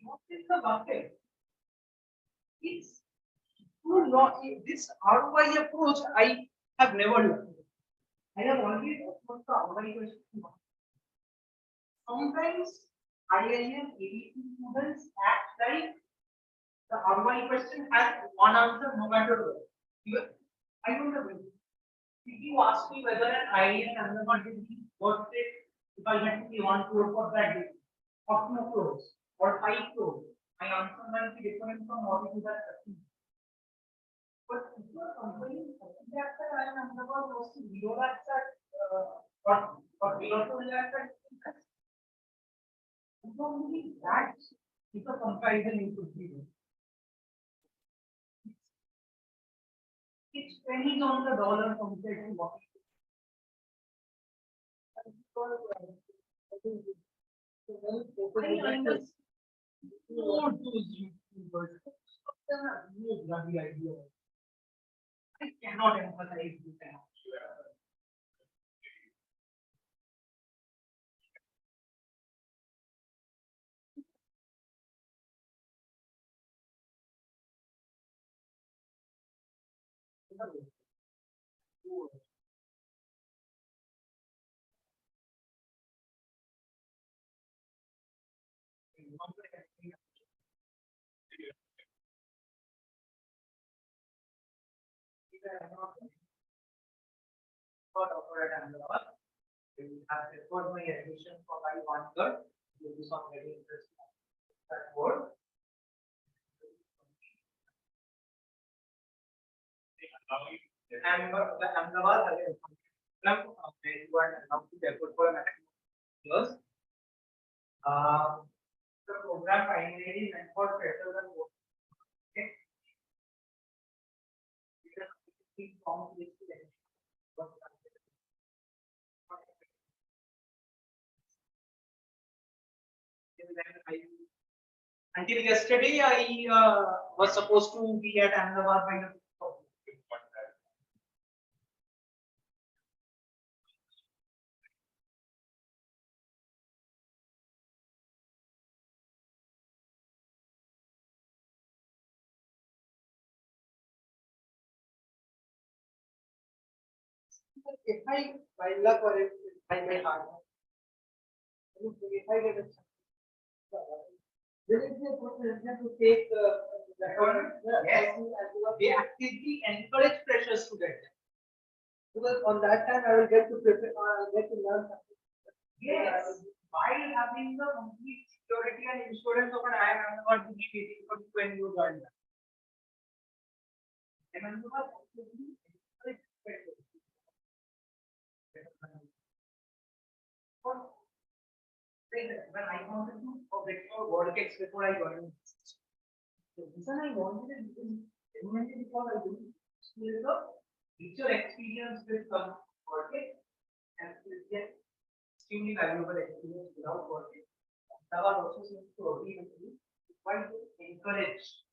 What is the bucket? It's too long. This ROI approach I have never done. I have always approached the ROI question. Sometimes IIM ABC students act like the ROI question has one answer no matter what. I don't know. If you ask me whether an IIM Ahmedabad would be worth it if I had to pay 1 crore for that day, or 2 crores, or 5 crores, my answer might be different from what it is at 30. But if your company that IIM Ahmedabad was to 0 lakhs at or 0 to 1 lakh at only that is a comparison you could be doing. It's pennies on the dollar compared to what I understand those YouTubers. No bloody idea. I cannot emphasize this enough. I have referred my admission for my 1/3. This is on very interesting. that word. Ahmedabad has a curriculum where you are allowed to defer for a maximum of years. The program primarily meant for freshers and workers. Okay. Until yesterday, I was supposed to be at Ahmedabad by the. If I, by luck or if I get hard, if I get a will it be a good decision to take record? Yes. They actively encourage freshers to get them. Because on that time I will get to prepare, I will get to learn something. Yes. While having the complete security and insurance of an IIM or to be waiting for when you join them. And when I wanted to get for word kits before I joined. The reason I wanted it is genuinely because I do still the teacher experience with some word kit and still get extremely valuable experience without word kit. That was also seems to agree with me. Why to encourage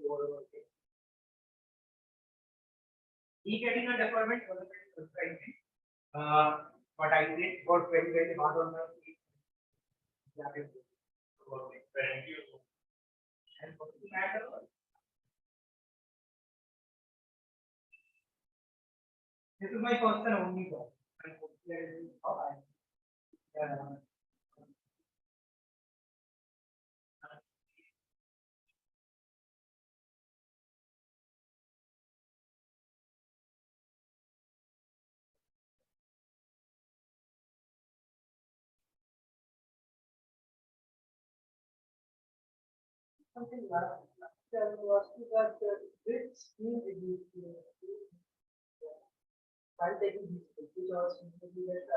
word kit? He getting a deferment was a very surprising. But I did work very, very hard on my feet. That is thank you. And for the matter, this is my first and only job. And there is how I something last was that which scheme did you while taking this which was maybe that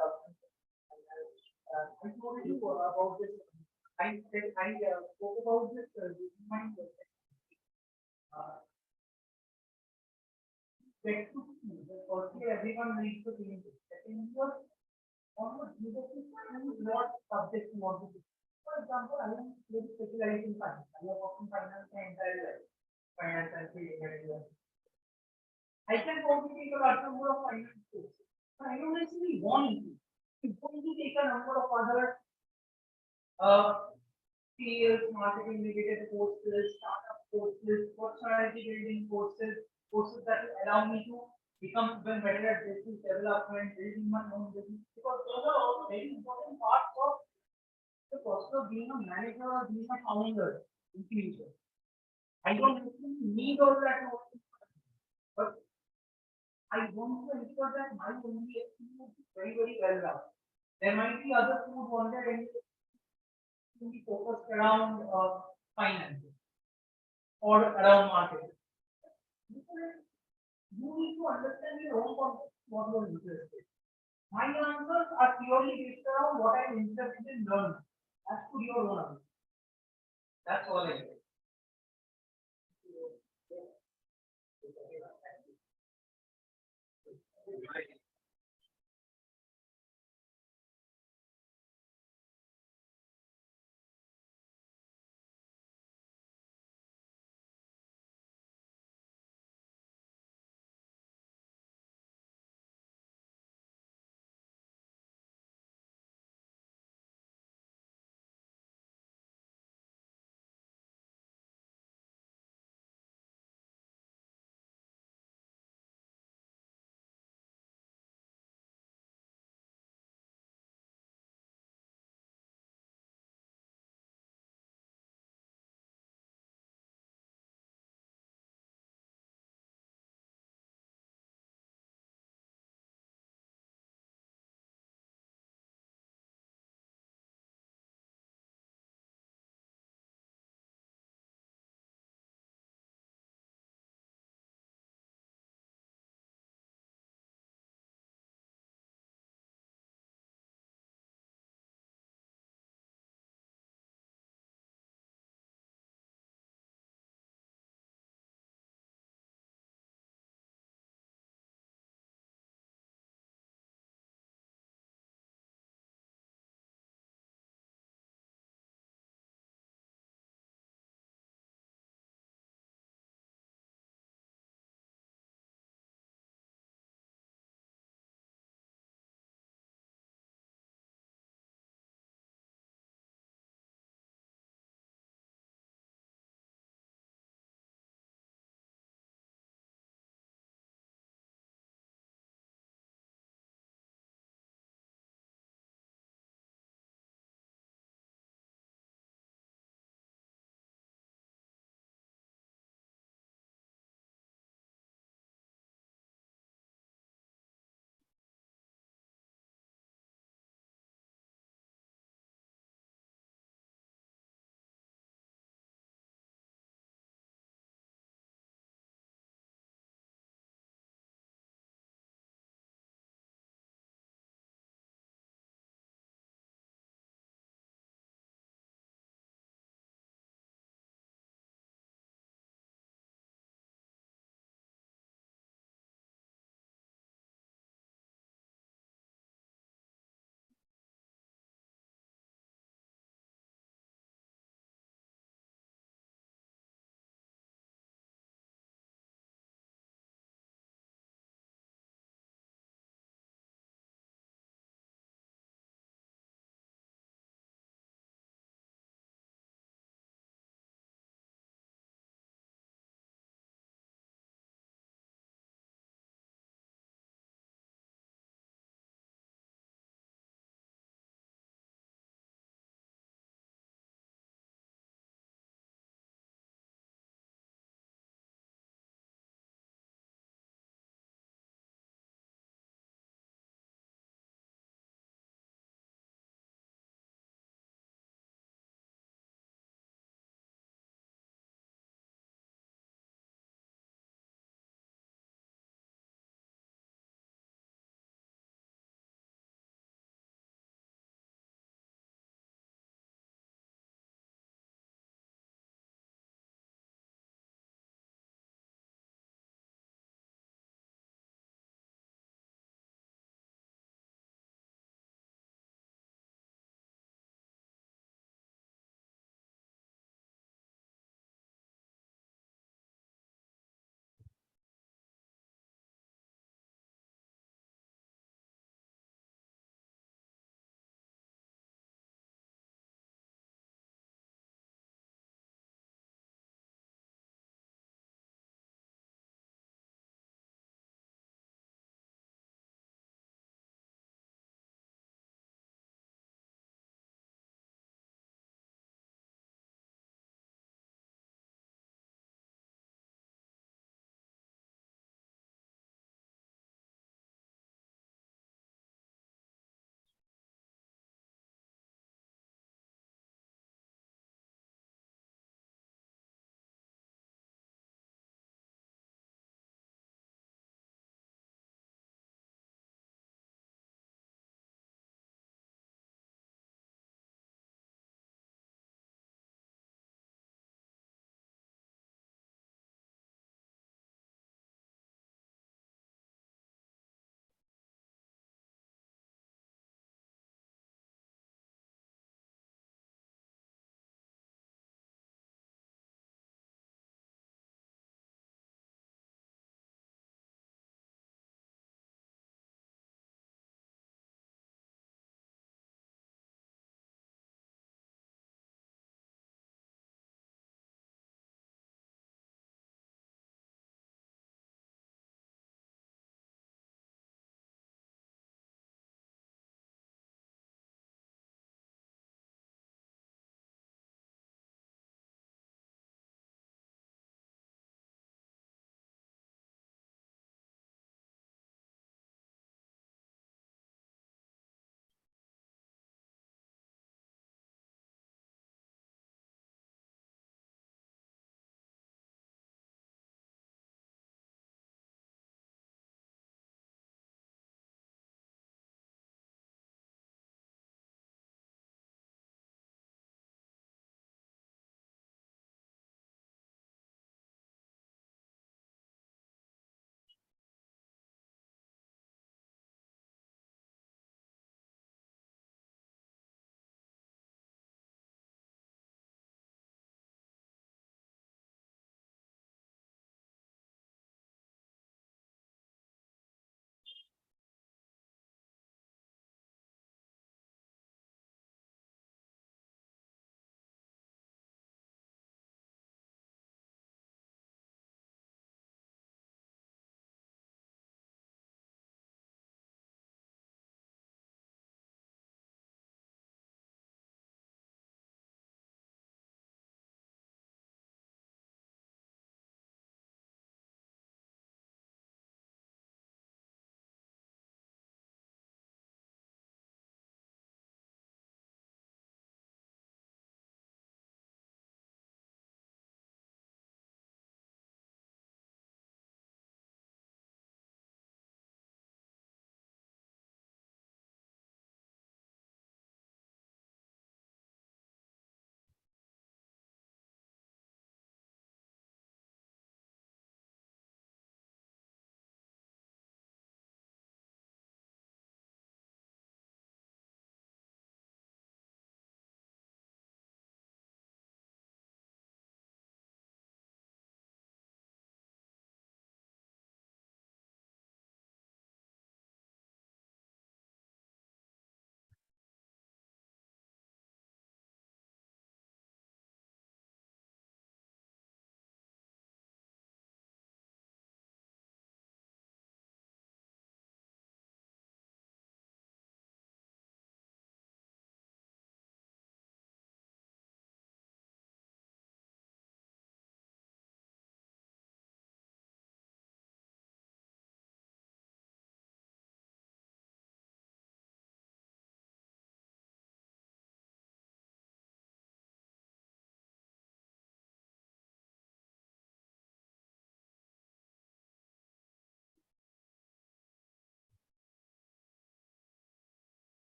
I told you about this. I said I spoke about this mind get to see that firstly everyone needs to be in this. Second was almost leadership is not subject to what to do. For example, I am very specialized in finance. I have worked in finance my entire life. Finance and trading. I can probably take a large number of finance courses. But I don't actually want to. I'm going to take a number of other sales, marketing related courses, startup courses, personality building courses, courses that will allow me to become even better at business development, building my own business. Because those are also very important parts of the process of being a manager or being a founder in future. I don't need all that knowledge, but I want to ensure that my only experience is very, very well done. There might be other who wanted and to be focused around finance or around marketing. You need to understand your own context, what you are interested in. My answers are purely based around what I'm interested in learning. As to your own answer. That's all I say.